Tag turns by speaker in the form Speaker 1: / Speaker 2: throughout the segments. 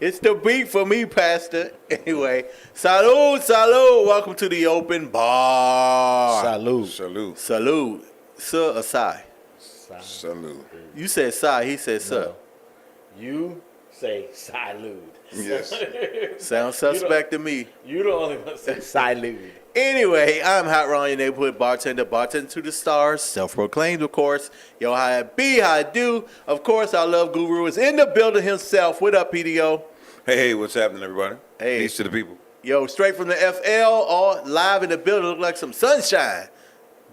Speaker 1: It's the beat for me, Pastor. Anyway, salud, salud. Welcome to the open bar.
Speaker 2: Salute.
Speaker 3: Salute.
Speaker 1: Salud. Sir or Sai?
Speaker 3: Salute.
Speaker 1: You said Sai, he said sir.
Speaker 2: No. You say salute.
Speaker 3: Yes.
Speaker 1: Sounds suspect to me.
Speaker 2: You the only one that say salute.
Speaker 1: Anyway, I'm Hot Ron, your neighborhood bartender to the stars, self-proclaimed, of course. Yo, how it be, how it do. Of course, our love guru is in the building himself. What up, PDO?
Speaker 3: Hey, what's happening, everybody?
Speaker 1: Hey.
Speaker 3: Peace to the people.
Speaker 1: Yo, straight from the FL, all live in the building, look like some sunshine.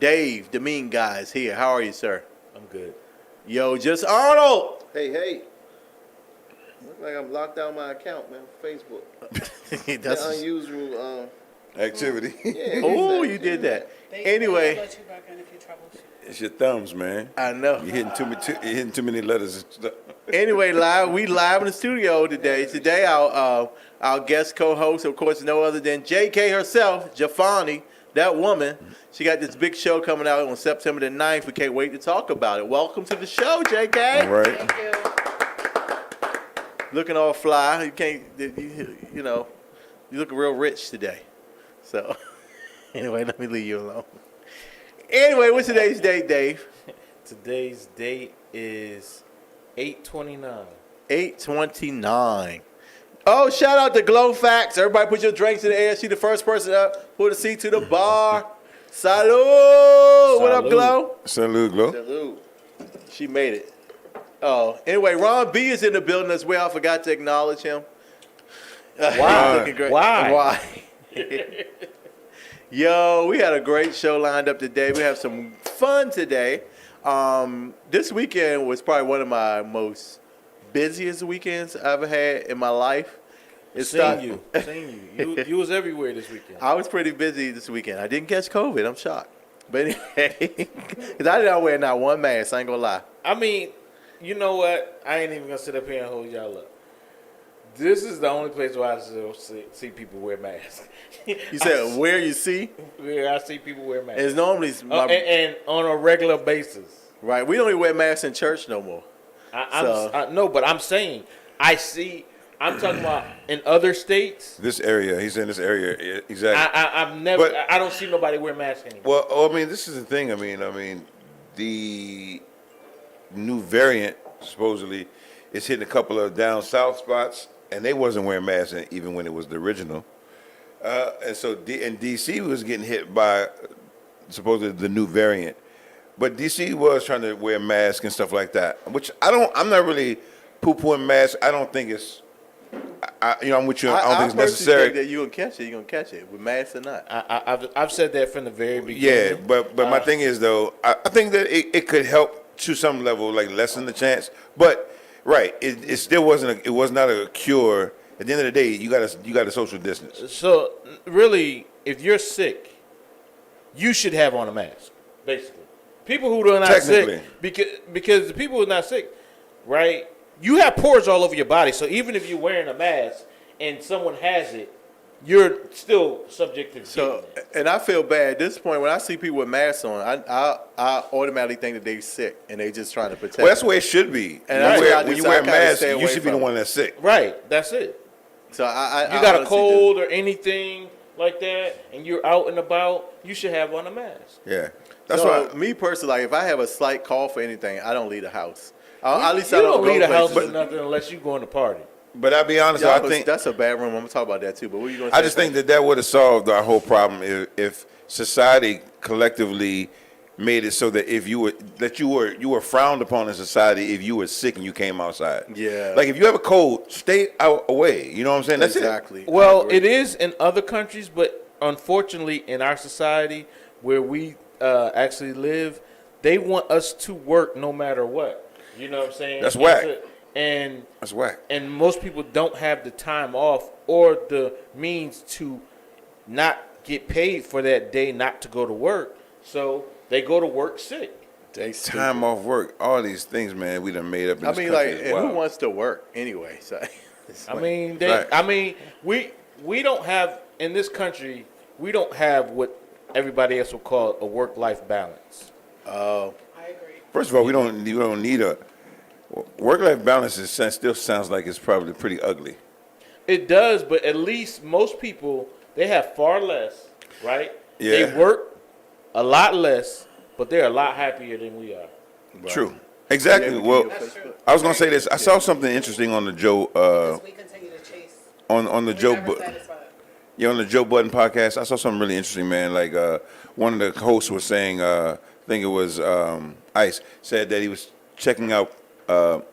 Speaker 1: Dave, the mean guy, is here. How are you, sir?
Speaker 2: I'm good.
Speaker 1: Yo, just Arnold.
Speaker 4: Hey. Look like I'm locked out my account, man, for Facebook.
Speaker 1: That's
Speaker 4: That unusual,
Speaker 3: Activity.
Speaker 4: yeah.
Speaker 1: oh, you did that. Anyway,
Speaker 5: let you back in if you troubleshoot.
Speaker 3: It's your thumbs, man.
Speaker 1: I know.
Speaker 3: You're hitting too many letters and stuff.
Speaker 1: Anyway, we live in the studio today. Today, our guest co-host, of course, no other than J.K. herself, Jafani, that woman. She got this big show coming out on September the 9th. We can't wait to talk about it. Welcome to the show, J.K.
Speaker 3: All right.
Speaker 5: Thank you.
Speaker 1: Looking all fly. You can't, you know, you look real rich today. So, anyway, let me leave you alone. Anyway, what's today's date, Dave?
Speaker 2: Today's date is 8/29.
Speaker 1: 8/29. Oh, shout out to Glow Facts. Everybody put your drinks in the air. She the first person up. Put a seat to the bar. Salud. What up,
Speaker 2: Salud.
Speaker 1: Glow?
Speaker 3: Salute, Glow.
Speaker 4: Salute.
Speaker 1: She made it. Oh, anyway, Ron B is in the building as well. I forgot to acknowledge him.
Speaker 2: Why?
Speaker 1: Looking great.
Speaker 2: Why?
Speaker 1: Why? Yo, we had a great show lined up today. We have some fun today. This weekend was probably one of my most busiest weekends I ever had in my life.
Speaker 2: Seen you. You was everywhere this weekend.
Speaker 1: I was pretty busy this weekend. I didn't catch COVID. I'm shocked. But anyway, because I didn't wear not one mask. I ain't gonna lie.
Speaker 2: I mean, you know what? I ain't even gonna sit up here and hold y'all up. This is the only place where I still see people wear masks.
Speaker 1: You said where you see?
Speaker 2: Where I see people wear masks.
Speaker 1: It's normally
Speaker 2: And on a regular basis.
Speaker 1: right. We don't even wear masks in church no more.
Speaker 2: No, but I'm saying I'm talking about in other states.
Speaker 3: This area. He's in this area. Yeah, exactly.
Speaker 2: I've never.
Speaker 3: But-
Speaker 2: I don't see nobody wear masks anymore.
Speaker 3: Well, I mean, this is the thing. I mean, the new variant supposedly is hitting a couple of down south spots, and they wasn't wearing masks even when it was the original. And so, and DC was getting hit by supposedly the new variant, but DC was trying to wear masks and stuff like that. Which I'm not really poo-pooing masks. I don't think it's. I'm with you. I don't think it's
Speaker 1: personally
Speaker 3: necessary.
Speaker 1: think that you're gonna catch it with masks or not.
Speaker 2: I've said that from the very beginning.
Speaker 3: Yeah, but my thing is though, I think that it could help to some level, like lessen the chance. But right, it still wasn't. It was not a cure. At the end of the day, you got a social distance.
Speaker 2: So really, if you're sick, you should have on a mask. Basically, people who are not
Speaker 3: Technically.
Speaker 2: sick, because the people who are not sick, right? You have pores all over your body, so even if you're wearing a mask and someone has it, you're still subject to
Speaker 1: So,
Speaker 2: getting it.
Speaker 1: and I feel bad at this point when I see people with masks on. I automatically think that they're sick and they just trying to protect.
Speaker 3: Well, that's the way it should be.
Speaker 1: And
Speaker 3: When
Speaker 1: that's
Speaker 3: you
Speaker 1: why
Speaker 3: wear,
Speaker 1: I
Speaker 3: when you
Speaker 1: just- I
Speaker 3: wear a
Speaker 1: kinda
Speaker 3: mask,
Speaker 1: stay
Speaker 3: you
Speaker 1: away
Speaker 3: should be the
Speaker 1: from
Speaker 3: one that's sick.
Speaker 2: Right, that's it.
Speaker 1: So I
Speaker 2: You got a
Speaker 1: honestly
Speaker 2: cold or anything like that, and you're out and about, you should have on a mask.
Speaker 3: Yeah,
Speaker 1: do.
Speaker 3: that's
Speaker 1: So,
Speaker 3: why.
Speaker 1: me personally, like if I have a slight cough or anything, I don't leave the house. At least
Speaker 2: You
Speaker 1: I
Speaker 2: don't
Speaker 1: go
Speaker 2: leave the house
Speaker 1: places.
Speaker 2: for nothing unless you going to party.
Speaker 3: But I'll be honest,
Speaker 1: Yeah,
Speaker 3: I think
Speaker 1: that's a bad room. I'm gonna talk about that too. But what are you gonna say?
Speaker 3: I just think that would have solved our whole problem if society collectively made it so that if you were frowned upon in society if you were sick and you came outside.
Speaker 1: Yeah.
Speaker 3: Like if you have a cold, stay out away. You know what I'm saying? That's
Speaker 1: exactly. I
Speaker 2: Well,
Speaker 1: agree.
Speaker 2: it is in other countries, but unfortunately, in our society where we actually live, they want us to work no matter what. You know what I'm saying?
Speaker 3: That's whack.
Speaker 2: And
Speaker 3: That's whack.
Speaker 2: and most people don't have the time off or the means to not get paid for that day not to go to work, so they go to work sick.
Speaker 1: They
Speaker 3: Time off work, all these things, man, we done made up in
Speaker 1: I
Speaker 3: this
Speaker 1: mean,
Speaker 3: country.
Speaker 1: like,
Speaker 3: It's
Speaker 1: and who
Speaker 3: wild.
Speaker 1: wants to work anyway? So, it's
Speaker 2: I
Speaker 1: like-
Speaker 2: mean,
Speaker 3: Right.
Speaker 2: we don't have in this country. We don't have what everybody else would call a work-life balance.
Speaker 1: oh,
Speaker 5: I agree.
Speaker 3: First of all, we don't need Work-life balance still sounds like it's probably pretty ugly.
Speaker 2: It does, but at least most people, they have far less, right?
Speaker 3: Yeah.
Speaker 2: They work a lot less, but they're a lot happier than we are.
Speaker 3: True. Exactly.
Speaker 1: Yeah,
Speaker 3: Well,
Speaker 1: That's true.
Speaker 3: I was gonna say this. I saw something interesting on the Joe
Speaker 5: Because we continue to chase.
Speaker 3: on the
Speaker 5: We're
Speaker 3: Joe
Speaker 5: never
Speaker 3: Bu-
Speaker 5: satisfied.
Speaker 3: yeah, on the Joe Budden podcast. I saw something really interesting, man. Like one of the hosts was saying, I think it was Ice said that he was checking out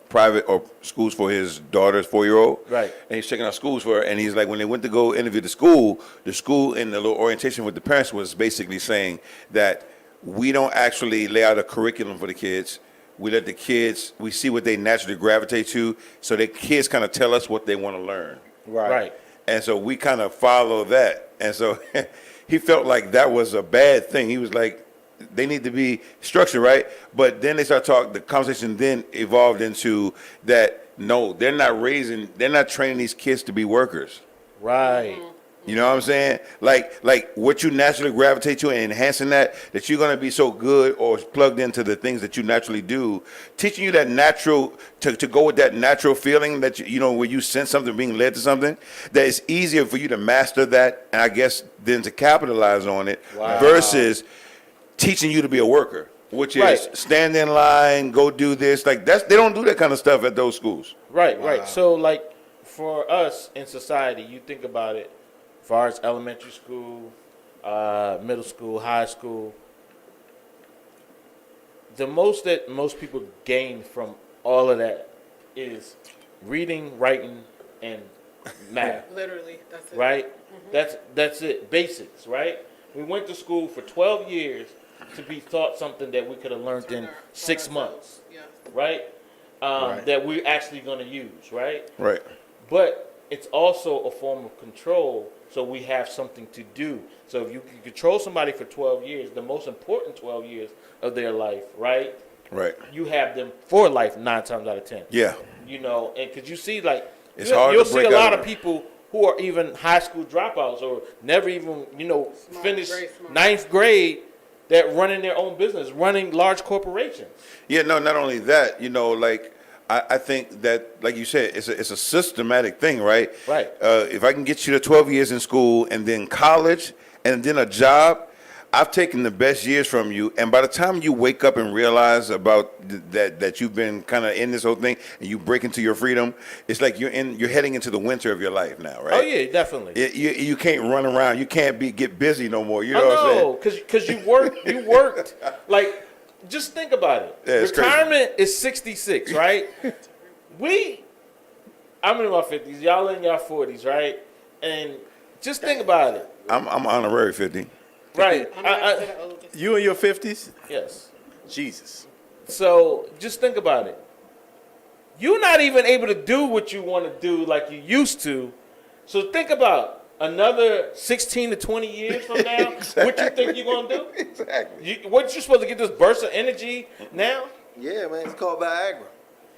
Speaker 3: private or schools for his daughter's 4-year-old.
Speaker 2: Right.
Speaker 3: And he's checking out schools for her, and he's like, when they went to go interview the school in the little orientation with the parents was basically saying that we don't actually lay out a curriculum for the kids. We let the kids, we see what they naturally gravitate to, so the kids kind of tell us what they want to learn.
Speaker 2: Right.
Speaker 3: And so we kind of follow that. And so he felt like that was a bad thing. He was like, they need to be structured, right? But then they start talking, the conversation then evolved into that, no, they're not training these kids to be workers.
Speaker 2: Right.
Speaker 3: You know what I'm saying? Like what you naturally gravitate to and enhancing that you're going to be so good or plugged into the things that you naturally do, teaching you that natural, to go with that natural feeling that, where you sense something being led to something, that it's easier for you to master that, and I guess then to capitalize on it versus teaching you to be a worker, which is
Speaker 2: Right.
Speaker 3: stand in line, go do this. Like they don't do that kind of stuff at those schools.
Speaker 2: Right. So, like, for us in society, you think about it, as far as elementary school, middle school, high school, the most that most people gain from all of that is reading, writing, and math.
Speaker 5: Literally, that's it.
Speaker 2: Right? That's it. Basics, right? We went to school for 12 years to be taught something that we could have learned in 6 months,
Speaker 5: Yeah.
Speaker 2: right? That we're actually going to use, right?
Speaker 3: Right.
Speaker 2: But it's also a form of control, so we have something to do. So if you can control somebody for 12 years, the most important 12 years of their life, right?
Speaker 3: Right.
Speaker 2: You have them for life 9 times out of 10.
Speaker 3: Yeah.
Speaker 2: And because you see, like,
Speaker 3: It's hard to
Speaker 2: see
Speaker 3: break
Speaker 2: a lot
Speaker 3: out of
Speaker 2: of
Speaker 3: it.
Speaker 2: people who are even high school dropouts or never even, finished
Speaker 5: very smart.
Speaker 2: 9th grade that running their own business, running large corporations.
Speaker 3: Yeah, no, not only that, I think that, like you said, it's a systematic thing, right?
Speaker 2: Right.
Speaker 3: If I can get you to 12 years in school and then college and then a job, I've taken the best years from you. And by the time you wake up and realize about that you've been kind of in this whole thing and you break into your freedom, it's like you're heading into the winter of your life now, right?
Speaker 2: Oh, yeah, definitely.
Speaker 3: You can't run around. You can't get busy no more. You know what I'm saying?
Speaker 2: I know, because you worked. Like, just think about it.
Speaker 3: Yeah, it's crazy.
Speaker 2: Retirement is 66, right? I'm in my 50s. Y'all in your 40s, right? And just think about it.
Speaker 3: I'm honorary 50.
Speaker 2: Right.
Speaker 5: I'm not to the oldest.
Speaker 1: You in your 50s?
Speaker 2: Yes.
Speaker 1: Jesus.
Speaker 2: So just think about it. You're not even able to do what you want to do like you used to. So think about another 16 to 20 years from now. What you think you're going to do?
Speaker 3: Exactly.
Speaker 2: What you supposed to get this burst of energy now?
Speaker 4: Yeah, man, it's called Viagra.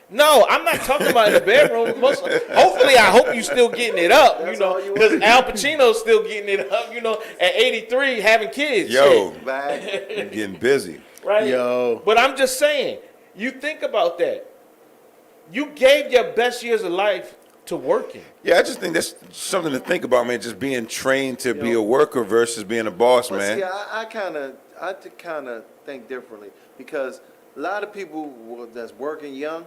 Speaker 2: No, I'm not talking about in the bedroom. Hopefully, I hope you still getting it up,
Speaker 4: That's all you
Speaker 2: because
Speaker 4: want.
Speaker 2: Al Pacino's still getting it up, at 83, having kids.
Speaker 3: Yo,
Speaker 2: Shit,
Speaker 4: Viagra.
Speaker 3: I'm getting busy.
Speaker 2: right?
Speaker 1: Yo.
Speaker 2: But I'm just saying, you think about that. You gave your best years of life to working.
Speaker 3: Yeah, I just think that's something to think about, man. Just being trained to be a worker versus being a boss,
Speaker 4: But
Speaker 3: man.
Speaker 4: see, I kind of think differently because a lot of people that's working young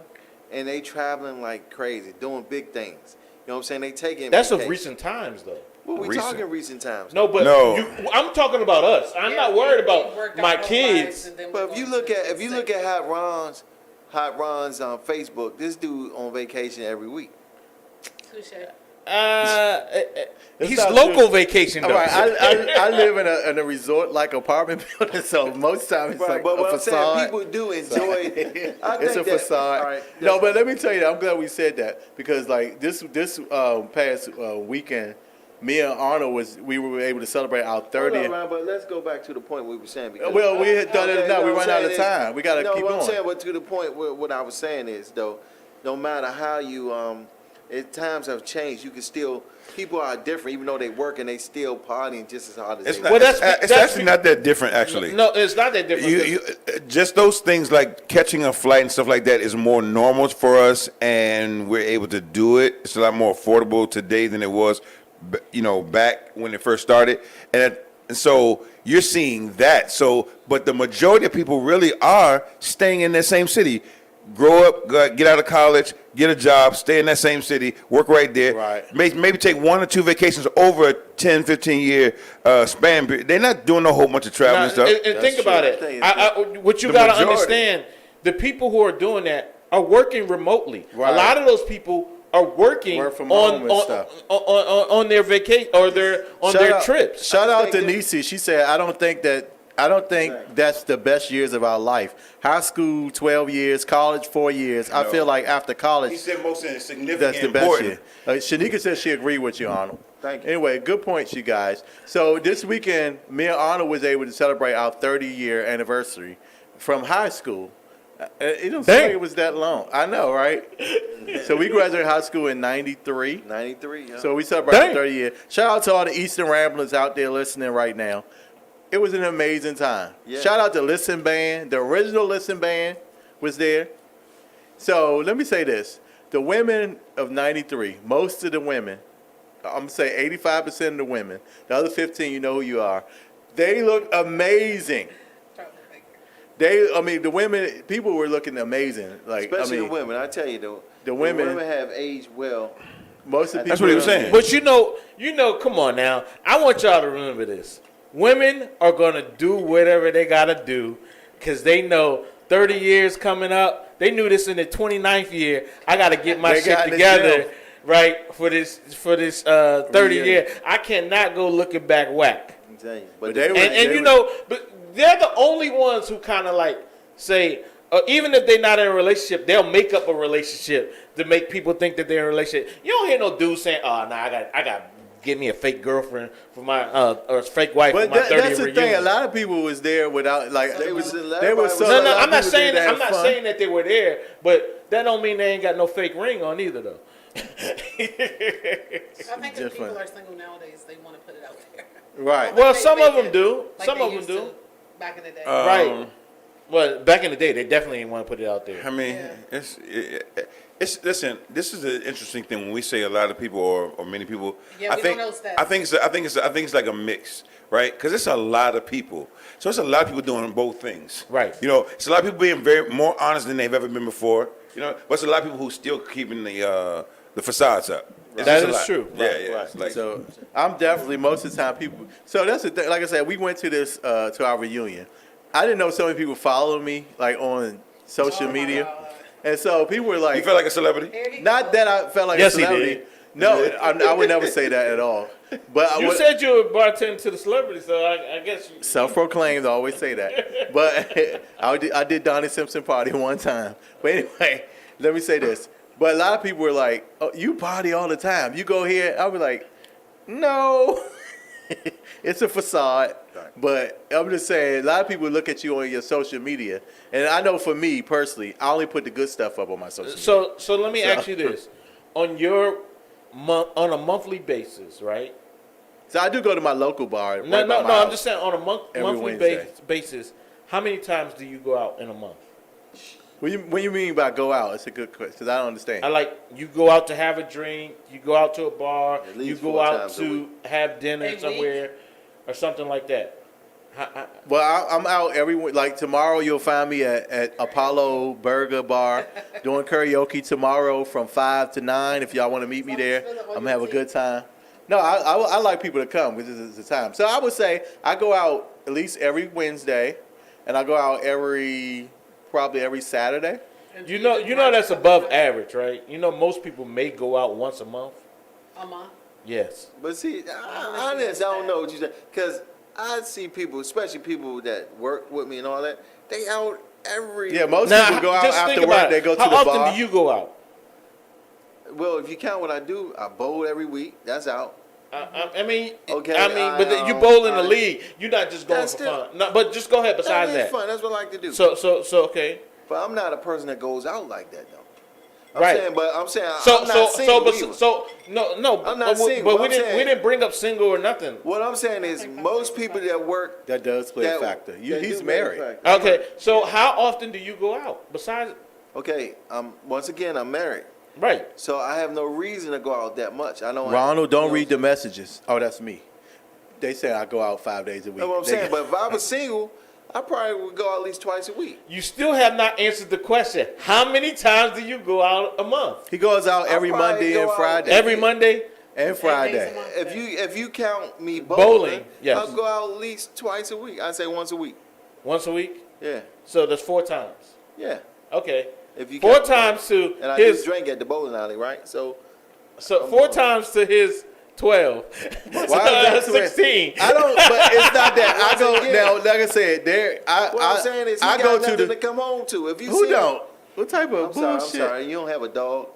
Speaker 4: and they traveling like crazy, doing big things. You know what I'm saying? They taking.
Speaker 2: That's of
Speaker 4: vacations.
Speaker 2: recent times, though.
Speaker 4: Well, we
Speaker 3: Recent.
Speaker 4: talking recent times.
Speaker 2: No, but
Speaker 3: No.
Speaker 2: I'm talking about us. I'm not worried about my kids.
Speaker 4: But if you look at Hot Ron's on Facebook, this dude on vacation every week.
Speaker 5: Touche.
Speaker 2: He's
Speaker 1: not
Speaker 2: local
Speaker 1: true.
Speaker 2: vacation,
Speaker 1: All
Speaker 2: though.
Speaker 1: right, I live in a resort like apartment building, so most times it's like
Speaker 4: but
Speaker 1: a
Speaker 4: what I'm saying,
Speaker 1: facade.
Speaker 4: people do enjoy.
Speaker 1: It's a facade.
Speaker 4: All right,
Speaker 1: No, but let me tell you, I'm glad we said that because like this past weekend, me and Arnold we were able to celebrate our
Speaker 4: Hold on,
Speaker 1: 30th.
Speaker 4: Ryan, but let's go back to the point we were saying. Because
Speaker 1: Well, we had done it enough. We
Speaker 4: what I'm
Speaker 1: ran out of
Speaker 4: saying
Speaker 1: time. We gotta
Speaker 4: no,
Speaker 1: keep
Speaker 4: what
Speaker 1: going.
Speaker 4: I'm saying, but to the point, what I was saying is though, no matter how you times have changed. You can still, people are different, even though they work and they still partying just as hard as
Speaker 3: It's
Speaker 4: they
Speaker 3: not.
Speaker 2: Well,
Speaker 3: It's,
Speaker 2: that's-
Speaker 3: it's
Speaker 2: that's-
Speaker 3: actually not that different, actually.
Speaker 2: No, it's not that different.
Speaker 3: You just those things like catching a flight and stuff like that is more normal for us, and we're able to do it. It's a lot more affordable today than it was, back when it first started. And so you're seeing that. So, but the majority of people really are staying in that same city. Grow up, get out of college, get a job, stay in that same city, work right there.
Speaker 1: Right.
Speaker 3: Maybe take 1 or 2 vacations over a 10, 15-year span. They're not doing a whole bunch of traveling
Speaker 2: Now,
Speaker 3: stuff.
Speaker 2: and think about
Speaker 4: I think
Speaker 2: it. What you
Speaker 3: The
Speaker 2: got to
Speaker 3: majority.
Speaker 2: understand, the people who are doing that are working remotely.
Speaker 1: Right.
Speaker 2: A lot of those people are working
Speaker 1: Work from home and stuff.
Speaker 2: on their vacation or their trips.
Speaker 1: Shout out to
Speaker 4: think that-
Speaker 1: Nisi. She said, I don't think that's the best years of our life. High school, 12 years, college, 4 years. I
Speaker 3: No.
Speaker 1: feel like after college,
Speaker 3: He said most significant,
Speaker 1: that's the best
Speaker 3: important.
Speaker 1: year. Shanika says she agreed with you, Arnold.
Speaker 4: Thank you.
Speaker 1: Anyway, good points, you guys. So this weekend, me and Arnold was able to celebrate our 30-year anniversary from high school. It don't seem
Speaker 2: Dang.
Speaker 1: like it was that long. I know, right? So we graduated high school in 93.
Speaker 4: 93, yeah.
Speaker 1: So we celebrated
Speaker 2: Dang.
Speaker 1: 30 years. Shout out to all the Eastern Ramblers out there listening right now. It was an amazing time.
Speaker 4: Yeah.
Speaker 1: Shout out to Listen Band. The original Listen Band was there. So let me say this. The women of 93, most of the women, I'm going to say 85% of the women, the other 15, you know who you are, they look amazing. The women, people were looking amazing. Like,
Speaker 4: Especially
Speaker 1: I mean,
Speaker 4: the women. I tell you, though,
Speaker 1: the women-
Speaker 4: have aged well.
Speaker 1: most of the people.
Speaker 3: That's what he was saying.
Speaker 2: But you know, come on now. I want y'all to remember this. Women are going to do whatever they got to do because they know 30 years coming up. They knew this in the 29th year. I got to get my
Speaker 1: They
Speaker 2: shit
Speaker 1: got in the
Speaker 2: together,
Speaker 1: jail.
Speaker 2: right, for this 30
Speaker 1: Yeah.
Speaker 2: year. I cannot go looking back whack.
Speaker 4: I'm telling you.
Speaker 1: But they were-
Speaker 2: And you know, but they're the only ones who kind of like say, even if they're not in a relationship, they'll make up a relationship to make people think that they're in a relationship. You don't hear no dude saying, "Oh, nah, I got get me a fake girlfriend for my or a fake wife for
Speaker 1: But
Speaker 2: my 30th
Speaker 1: that's the
Speaker 2: reunion."
Speaker 1: thing. A lot of people was there without like
Speaker 4: They was-
Speaker 1: they were
Speaker 4: everybody
Speaker 1: so.
Speaker 4: was-
Speaker 2: No,
Speaker 1: a lot
Speaker 2: I'm
Speaker 1: of
Speaker 2: not
Speaker 1: people
Speaker 2: saying
Speaker 1: there to
Speaker 2: I'm
Speaker 1: have
Speaker 2: not
Speaker 1: fun.
Speaker 2: saying that they were there, but that don't mean they ain't got no fake ring on either, though.
Speaker 5: I think if
Speaker 1: Different.
Speaker 5: people are single nowadays, they want to put it out there.
Speaker 1: Right.
Speaker 2: Well,
Speaker 5: They
Speaker 2: some of
Speaker 5: fake
Speaker 2: them
Speaker 5: it,
Speaker 2: do.
Speaker 5: like
Speaker 2: Some
Speaker 5: they
Speaker 2: of them
Speaker 5: used
Speaker 2: do.
Speaker 5: to Back in the day.
Speaker 2: Right. Well, back in the day, they definitely didn't want to put it out there.
Speaker 3: I mean,
Speaker 5: Yeah.
Speaker 3: it's listen. This is an interesting thing when we say a lot of people or many people.
Speaker 5: Yeah,
Speaker 3: I
Speaker 5: we
Speaker 3: think
Speaker 5: don't know stats.
Speaker 3: I think it's like a mix, right? Because it's a lot of people. So it's a lot of people doing both things,
Speaker 2: Right.
Speaker 3: You know, it's a lot of people being very more honest than they've ever been before. You know, but it's a lot of people who still keeping the facades up. It's
Speaker 2: That
Speaker 3: just a
Speaker 2: is
Speaker 3: lot.
Speaker 2: true.
Speaker 3: Yeah,
Speaker 2: Right,
Speaker 3: yeah.
Speaker 2: right.
Speaker 3: It's like,
Speaker 1: So I'm definitely most of the time people. So that's the thing. Like I said, we went to this to our reunion. I didn't know so many people followed me like on social
Speaker 5: Oh my
Speaker 1: media,
Speaker 5: God.
Speaker 1: and so people were
Speaker 3: you
Speaker 1: like,
Speaker 3: feel like a celebrity?
Speaker 5: Here you
Speaker 1: not
Speaker 5: go.
Speaker 1: that I felt like
Speaker 2: Yes,
Speaker 1: a
Speaker 2: he
Speaker 1: celebrity.
Speaker 2: did.
Speaker 1: No, I would never say that at all. But
Speaker 2: You said you were bartending to the celebrity, so I guess you.
Speaker 1: self-proclaimed, I always say that. But I did Donnie Simpson party one time. But anyway, let me say this. But a lot of people were like, "Oh, you party all the time. You go here." I was like, "No, it's a facade." But I'm just saying, a lot of people look at you on your social media, and I know for me personally, I only put the good stuff up on my social media.
Speaker 2: So let me ask you this: on your on a monthly basis, right?
Speaker 1: So I do go to my local bar.
Speaker 2: No,
Speaker 1: right by
Speaker 2: no,
Speaker 1: my
Speaker 2: no. I'm
Speaker 1: house.
Speaker 2: just saying on a
Speaker 1: Every
Speaker 2: monthly
Speaker 1: Wednesday.
Speaker 2: basis. How many times do you go out in a month?
Speaker 1: What you mean by go out? It's a good question because I don't understand.
Speaker 2: I like you go out to have a drink, you go out to a bar,
Speaker 4: At
Speaker 2: you
Speaker 4: least
Speaker 2: go
Speaker 4: 4
Speaker 2: out
Speaker 4: times a
Speaker 2: to
Speaker 4: week.
Speaker 2: have dinner
Speaker 5: A week?
Speaker 2: somewhere or something like that.
Speaker 1: Well, I'm out like tomorrow. You'll find me at Apollo Burger Bar doing karaoke tomorrow from 5 to 9. If y'all want to meet me there, I'm gonna have a good time. No, I like people to come because this is the time. So I would say I go out at least every Wednesday, and I go out probably every Saturday.
Speaker 5: And
Speaker 2: You
Speaker 5: do
Speaker 2: know
Speaker 5: do
Speaker 2: that's
Speaker 5: brunch
Speaker 2: above
Speaker 5: every
Speaker 2: average, right? You know most people may go out once a month.
Speaker 5: A month.
Speaker 2: Yes.
Speaker 4: But see, I don't know what you said. Because I see people, especially people that work with me and all that, they out every...
Speaker 1: Yeah, most
Speaker 2: Now,
Speaker 1: people go out
Speaker 2: just think
Speaker 1: after
Speaker 2: about
Speaker 1: work.
Speaker 2: it.
Speaker 1: They go to
Speaker 2: How
Speaker 1: the
Speaker 2: often
Speaker 1: bar.
Speaker 2: do you go out?
Speaker 4: Well, if you count what I do, I bowl every week. That's out.
Speaker 2: I mean,
Speaker 4: Okay,
Speaker 2: but you bowl in the
Speaker 4: I-
Speaker 2: league. You're not just going
Speaker 4: That's
Speaker 2: for
Speaker 4: still-
Speaker 2: fun. No, but just go ahead. Besides
Speaker 4: It's
Speaker 2: that,
Speaker 4: fun. That's what I like to do.
Speaker 2: so okay.
Speaker 4: But I'm not a person that goes out like that, though.
Speaker 2: Right.
Speaker 4: I'm saying I'm not single either.
Speaker 2: No.
Speaker 4: I'm not
Speaker 2: but
Speaker 4: single,
Speaker 2: But
Speaker 4: but
Speaker 2: we
Speaker 4: I'm
Speaker 2: didn't.
Speaker 4: saying-
Speaker 2: We didn't bring up single or nothing.
Speaker 4: What I'm saying is most people that work.
Speaker 1: That does play a
Speaker 4: that-
Speaker 1: factor.
Speaker 4: that
Speaker 1: He's
Speaker 4: do play a
Speaker 1: married.
Speaker 4: factor.
Speaker 2: Okay. So how often do you go out besides?
Speaker 4: Okay. Once again, I'm married,
Speaker 2: Right.
Speaker 4: so I have no reason to go out that much. I don't.
Speaker 1: Ronald, don't
Speaker 4: you know,
Speaker 1: read the messages. Oh, that's me. They say I go out 5 days a week.
Speaker 4: That's what I'm
Speaker 1: They-
Speaker 4: saying. But if I was single, I probably would go out at least twice a week.
Speaker 2: You still have not answered the question. How many times do you go out a month?
Speaker 1: he goes out every
Speaker 4: probably
Speaker 1: Monday
Speaker 4: go
Speaker 1: and
Speaker 4: out
Speaker 1: Friday.
Speaker 2: Every Monday.
Speaker 1: and Friday.
Speaker 4: If you count me
Speaker 2: Bowling, yes.
Speaker 4: I'll go out at least twice a week. I say once a week.
Speaker 2: Once a week.
Speaker 4: Yeah,
Speaker 2: So that's 4 times.
Speaker 4: yeah.
Speaker 2: Okay.
Speaker 4: If you
Speaker 2: 4
Speaker 4: count-
Speaker 2: times to
Speaker 4: And I do
Speaker 2: his.
Speaker 4: drink at the bowling alley, right? So
Speaker 2: 4 times to his 12.
Speaker 1: Why is that
Speaker 2: 16.
Speaker 1: I don't, but it's not that. I go
Speaker 4: Once again.
Speaker 1: now. Like I said,
Speaker 4: what I'm saying is, he
Speaker 1: I
Speaker 4: got
Speaker 1: go
Speaker 4: nothing
Speaker 1: to
Speaker 4: to
Speaker 1: the.
Speaker 4: come home to. If you
Speaker 1: Who
Speaker 4: see
Speaker 1: don't? What type
Speaker 4: him,
Speaker 1: of
Speaker 4: I'm sorry, I'm
Speaker 1: bullshit?
Speaker 4: sorry. You don't have a dog.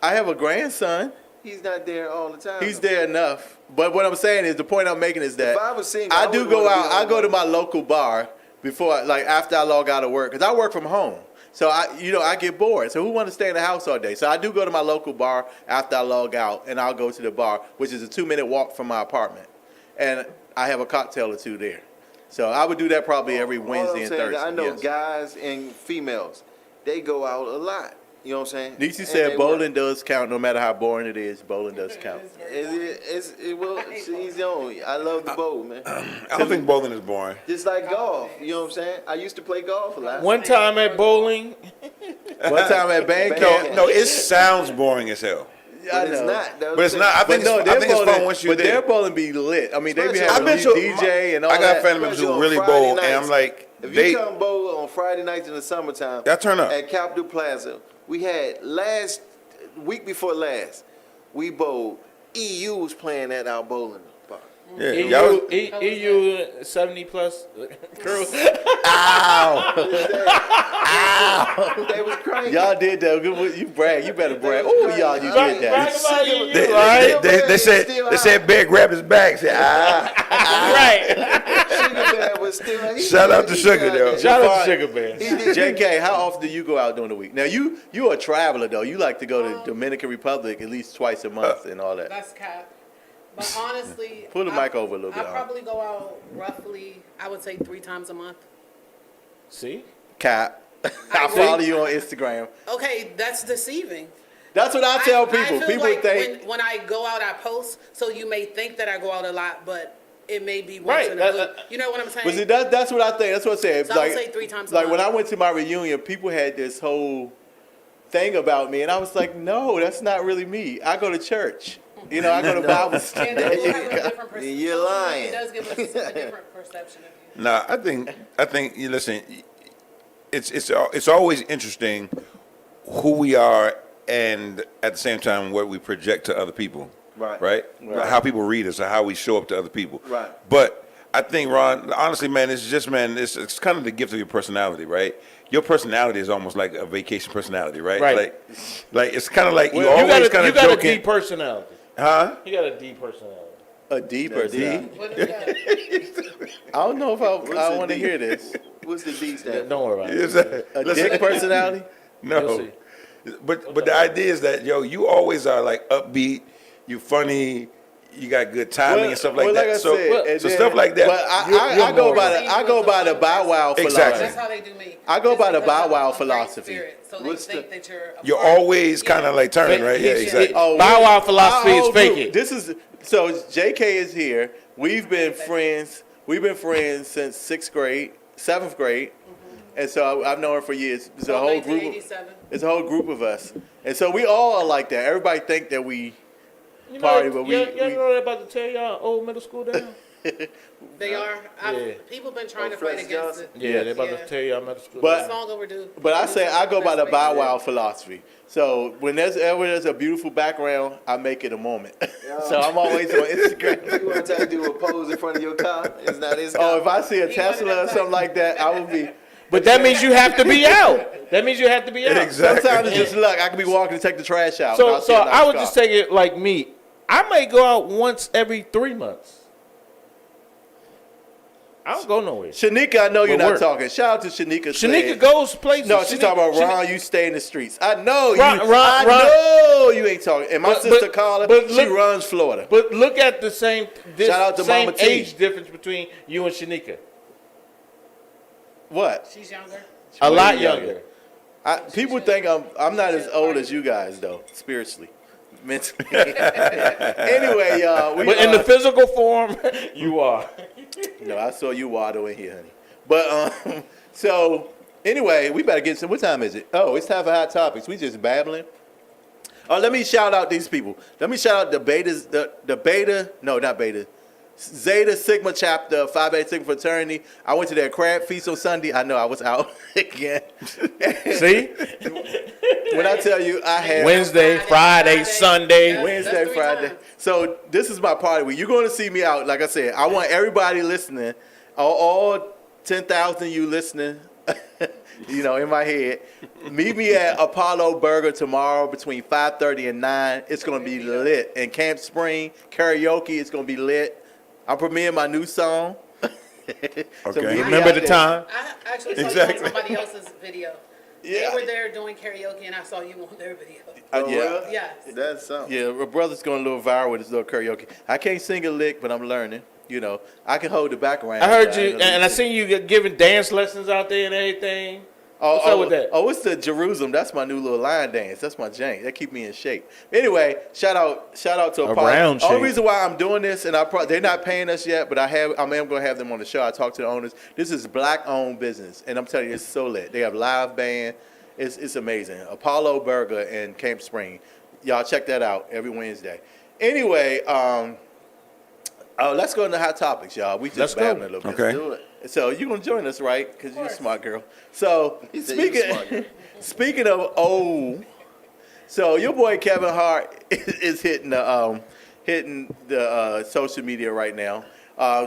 Speaker 1: I have a grandson.
Speaker 4: He's not there all the time.
Speaker 1: He's there enough. But what I'm saying is, the point I'm making is that
Speaker 4: If I was single,
Speaker 1: I
Speaker 4: I
Speaker 1: do
Speaker 4: wouldn't
Speaker 1: go
Speaker 4: wanna be
Speaker 1: out. I
Speaker 4: home
Speaker 1: go to
Speaker 4: alone.
Speaker 1: my local bar before, like after I log out of work, because I work from home. So I get bored. So who want to stay in the house all day? So I do go to my local bar after I log out, and I'll go to the bar, which is a 2-minute walk from my apartment, and I have a cocktail or two there. So I would do that probably every
Speaker 4: All
Speaker 1: Wednesday
Speaker 4: I'm
Speaker 1: and
Speaker 4: saying,
Speaker 1: Thursday.
Speaker 4: I know
Speaker 1: yes.
Speaker 4: guys and females, they go out a lot. You know what I'm saying?
Speaker 1: Niecy
Speaker 4: And
Speaker 1: said
Speaker 4: they
Speaker 1: bowling does count, no matter how boring it is. Bowling does count.
Speaker 4: Well, he's the only. I love the bowl, man.
Speaker 3: I don't think bowling is boring.
Speaker 4: Just like golf. You know what I'm saying? I used to play golf a lot.
Speaker 2: One time at bowling,
Speaker 1: One time at band
Speaker 4: No,
Speaker 1: camp,
Speaker 3: No, it sounds boring as hell.
Speaker 1: I
Speaker 4: But it's
Speaker 1: know.
Speaker 4: not. That's
Speaker 3: But it's
Speaker 4: the
Speaker 3: not. I
Speaker 1: But
Speaker 3: think,
Speaker 1: no,
Speaker 3: I
Speaker 1: their
Speaker 3: think it's fun
Speaker 1: bowling,
Speaker 3: once you're
Speaker 1: but their
Speaker 3: there.
Speaker 1: bowling be lit. I mean, they be
Speaker 4: I've
Speaker 1: having
Speaker 3: been to-
Speaker 1: DJ and all
Speaker 3: I got
Speaker 1: that.
Speaker 3: family members who
Speaker 4: Especially on
Speaker 3: really
Speaker 4: Friday
Speaker 3: bowl, and
Speaker 4: nights.
Speaker 3: I'm like,
Speaker 4: If
Speaker 3: they
Speaker 4: you come bowl on Friday nights in the summertime,
Speaker 3: that turn up.
Speaker 4: at Capitol Plaza, we had week before last, we bowled. EU was playing at our bowling bar.
Speaker 3: Yeah, y'all was,
Speaker 2: EU 70 plus crew.
Speaker 4: They was crazy.
Speaker 1: Y'all did that. Good. You brag. You better brag. Oh, y'all, you
Speaker 2: Brag-
Speaker 1: did
Speaker 2: brag
Speaker 1: that.
Speaker 2: about EU,
Speaker 3: they,
Speaker 2: right?
Speaker 3: they said Bear grabbed his back. Said,
Speaker 2: Right.
Speaker 4: Sugar Bear was still.
Speaker 3: Shout out to Sugar, though.
Speaker 2: Shout out to Sugar Bear.
Speaker 1: JK, how often do you go out during the week? Now you a traveler though. You like to go to Dominican Republic at least twice a month and all that.
Speaker 5: That's cap. But honestly,
Speaker 1: Pull the mic over a little bit,
Speaker 5: I probably go out roughly, I would say 3 times a month.
Speaker 2: See?
Speaker 1: Cap. I follow you on Instagram.
Speaker 5: Okay, that's deceiving.
Speaker 1: That's what I tell people.
Speaker 5: feel
Speaker 1: People
Speaker 5: like
Speaker 1: think
Speaker 5: when I go out, I post, so you may think that I go out a lot, but it may be once
Speaker 2: Right,
Speaker 5: in a
Speaker 2: that-
Speaker 5: blue. You know what I'm saying?
Speaker 1: but see, that's what I think. That's what I say.
Speaker 5: So I would say 3 times a
Speaker 1: Like when
Speaker 5: month.
Speaker 1: I went to my reunion, people had this whole thing about me, and I was like, no, that's not really me. I go to church. You know, I go to Bible
Speaker 5: And
Speaker 1: study.
Speaker 5: then we'll have a different perception.
Speaker 4: You're lying.
Speaker 5: It does give us a different perception of you.
Speaker 3: Nah, I think you listen. It's always interesting who we are, and at the same time what we project to other people.
Speaker 4: Right.
Speaker 3: Right.
Speaker 4: Right.
Speaker 3: How people read us or how we show up to other people.
Speaker 4: Right.
Speaker 3: But I think, Ron, honestly, man, it's kind of the gift of your personality, right? Your personality is almost like a vacation personality, right?
Speaker 2: Right.
Speaker 3: Like it's kind of like you
Speaker 2: You
Speaker 3: always kind of
Speaker 2: got a D
Speaker 3: joking,
Speaker 2: personality.
Speaker 3: huh?
Speaker 2: You got a D personality.
Speaker 1: A deeper
Speaker 4: D.
Speaker 1: D.
Speaker 5: What is that?
Speaker 1: I don't know if I
Speaker 4: the
Speaker 1: want to
Speaker 4: D?
Speaker 1: hear this.
Speaker 4: What's the D stand?
Speaker 2: Don't worry about it.
Speaker 3: Is that-
Speaker 1: A
Speaker 3: listen,
Speaker 1: dick personality.
Speaker 2: You'll
Speaker 3: No,
Speaker 2: see.
Speaker 3: but the idea is that you always are like upbeat, you funny, you got good timing and stuff like
Speaker 1: well,
Speaker 3: that.
Speaker 1: Like I
Speaker 3: so
Speaker 1: said, and
Speaker 3: so
Speaker 1: then-
Speaker 3: stuff like that.
Speaker 1: But I go
Speaker 2: more-
Speaker 1: by the Bow Wow philosophy.
Speaker 3: Exactly.
Speaker 5: That's how they do me.
Speaker 1: I go
Speaker 5: Just
Speaker 1: by the
Speaker 5: because
Speaker 1: Bow
Speaker 5: I'm
Speaker 1: Wow
Speaker 5: a great
Speaker 1: philosophy.
Speaker 5: spirit, So
Speaker 4: What's
Speaker 5: they think that you're. a
Speaker 3: You're
Speaker 5: part-
Speaker 3: always kind of like turning, right? Yeah,
Speaker 2: Fake-
Speaker 3: exactly.
Speaker 1: Oh,
Speaker 2: Bow
Speaker 1: we-
Speaker 2: Wow philosophy
Speaker 1: our
Speaker 2: is
Speaker 1: whole
Speaker 2: fake
Speaker 1: group-
Speaker 2: it.
Speaker 1: This is so. JK is here. We've been friends. We've been friends since 6th grade, 7th grade, and so I've known her for years. It's a
Speaker 5: So
Speaker 1: whole group.
Speaker 5: 1987.
Speaker 1: It's a whole group of us, and so we all are like that. Everybody think that we
Speaker 2: You
Speaker 1: party,
Speaker 2: know,
Speaker 1: but we-
Speaker 2: y'all
Speaker 1: we-
Speaker 2: know they're about to tear y'all old middle school down?
Speaker 5: They are.
Speaker 2: Yeah.
Speaker 5: People been trying to
Speaker 4: Flex
Speaker 5: fight against
Speaker 4: Johnson?
Speaker 5: it.
Speaker 2: Yeah, they're about
Speaker 5: Yeah.
Speaker 2: to tear y'all middle school
Speaker 1: But-
Speaker 2: down.
Speaker 5: It's long overdue.
Speaker 1: But I say I go by the Bow Wow
Speaker 5: Best
Speaker 1: philosophy. So when there's a beautiful background, I make it a moment. So I'm always on Instagram.
Speaker 4: You want to try to do a pose in front of your car? It's not his car.
Speaker 1: Oh, if I see a
Speaker 5: He
Speaker 1: Tesla
Speaker 5: wanted
Speaker 1: or
Speaker 5: that
Speaker 1: something like that, I will be.
Speaker 2: But that means you have to be out. That means you have to be out.
Speaker 3: Exactly.
Speaker 1: Sometimes it's just luck. I could be walking to take the trash out. and
Speaker 2: So,
Speaker 1: I'll see
Speaker 2: so
Speaker 1: a nice
Speaker 2: I would
Speaker 1: car.
Speaker 2: just take it like me. I may go out once every 3 months. I don't go nowhere.
Speaker 1: Shanika, I know you're
Speaker 2: But
Speaker 1: not
Speaker 2: work.
Speaker 1: talking. Shout out to Shanika.
Speaker 2: Shanika
Speaker 1: saying-
Speaker 2: goes places.
Speaker 1: No, she's talking about
Speaker 2: Shanika-
Speaker 1: Ron. You stay in the streets. I know
Speaker 2: Ron-
Speaker 1: you.
Speaker 2: Ron-
Speaker 1: I
Speaker 2: Ron-
Speaker 1: know you ain't talking. And my
Speaker 2: But-
Speaker 1: sister
Speaker 2: but-
Speaker 1: Carla,
Speaker 2: but
Speaker 1: she
Speaker 2: look-
Speaker 1: runs Florida.
Speaker 2: But look at the same
Speaker 1: Shout out to
Speaker 2: same
Speaker 1: Mama T.
Speaker 2: age difference between you and Shanika.
Speaker 1: What?
Speaker 5: She's younger.
Speaker 2: A
Speaker 1: way
Speaker 2: lot
Speaker 1: younger.
Speaker 2: younger.
Speaker 1: People think I'm not as old as you guys though, spiritually, mentally. Anyway, y'all. We,
Speaker 2: But in the physical form, you are.
Speaker 1: no, I saw you waddle in here, honey. But so anyway, we better get some. What time is it? Oh, it's time for hot topics. We just babbling. Oh, let me shout out these people. Let me shout out the betas, the beta. No, not beta. Zeta Sigma chapter, Phi Beta Sigma fraternity. I went to their crab feast on Sunday. I know I was out again.
Speaker 2: See?
Speaker 1: When I tell you, I had
Speaker 2: Wednesday, Friday, Sunday.
Speaker 5: Yeah.
Speaker 1: Wednesday,
Speaker 5: That's 3
Speaker 1: Friday.
Speaker 5: times.
Speaker 1: So this is my party week. You're going to see me out. Like I said, I want everybody listening, all 10,000 you listening, in my head. Meet me at Apollo Burger tomorrow between 5:30 and 9. It's going to be lit. In Camp Spring, karaoke, it's going to be lit. I'm premiering my new song.
Speaker 3: Okay.
Speaker 1: meet me
Speaker 2: Remember
Speaker 1: out
Speaker 2: the
Speaker 1: there.
Speaker 2: time?
Speaker 5: I actually saw
Speaker 3: Exactly.
Speaker 5: you on somebody else's video.
Speaker 1: Yeah.
Speaker 5: They were there doing karaoke, and I saw you on their video.
Speaker 4: Oh,
Speaker 1: yeah.
Speaker 4: well,
Speaker 5: Yes.
Speaker 4: That's something.
Speaker 1: Yeah, my brother's going a little viral with his little karaoke. I can't sing a lick, but I'm learning. I can hold the background.
Speaker 2: I heard
Speaker 1: but
Speaker 2: you,
Speaker 1: ain't gonna
Speaker 2: and I
Speaker 1: sing.
Speaker 2: seen you giving dance lessons out there and everything. What's up with that?
Speaker 1: Oh, it's the Jerusalem. That's my new little line dance. That's my jank. That keep me in shape. Anyway, shout out to Apollo.
Speaker 2: Around
Speaker 1: The only
Speaker 2: shape.
Speaker 1: reason why I'm doing this, and they're not paying us yet, but I am going to have them on the show. I talked to the owners. This is black-owned business, and I'm telling you, it's so lit. They have live band. It's amazing. Apollo Burger in Camp Spring. Y'all check that out every Wednesday. Anyway, let's go into hot topics, y'all. We
Speaker 2: Let's
Speaker 1: just
Speaker 2: go.
Speaker 1: babbling a little bit.
Speaker 3: Okay.
Speaker 4: Do it.
Speaker 1: So you're gonna join us, right? Because you're a smart girl. So
Speaker 4: He said you smart girl.
Speaker 1: speaking of old, so your boy Kevin Hart is hitting the social media right now.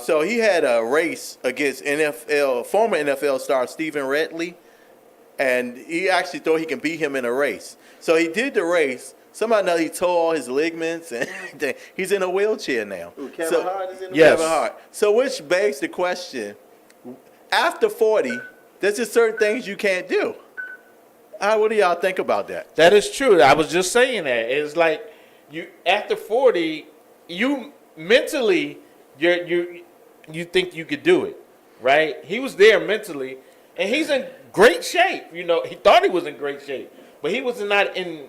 Speaker 1: So he had a race against former NFL star Stephen Redley, and he actually thought he can beat him in a race. So he did the race. Somehow now he tore all his ligaments and he's in a wheelchair now.
Speaker 4: Ooh, Kevin
Speaker 1: So-
Speaker 4: Hart is in the
Speaker 2: Yes.
Speaker 1: Kevin Hart. So which begs the question, after 40, there's just certain things you can't do. What do y'all think about that?
Speaker 2: That is true. I was just saying that. It's like you after 40, you mentally you think you could do it, right? He was there mentally, and he's in great shape. He thought he was in great shape, but he was not in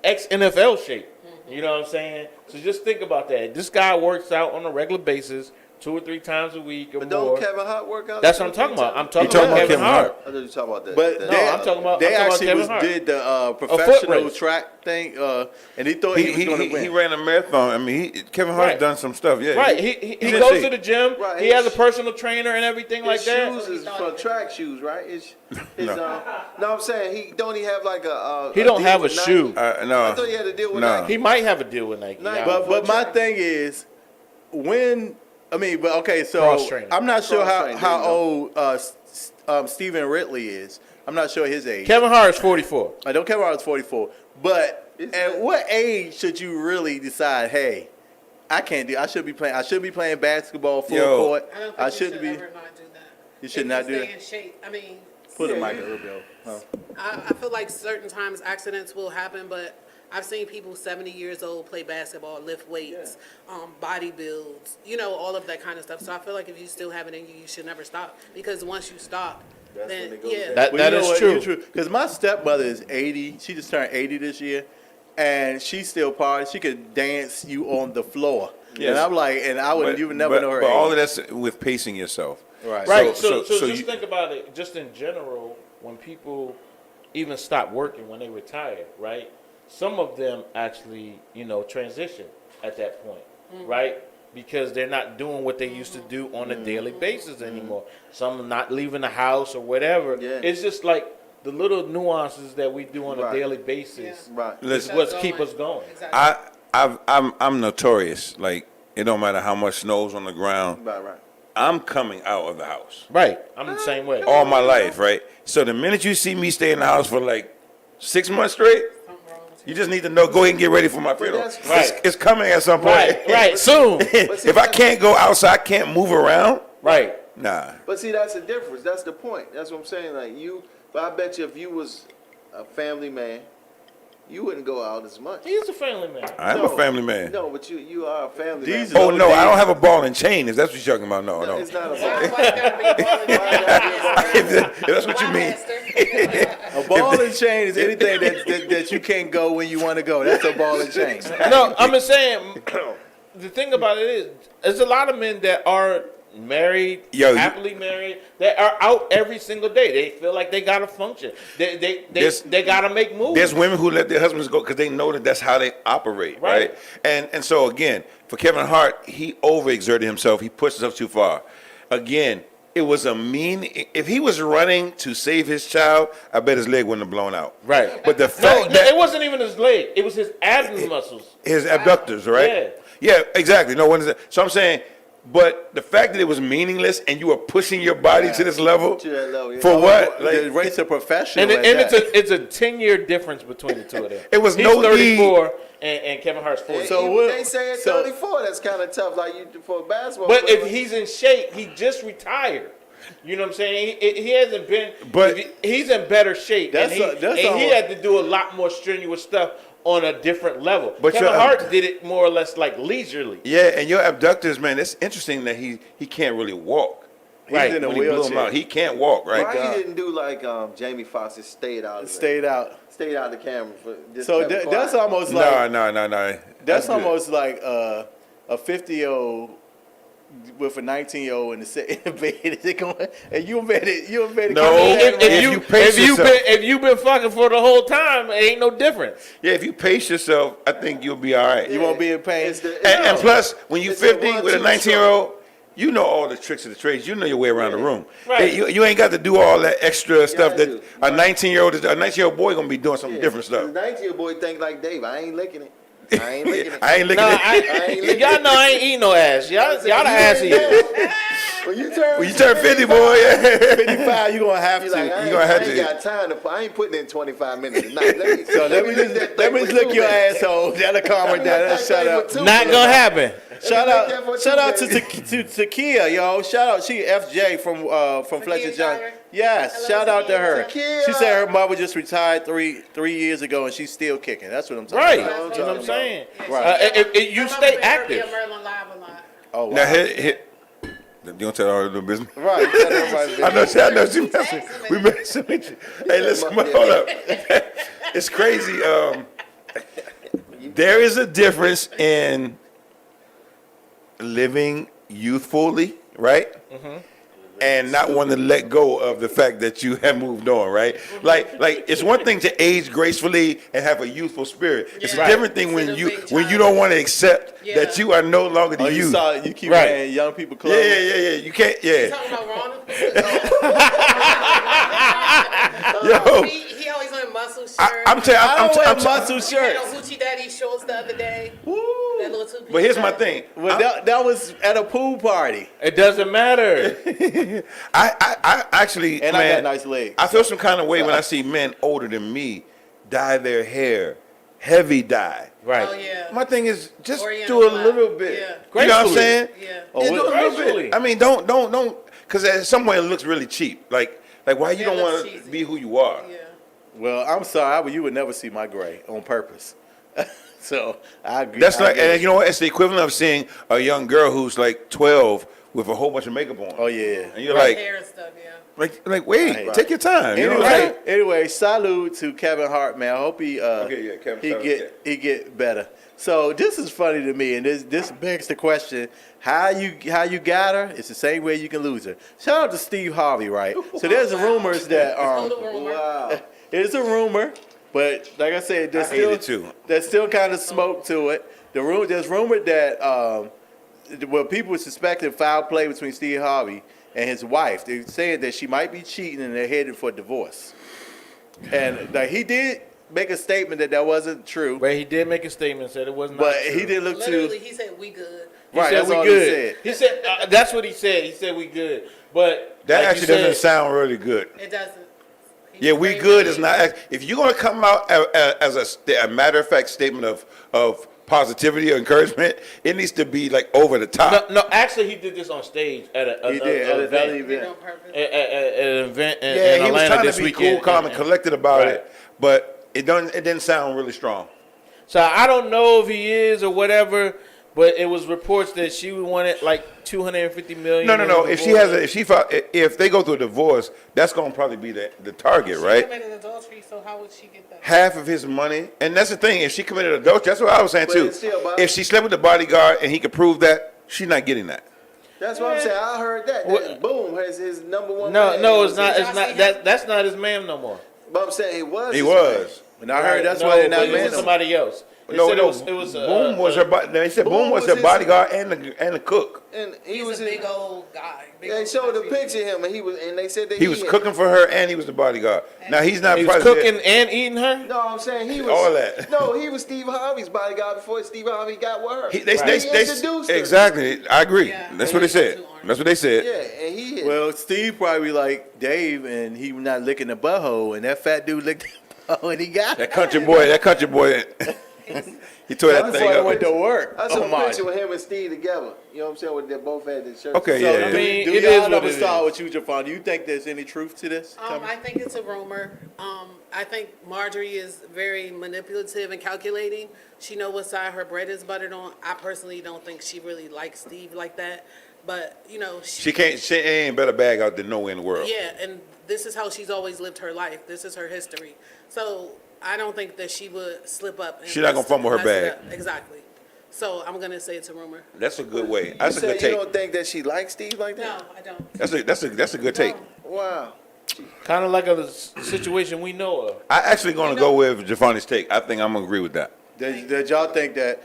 Speaker 2: ex-NFL shape. You know what I'm saying? So just think about that. This guy works out on a regular basis, 2 or 3 times a week or
Speaker 4: But
Speaker 2: more.
Speaker 4: don't Kevin Hart work out?
Speaker 2: That's what I'm talking about. I'm talking
Speaker 3: talking
Speaker 2: about
Speaker 3: about
Speaker 2: Kevin
Speaker 3: Kevin
Speaker 2: Hart.
Speaker 4: I thought you were talking about that.
Speaker 1: But
Speaker 4: that-
Speaker 1: they,
Speaker 2: I'm talking about-
Speaker 1: they
Speaker 2: I'm talking about
Speaker 1: actually
Speaker 2: Kevin Hart.
Speaker 1: did the
Speaker 2: foot
Speaker 1: professional
Speaker 2: race.
Speaker 1: track thing, and he thought he was going to
Speaker 3: He
Speaker 1: win.
Speaker 3: ran a marathon. I mean, Kevin Hart's
Speaker 2: Right.
Speaker 3: done some stuff. Yeah.
Speaker 2: Right, he
Speaker 3: he's in
Speaker 2: goes
Speaker 3: shape.
Speaker 2: to the gym.
Speaker 4: Right,
Speaker 2: He has a
Speaker 4: his-
Speaker 2: personal trainer and everything like
Speaker 4: his
Speaker 2: that.
Speaker 4: shoes is for track shoes, right?
Speaker 3: No.
Speaker 4: No, I'm saying he have like a.
Speaker 2: He don't
Speaker 4: deal
Speaker 2: have a
Speaker 4: with Nike?
Speaker 2: shoe.
Speaker 3: No.
Speaker 4: I thought he had a deal with
Speaker 3: No.
Speaker 4: Nike.
Speaker 2: He might have a deal with Nike.
Speaker 4: Nike.
Speaker 2: I-
Speaker 1: But my thing is, okay, so
Speaker 2: Cross-training.
Speaker 1: I'm not sure
Speaker 4: Cross-training,
Speaker 1: how
Speaker 4: there you
Speaker 1: old Stephen Ridley is. I'm not sure his age.
Speaker 2: Kevin Hart is 44.
Speaker 1: I know Kevin Hart's 44, but
Speaker 4: Is
Speaker 1: at
Speaker 4: it?
Speaker 1: what age should you really decide, hey, I can't do? I should be playing basketball full
Speaker 3: Yo.
Speaker 1: court.
Speaker 5: I don't think
Speaker 1: I
Speaker 5: you
Speaker 1: shouldn't
Speaker 5: should
Speaker 1: be.
Speaker 5: ever not do that.
Speaker 1: You should
Speaker 5: If
Speaker 1: not do
Speaker 5: stay
Speaker 1: that?
Speaker 5: in shape. I mean,
Speaker 1: Put a
Speaker 4: Yeah,
Speaker 1: mic
Speaker 4: you-
Speaker 1: a little bit. Huh?
Speaker 5: I feel like certain times accidents will happen, but I've seen people 70 years old play basketball, lift weights, body builds, all of that kind of stuff. So I feel like if you still have it in you, you should never stop, because once you stop,
Speaker 4: That's
Speaker 5: then
Speaker 4: when it goes
Speaker 5: yeah.
Speaker 4: down.
Speaker 2: That
Speaker 1: Well, you know
Speaker 2: is
Speaker 1: what?
Speaker 2: true.
Speaker 1: You're true. Because my stepmother is 80. She just turned 80 this year, and she still parties. She could dance you on the floor.
Speaker 3: Yes.
Speaker 1: And I'm like, you would never
Speaker 3: but,
Speaker 1: know her
Speaker 3: But
Speaker 1: age.
Speaker 3: all of that's with pacing yourself.
Speaker 1: Right.
Speaker 2: Right.
Speaker 3: So-
Speaker 2: So
Speaker 3: so
Speaker 2: just
Speaker 3: you-
Speaker 2: think about it. Just in general, when people even stop working when they retire, right? Some of them actually, transition at that point, right? Because they're not doing what they used to do on a daily basis anymore. Some are not leaving the house or whatever.
Speaker 4: Yeah.
Speaker 2: It's just like the little nuances that we do on a
Speaker 4: Right.
Speaker 2: daily basis.
Speaker 4: Right.
Speaker 2: Is
Speaker 3: Listen,
Speaker 2: what's keep us going.
Speaker 5: Exactly.
Speaker 3: I'm notorious. Like, it don't matter how much snow's on the ground.
Speaker 4: Right.
Speaker 3: I'm coming out of the house
Speaker 2: Right. I'm the same way.
Speaker 3: all my life, right? So the minute you see me stay in the house for like 6 months straight,
Speaker 5: Something wrong with
Speaker 3: you just need to know. Go ahead and get ready for my funeral.
Speaker 4: that's-
Speaker 2: Right.
Speaker 3: It's coming at some point.
Speaker 2: Right. Right. Soon.
Speaker 3: If I can't go outside, can't move around.
Speaker 2: Right.
Speaker 3: Nah.
Speaker 4: But see, that's the difference. That's the point. That's what I'm saying. Like but I bet you if you was a family man, you wouldn't go out as much.
Speaker 2: He's a family man.
Speaker 3: I'm a family man.
Speaker 4: No, but you are a family
Speaker 1: These
Speaker 4: man.
Speaker 3: Oh,
Speaker 1: are-
Speaker 3: no, I don't have a ball and chain. If that's what you're talking about, no.
Speaker 4: It's not a
Speaker 5: Why it gotta be a ball and
Speaker 3: If that's what you
Speaker 5: Why,
Speaker 3: mean.
Speaker 5: Master?
Speaker 1: A ball and chain is anything that you can't go when you want to go. That's a ball and chain.
Speaker 2: No, I'm just saying. The thing about it is, there's a lot of men that are married,
Speaker 3: Yo, you-
Speaker 2: happily married, that are out every single day. They feel like they gotta function. They gotta make moves.
Speaker 3: There's women who let their husbands go because they know that that's how they operate, right? And so again, for Kevin Hart, he overexerted himself. He pushed himself too far. Again, it was a mean. If he was running to save his child, I bet his leg wouldn't have blown out.
Speaker 2: Right.
Speaker 3: But the
Speaker 2: No,
Speaker 3: fact
Speaker 2: it
Speaker 3: that
Speaker 2: wasn't even his leg. It was his abdomen muscles.
Speaker 3: his abductors, right? Yeah, exactly. No one is. So I'm saying, but the fact that it was meaningless and you were pushing your body to this level,
Speaker 4: To that level, yeah.
Speaker 3: for what?
Speaker 1: The
Speaker 3: Like,
Speaker 1: race of professional.
Speaker 2: And,
Speaker 1: at that.
Speaker 2: it's a 10-year difference between the two of them.
Speaker 3: It was
Speaker 2: He's
Speaker 3: no
Speaker 2: 34 and Kevin Hart's 40.
Speaker 1: So
Speaker 4: So
Speaker 1: what-
Speaker 4: they say at
Speaker 1: so-
Speaker 4: 34, that's kind of tough. Like you for a basketball.
Speaker 2: But
Speaker 4: player.
Speaker 2: if he's in shape, he just retired. You know what I'm saying? He hasn't been.
Speaker 3: But-
Speaker 2: he's in better shape.
Speaker 1: That's
Speaker 2: and
Speaker 1: that's
Speaker 2: he
Speaker 1: all-
Speaker 2: had to do a lot more strenuous stuff on a different level.
Speaker 3: But
Speaker 2: Kevin
Speaker 3: your-
Speaker 2: Hart did it more or less like leisurely.
Speaker 3: yeah, and your abductors, man, it's interesting that he can't really walk.
Speaker 1: He's
Speaker 2: Right.
Speaker 1: in a
Speaker 3: When he blew him
Speaker 1: wheelchair.
Speaker 3: out, he can't walk, right?
Speaker 4: why
Speaker 1: God.
Speaker 4: he didn't do like Jamie Foxx and stayed out of the camera for just
Speaker 1: So
Speaker 4: kept it
Speaker 1: that's
Speaker 4: quiet.
Speaker 1: almost like
Speaker 3: No.
Speaker 1: that's
Speaker 3: good.
Speaker 1: almost like a 50-year-old with a 19-year-old in the bed. Is it going? And you made it.
Speaker 3: No.
Speaker 1: come
Speaker 2: I mean,
Speaker 1: back
Speaker 3: if
Speaker 1: around.
Speaker 3: you pace yourself.
Speaker 2: if you've been fucking for the whole time, it ain't no difference.
Speaker 3: Yeah, if you pace yourself, I think you'll be all right.
Speaker 1: You won't be in pain.
Speaker 4: It's the-
Speaker 3: And plus, when you're
Speaker 4: It's a
Speaker 3: 50 with a
Speaker 4: 1-2
Speaker 3: 19-year-old, you know all the tricks of the trades. You know your way around the room.
Speaker 2: Right.
Speaker 3: Hey, you ain't got to do all that extra stuff
Speaker 4: I
Speaker 3: that
Speaker 4: do.
Speaker 3: a 19-year-old boy gonna be doing some different stuff.
Speaker 4: The 19-year-old boy think like Dave. I ain't licking it. I ain't licking it.
Speaker 3: I ain't looking
Speaker 2: Nah,
Speaker 3: at
Speaker 2: y'all know I ain't eating no ass. Y'all the ass eaters.
Speaker 4: When you turn,
Speaker 3: when you turn 50, boy. Yeah.
Speaker 1: 55, you're gonna have
Speaker 4: you
Speaker 1: to.
Speaker 4: like,
Speaker 3: You gonna have
Speaker 4: I ain't
Speaker 3: to.
Speaker 4: got time to. I ain't putting in 25 minutes tonight.
Speaker 1: So let me just lick your asshole. That'll calm her down. That'll shut up.
Speaker 2: Not gonna happen.
Speaker 1: Shout
Speaker 4: Let me make that for
Speaker 1: out
Speaker 4: two
Speaker 1: to Takia, yo. Shout out, she FJ from Fletcher John.
Speaker 5: Shire?
Speaker 1: Yes,
Speaker 5: Hello,
Speaker 1: shout out to her.
Speaker 4: Takia.
Speaker 1: She said her mother just retired three years ago, and she's still kicking. That's what I'm talking
Speaker 2: Right.
Speaker 1: about.
Speaker 2: You know what I'm saying?
Speaker 1: Right.
Speaker 2: You stay active.
Speaker 5: Merlin Live a lot.
Speaker 1: Oh wow.
Speaker 3: Now, hit. You don't tell all the business.
Speaker 1: Right. Tell everybody.
Speaker 3: I know. She messing. We messing with you. Hey, listen, hold up. It's crazy. There is a difference in living youthfully, right? And not wanting to let go of the fact that you have moved on, right? Like it's one thing to age gracefully and have a youthful spirit. It's a
Speaker 5: Yeah.
Speaker 3: different thing when
Speaker 5: Instead of
Speaker 3: you
Speaker 5: being
Speaker 3: don't want to accept
Speaker 5: Yeah.
Speaker 3: that you are no longer the
Speaker 1: Oh, you
Speaker 3: youth.
Speaker 1: saw you keep
Speaker 2: Right.
Speaker 1: wearing young people
Speaker 3: Yeah,
Speaker 1: clothes.
Speaker 3: yeah. You can't. Yeah.
Speaker 5: Talking about Ronald?
Speaker 3: Yo.
Speaker 5: He always wearing muscle shirts.
Speaker 3: I'm telling.
Speaker 1: I don't wear
Speaker 3: I'm
Speaker 1: muscle
Speaker 5: He had
Speaker 1: shirts.
Speaker 5: on Hoochie Daddy shorts the other day.
Speaker 1: Woo.
Speaker 5: That little two-piece
Speaker 3: But here's my
Speaker 5: shirt.
Speaker 3: thing.
Speaker 1: Well, that was at a pool party,
Speaker 2: It doesn't matter.
Speaker 3: I actually,
Speaker 1: and
Speaker 3: man,
Speaker 1: I got nice legs.
Speaker 3: I feel some kind of way when I see men older than me dye their hair, heavy dye.
Speaker 2: Right.
Speaker 5: Oh yeah.
Speaker 3: My thing is just
Speaker 5: Oriental
Speaker 3: do a
Speaker 5: black.
Speaker 3: little bit.
Speaker 5: Yeah.
Speaker 3: You know what I'm
Speaker 2: Gracefully.
Speaker 3: saying?
Speaker 5: Yeah.
Speaker 1: Oh,
Speaker 3: Yeah, do a little
Speaker 2: gracefully.
Speaker 3: bit. I mean, don't, because at some point it looks really cheap. Like why you
Speaker 5: It
Speaker 3: don't
Speaker 5: looks
Speaker 3: want to
Speaker 5: cheesy.
Speaker 3: be who you are?
Speaker 5: Yeah.
Speaker 1: Well, I'm sorry, you would never see my gray on purpose. So I agree.
Speaker 3: That's
Speaker 1: I
Speaker 3: like,
Speaker 1: get it.
Speaker 3: and you know what? It's the equivalent of seeing a young girl who's like 12 with a whole bunch of makeup on.
Speaker 1: Oh yeah.
Speaker 3: And you're like,
Speaker 5: Hair and stuff. Yeah.
Speaker 3: wait,
Speaker 1: Right.
Speaker 3: take your time. You know what I'm saying?
Speaker 1: Anyway, salute to Kevin Hart, man. I hope he
Speaker 3: Kevin,
Speaker 1: he
Speaker 3: salute,
Speaker 1: he get better. So this is funny to me, and this begs the question: how you got her? It's the same way you can lose her. Shout out to Steve Harvey, right? So there's rumors that
Speaker 5: Hold the rumor.
Speaker 4: Wow.
Speaker 1: it's a rumor, but like I said, there's
Speaker 3: I hate
Speaker 1: still
Speaker 3: it too.
Speaker 1: there's still kind of smoke to it. There's rumored that well, people were suspecting foul play between Steve Harvey and his wife. They're saying that she might be cheating and they're headed for divorce. And like, he did make a statement that wasn't true,
Speaker 2: But he did make a statement, said it was not
Speaker 1: but
Speaker 2: true.
Speaker 1: he didn't look
Speaker 5: Literally,
Speaker 1: too
Speaker 5: he said we good.
Speaker 2: He
Speaker 1: right.
Speaker 2: said
Speaker 1: That's
Speaker 2: we
Speaker 1: all
Speaker 2: good.
Speaker 1: he said.
Speaker 2: He said that's what he said. He said we good. But
Speaker 3: That
Speaker 2: like you
Speaker 3: actually doesn't
Speaker 2: said,
Speaker 3: sound really good.
Speaker 5: It doesn't. He's
Speaker 3: Yeah, we
Speaker 5: very
Speaker 3: good is
Speaker 5: religious.
Speaker 3: not. If you're gonna come out as a matter of fact statement of positivity or encouragement. It needs to be like over the top.
Speaker 2: No, actually, he did this on stage at a
Speaker 1: He did at another
Speaker 5: You know,
Speaker 1: event.
Speaker 5: purpose.
Speaker 2: at an event in,
Speaker 3: Yeah,
Speaker 2: in
Speaker 3: he was
Speaker 2: Atlanta
Speaker 3: trying
Speaker 2: this
Speaker 3: to be
Speaker 2: weekend.
Speaker 3: cool, calm, and collected about
Speaker 2: Right.
Speaker 3: it, but it didn't sound really strong.
Speaker 2: So I don't know if he is or whatever, but it was reports that she wanted like $250 million.
Speaker 3: No. If they go through a divorce, that's gonna probably be the target,
Speaker 5: She
Speaker 3: right?
Speaker 5: committed adultery, so how would she get that?
Speaker 3: Half of his money, and that's the thing. If she committed adultery, that's what I was saying
Speaker 4: But
Speaker 3: too.
Speaker 4: it's still about-
Speaker 3: If she slept with the bodyguard and he could prove that, she's not getting that.
Speaker 4: That's what I'm saying. I heard that.
Speaker 2: What-
Speaker 4: Boom, his number one.
Speaker 2: No,
Speaker 4: man.
Speaker 2: no, it's not.
Speaker 5: Y'all
Speaker 2: It's not.
Speaker 5: see
Speaker 2: That's not his man no more.
Speaker 4: But I'm saying he was.
Speaker 3: He
Speaker 4: his
Speaker 3: was.
Speaker 1: And I heard that's
Speaker 2: no,
Speaker 1: why they're
Speaker 2: but
Speaker 1: not
Speaker 2: it was
Speaker 1: men.
Speaker 2: somebody else. They
Speaker 3: No,
Speaker 2: said
Speaker 3: no.
Speaker 2: It was
Speaker 3: Boom was her. They said Boom was her
Speaker 4: his-
Speaker 3: bodyguard and the cook.
Speaker 4: And he
Speaker 5: He's
Speaker 4: was
Speaker 5: a big old guy. Big
Speaker 4: They
Speaker 5: old
Speaker 4: showed the
Speaker 5: country.
Speaker 4: picture of him, and they said that
Speaker 3: He was cooking for her and he was the bodyguard. Now he's not.
Speaker 2: He was
Speaker 3: probably-
Speaker 2: cooking and eating her.
Speaker 4: No, I'm saying he was
Speaker 3: All that.
Speaker 4: No, he was Steve Harvey's bodyguard before Steve Harvey got with her.
Speaker 3: They
Speaker 4: introduced her.
Speaker 3: exactly. I agree.
Speaker 5: Yeah.
Speaker 3: That's what they said. That's what they said.
Speaker 4: Yeah, and he.
Speaker 1: Well, Steve probably like Dave, and he not licking the butthole, and that fat dude licked the butthole, and he got it.
Speaker 3: That country boy, he tore that
Speaker 1: That's
Speaker 3: thing
Speaker 1: why I
Speaker 3: up.
Speaker 1: went to work.
Speaker 4: I saw
Speaker 1: Oh
Speaker 4: a
Speaker 1: my.
Speaker 4: picture with him and Steve together. You know what I'm saying? With they both had the shirt.
Speaker 3: Okay,
Speaker 1: So,
Speaker 3: yeah.
Speaker 2: I mean,
Speaker 1: do
Speaker 2: it
Speaker 1: y'all
Speaker 2: is
Speaker 1: know
Speaker 2: what it
Speaker 1: start
Speaker 2: is.
Speaker 1: with you, Javon? Do you think there's any truth to this?
Speaker 5: I think it's a rumor. I think Marjorie is very manipulative and calculating. She know what side her bread is buttered on. I personally don't think she really likes Steve like that. But, you know,
Speaker 3: She ain't better bag out than nowhere in the world.
Speaker 5: yeah, and this is how she's always lived her life. This is her history. So I don't think that she would slip up. And
Speaker 3: She not gonna fumble her
Speaker 5: mess it
Speaker 3: bag.
Speaker 5: up. Exactly. So I'm going to say it's a rumor.
Speaker 3: That's a good way.
Speaker 4: You
Speaker 3: That's a
Speaker 4: say
Speaker 3: good
Speaker 4: you
Speaker 3: take.
Speaker 4: don't think that she likes Steve like
Speaker 5: No,
Speaker 4: that?
Speaker 5: I don't.
Speaker 3: That's a good take.
Speaker 4: Wow.
Speaker 2: Kind of like a situation we know of.
Speaker 3: I actually gonna go with Javani's take. I think I'm gonna agree with that.
Speaker 1: That y'all think that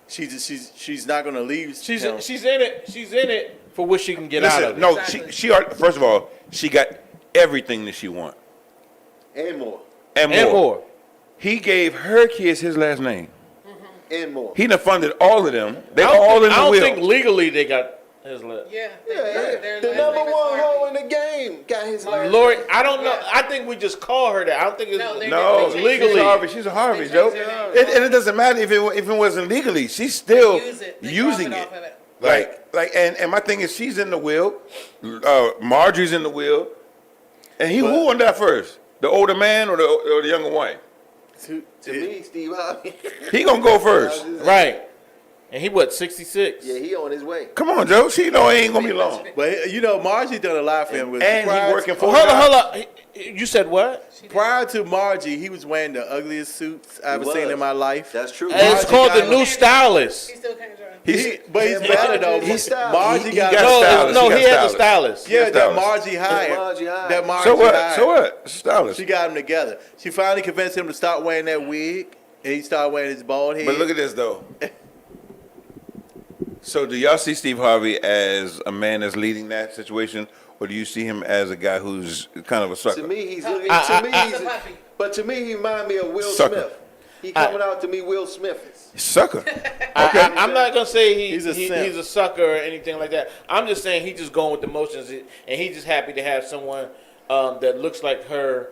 Speaker 1: she's not going to leave?
Speaker 2: She's
Speaker 1: him?
Speaker 2: she's in it. She's in it for what she can get out of
Speaker 3: Listen,
Speaker 2: it.
Speaker 3: no,
Speaker 5: Exactly.
Speaker 3: first of all, she got everything that she want
Speaker 4: And more.
Speaker 3: and more.
Speaker 2: And more.
Speaker 3: He gave her kids his last name.
Speaker 4: And more.
Speaker 3: He done funded all of them. They
Speaker 2: I
Speaker 3: all
Speaker 2: don't,
Speaker 3: in
Speaker 2: think, I
Speaker 3: the
Speaker 2: don't
Speaker 3: wheel.
Speaker 2: think legally they got his list.
Speaker 5: Yeah.
Speaker 4: Yeah, the number one hoe in the game got his last
Speaker 2: Lori,
Speaker 4: name.
Speaker 2: I don't know.
Speaker 5: Yeah.
Speaker 2: I think we just call her that. I don't think it's
Speaker 5: No, they're
Speaker 3: No,
Speaker 5: They
Speaker 2: legally.
Speaker 3: she's a Harvey. She's a Harvey,
Speaker 5: They
Speaker 3: Joe.
Speaker 5: changed their
Speaker 4: name.
Speaker 3: And it doesn't matter if it wasn't legally. She's still
Speaker 5: Use it. They
Speaker 3: using
Speaker 5: profit
Speaker 3: it.
Speaker 5: off of it.
Speaker 3: Like, and my thing is, she's in the wheel. Marjorie's in the wheel. And who won that first? The older man or the younger wife?
Speaker 4: To me, Steve Harvey.
Speaker 3: He gonna go first.
Speaker 2: Right. And he what, 66?
Speaker 4: Yeah, he on his way.
Speaker 3: Come on, Joe. She know it ain't gonna be long.
Speaker 1: But you know, Margie done a lot for him. With
Speaker 3: And
Speaker 1: prior-
Speaker 3: he working for
Speaker 2: Hold on. You said what?
Speaker 1: Prior to Margie, he was wearing the ugliest suits I've ever
Speaker 4: was.
Speaker 1: seen in my life.
Speaker 4: That's true.
Speaker 2: And it's
Speaker 1: Margie
Speaker 2: called
Speaker 1: got
Speaker 2: the new
Speaker 1: him.
Speaker 2: stylist.
Speaker 5: He still can't drive.
Speaker 1: But he's
Speaker 4: Yeah,
Speaker 1: better though.
Speaker 4: Margie- he's
Speaker 1: Margie
Speaker 3: he
Speaker 1: got,
Speaker 3: got
Speaker 2: No,
Speaker 3: stylist.
Speaker 2: no,
Speaker 3: He
Speaker 2: he
Speaker 3: got
Speaker 2: has a stylist.
Speaker 1: yeah,
Speaker 3: He
Speaker 1: that
Speaker 3: got
Speaker 1: Margie hired.
Speaker 4: Margie hired.
Speaker 1: That Margie
Speaker 3: So what?
Speaker 1: hired.
Speaker 3: So what? Stylist.
Speaker 1: She got him together. She finally convinced him to stop wearing that wig, and he started wearing his bald head.
Speaker 3: But look at this though. So do y'all see Steve Harvey as a man that's leading that situation, or do you see him as a guy who's kind of a sucker?
Speaker 4: To me, he's.
Speaker 5: He's a puppy.
Speaker 4: But to me, he remind me of Will
Speaker 3: Sucker.
Speaker 4: Smith. He coming out to me, Will Smith is.
Speaker 3: Sucker.
Speaker 2: I'm not gonna say
Speaker 1: He's a simp.
Speaker 2: he's a sucker or anything like that. I'm just saying he's just going with the motions, and he's just happy to have someone that looks like her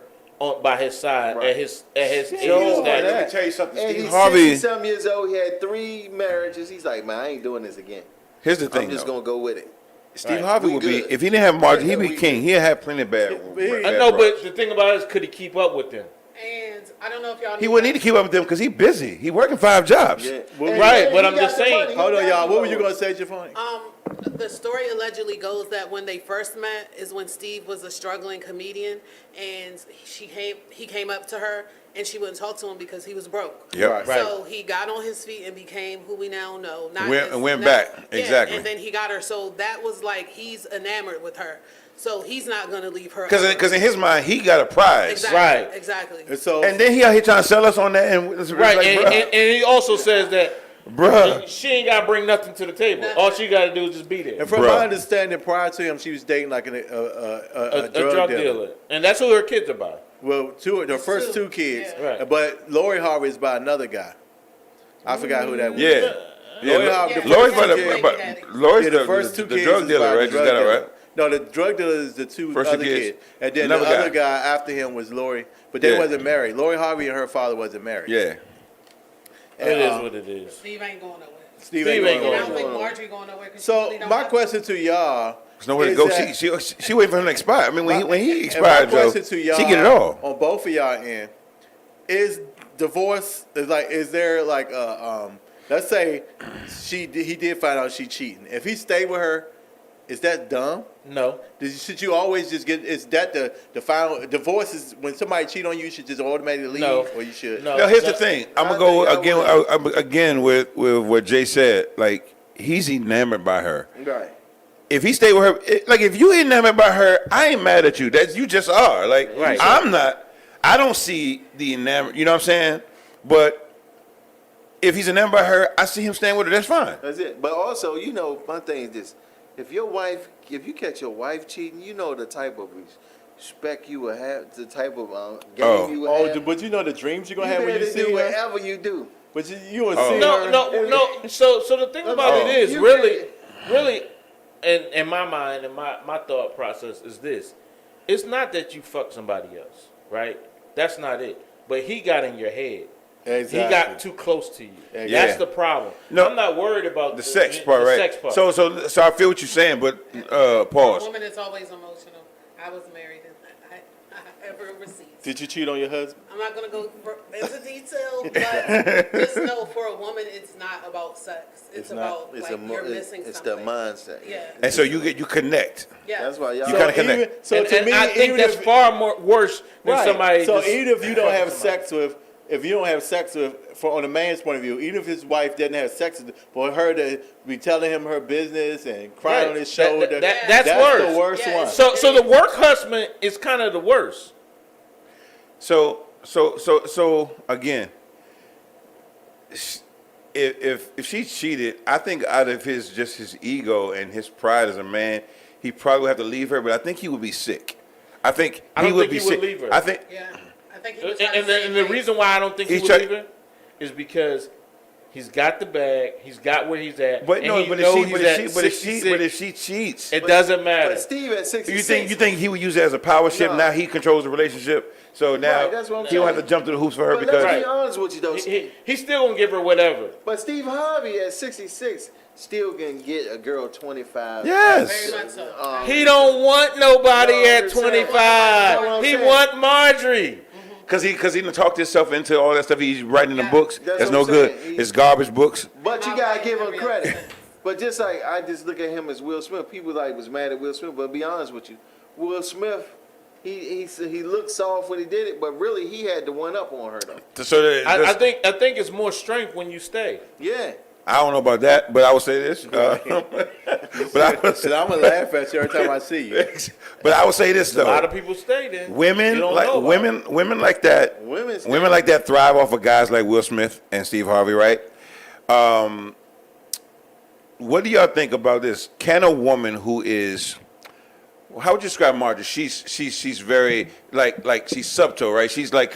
Speaker 2: by his side
Speaker 4: Right.
Speaker 2: at his age
Speaker 3: Joe,
Speaker 2: and stature.
Speaker 3: let me tell you something.
Speaker 4: And
Speaker 3: Steve
Speaker 4: he's
Speaker 3: Harvey.
Speaker 4: 60-something years old. He had 3 marriages. He's like, man, I ain't doing this again.
Speaker 3: Here's the thing,
Speaker 4: I'm just
Speaker 3: though.
Speaker 4: gonna go with it.
Speaker 3: Steve
Speaker 2: Right.
Speaker 3: Harvey
Speaker 4: We
Speaker 3: would be
Speaker 4: good.
Speaker 3: if he didn't have Margie, he'd be
Speaker 4: We
Speaker 3: king. He'd have plenty of bad.
Speaker 1: he-
Speaker 2: I
Speaker 3: bad
Speaker 2: know,
Speaker 3: broads.
Speaker 2: but the thing about it is, could he keep up with them?
Speaker 5: And I don't know if y'all
Speaker 3: He wouldn't need to keep up with them because he's busy. He working 5 jobs.
Speaker 4: Yeah.
Speaker 1: Well,
Speaker 4: And-
Speaker 2: right,
Speaker 4: and
Speaker 2: but
Speaker 4: he
Speaker 2: I'm
Speaker 4: got
Speaker 2: just
Speaker 4: the
Speaker 2: saying.
Speaker 4: money. He
Speaker 1: Hold on,
Speaker 4: got
Speaker 1: y'all.
Speaker 4: the
Speaker 1: What were you
Speaker 4: money.
Speaker 1: gonna say, Jafani?
Speaker 5: The story allegedly goes that when they first met is when Steve was a struggling comedian, and he came up to her, and she wouldn't talk to him because he was broke.
Speaker 3: Yep.
Speaker 2: Right.
Speaker 5: So he got on his feet and became who we now know.
Speaker 3: Went back.
Speaker 5: Yeah,
Speaker 3: Exactly.
Speaker 5: and then he got her. So that was like he's enamored with her. So he's not gonna leave her.
Speaker 3: Because in his mind, he got a prize.
Speaker 5: exactly,
Speaker 2: Right.
Speaker 5: Exactly.
Speaker 1: And so,
Speaker 3: And then he out here trying to sell us on that. And it's
Speaker 2: Right,
Speaker 3: like,
Speaker 2: and he also says that
Speaker 3: bruh.
Speaker 2: she ain't got to bring nothing to the table. All she got to do is just be there.
Speaker 1: and from
Speaker 3: Bruh.
Speaker 1: my understanding, prior to him, she was dating like a
Speaker 2: A drug dealer. And that's who her kids are by.
Speaker 1: Well, the first 2 kids.
Speaker 5: Yeah.
Speaker 2: Right.
Speaker 1: But Lori Harvey is by another guy. I forgot who that was.
Speaker 3: Yeah.
Speaker 1: Lori
Speaker 3: Yeah.
Speaker 1: Harvey. the
Speaker 3: Lori's
Speaker 1: first
Speaker 3: by
Speaker 1: two kids-
Speaker 3: the Lori's
Speaker 1: Yeah, the first 2
Speaker 3: the
Speaker 1: kids
Speaker 3: drug
Speaker 1: is
Speaker 3: dealer,
Speaker 1: by
Speaker 3: right?
Speaker 1: the
Speaker 3: You
Speaker 1: drug
Speaker 3: got it
Speaker 1: dealer.
Speaker 3: right.
Speaker 1: No, the drug dealer is the 2
Speaker 3: First 2
Speaker 1: other
Speaker 3: kids.
Speaker 1: kids. And then
Speaker 3: Another
Speaker 1: the other
Speaker 3: guy.
Speaker 1: guy after him was Lori. But they
Speaker 3: Yeah.
Speaker 1: wasn't married. Lori Harvey and her father wasn't married.
Speaker 3: Yeah.
Speaker 2: It is what it is.
Speaker 5: Steve ain't going nowhere.
Speaker 1: Steve
Speaker 2: Steve ain't
Speaker 1: going
Speaker 5: And I
Speaker 2: going
Speaker 5: don't
Speaker 1: nowhere.
Speaker 5: think Marjorie going nowhere. 'Cause she
Speaker 1: So
Speaker 5: really don't
Speaker 1: my
Speaker 5: want
Speaker 1: question to y'all
Speaker 3: There's nowhere to
Speaker 1: is
Speaker 3: go.
Speaker 1: that-
Speaker 3: She waiting for him to expire. I mean, when he
Speaker 1: and my
Speaker 3: expired, Joe,
Speaker 1: question to
Speaker 3: she
Speaker 1: y'all
Speaker 3: get it all.
Speaker 1: on both of y'all end is divorce is there like a let's say he did find out she cheating. If he stayed with her, is that dumb?
Speaker 2: No.
Speaker 1: Should you always just get? Is that the final divorce? Is when somebody cheat on you, you should just automatically leave,
Speaker 2: No.
Speaker 1: or you should?
Speaker 2: No.
Speaker 3: Now, here's the thing. I'm gonna go
Speaker 4: think I
Speaker 3: again with what Jay said. Like, he's enamored by her.
Speaker 4: Right.
Speaker 3: If he stayed with her, like, if you enamored by her, I ain't mad at you. That you just are. Like,
Speaker 2: Right.
Speaker 3: I'm not. I don't see the enamored. You know what I'm saying? But if he's enamored by her, I see him staying with her. That's fine.
Speaker 4: That's it. But also, my thing is this: if you catch your wife cheating, you know the type of respect you will have, the type of game
Speaker 3: Oh.
Speaker 4: you will
Speaker 1: Oh,
Speaker 4: have.
Speaker 1: but you know the dreams you're
Speaker 4: You
Speaker 1: gonna have when you
Speaker 4: better
Speaker 1: see
Speaker 4: do
Speaker 1: her.
Speaker 4: whatever you do.
Speaker 1: But you will
Speaker 3: Oh.
Speaker 1: see
Speaker 2: No,
Speaker 1: her.
Speaker 2: no. So the thing about
Speaker 3: Oh.
Speaker 2: it is,
Speaker 4: You
Speaker 2: really, in my mind and my thought process is this: it's not that you fuck somebody else, right? That's not it. But he got in your head.
Speaker 1: Exactly.
Speaker 2: He got too close to you.
Speaker 1: Yeah.
Speaker 2: That's the problem.
Speaker 3: No.
Speaker 2: I'm not worried about
Speaker 3: The sex part,
Speaker 2: the
Speaker 3: right?
Speaker 2: Sex part.
Speaker 3: So I feel what you're saying, but
Speaker 5: A
Speaker 3: pause.
Speaker 5: woman is always emotional. I was married and I have her receipts.
Speaker 1: Did you cheat on your husband?
Speaker 5: I'm not gonna go into detail, but just know for a woman, it's not about sex. It's
Speaker 1: not.
Speaker 5: about you're missing
Speaker 4: It's
Speaker 5: something.
Speaker 4: the mindset.
Speaker 5: Yeah.
Speaker 3: And so you connect.
Speaker 5: Yeah.
Speaker 4: That's why y'all.
Speaker 3: You kinda connect.
Speaker 1: Even, so
Speaker 2: and,
Speaker 1: to
Speaker 2: and
Speaker 1: me,
Speaker 2: I think
Speaker 1: even
Speaker 2: that's
Speaker 1: if,
Speaker 2: far more worse than
Speaker 1: right.
Speaker 2: somebody.
Speaker 1: So
Speaker 2: just
Speaker 1: even if you don't
Speaker 2: fucking
Speaker 1: have
Speaker 2: somebody.
Speaker 1: sex with, if you don't have sex with, on a man's point of view, even if his wife doesn't have sex with, for her to be telling him her business and crying
Speaker 2: Right.
Speaker 1: on his shoulder,
Speaker 2: That's
Speaker 1: the
Speaker 2: worse.
Speaker 1: worst
Speaker 5: Yeah,
Speaker 1: one.
Speaker 5: it's-
Speaker 2: So the work husband is kind of the worst.
Speaker 3: So again, if she cheated, I think out of his ego and his pride as a man, he probably would have to leave her. But I think he would be sick. I think
Speaker 2: I
Speaker 3: he
Speaker 2: don't
Speaker 3: would
Speaker 2: think
Speaker 3: be
Speaker 2: he would
Speaker 3: sick.
Speaker 2: leave her.
Speaker 3: I think
Speaker 5: Yeah. I think he
Speaker 2: And,
Speaker 5: was trying to
Speaker 2: and
Speaker 5: save
Speaker 2: the
Speaker 5: face.
Speaker 2: reason why I don't think he
Speaker 3: He's
Speaker 2: would
Speaker 3: try-
Speaker 2: leave her is because he's got the bag, he's got where he's at,
Speaker 3: but
Speaker 2: and
Speaker 3: no,
Speaker 2: he
Speaker 3: but
Speaker 2: knows
Speaker 3: if
Speaker 2: he's
Speaker 3: she
Speaker 2: at
Speaker 3: but if
Speaker 2: 66.
Speaker 3: she cheats,
Speaker 2: It doesn't matter.
Speaker 4: But Steve at 66.
Speaker 3: you think he would use it as a power ship?
Speaker 4: No.
Speaker 3: Now he controls the relationship. So now
Speaker 4: Right, that's what I'm
Speaker 3: he don't have
Speaker 4: saying.
Speaker 3: to jump through the hoops for her
Speaker 4: But
Speaker 3: because
Speaker 4: let's
Speaker 2: Right.
Speaker 4: be honest with you though.
Speaker 2: He's still gonna give her whatever.
Speaker 4: But Steve Harvey at 66 still can get a girl 25.
Speaker 3: yes.
Speaker 5: Very much so.
Speaker 2: He don't want nobody
Speaker 4: No,
Speaker 2: at
Speaker 4: I'm saying-
Speaker 2: 25.
Speaker 4: That's what I'm
Speaker 2: He
Speaker 4: saying.
Speaker 2: want Marjorie.
Speaker 3: Because he done talked himself into all that stuff. He's writing the
Speaker 5: Yeah.
Speaker 3: books.
Speaker 4: That's
Speaker 3: That's
Speaker 4: what
Speaker 3: no
Speaker 4: I'm
Speaker 3: good.
Speaker 4: saying.
Speaker 3: It's garbage books.
Speaker 4: But you
Speaker 5: My
Speaker 4: gotta
Speaker 5: wife
Speaker 4: give him
Speaker 5: every
Speaker 4: credit.
Speaker 5: other sense.
Speaker 4: But just like I just look at him as Will Smith, people was mad at Will Smith. But be honest with you, Will Smith, he looked soft when he did it, but really he had the one up on her though.
Speaker 3: So that-
Speaker 2: I
Speaker 3: that's-
Speaker 2: think it's more strength when you stay.
Speaker 4: Yeah.
Speaker 3: I don't know about that, but I would say this. But I would
Speaker 1: So
Speaker 3: say,
Speaker 1: I'm gonna laugh at you every time I see you.
Speaker 3: but I would say this
Speaker 2: A lot
Speaker 3: though.
Speaker 2: of people stay then.
Speaker 3: Women
Speaker 2: You don't
Speaker 3: like
Speaker 2: know about
Speaker 3: women like that.
Speaker 4: Women
Speaker 3: Like that thrive off of guys like Will Smith and Steve Harvey, right? What do y'all think about this? Can a woman who is, how would you describe Marjorie? She's very like she's subtle, right? She's like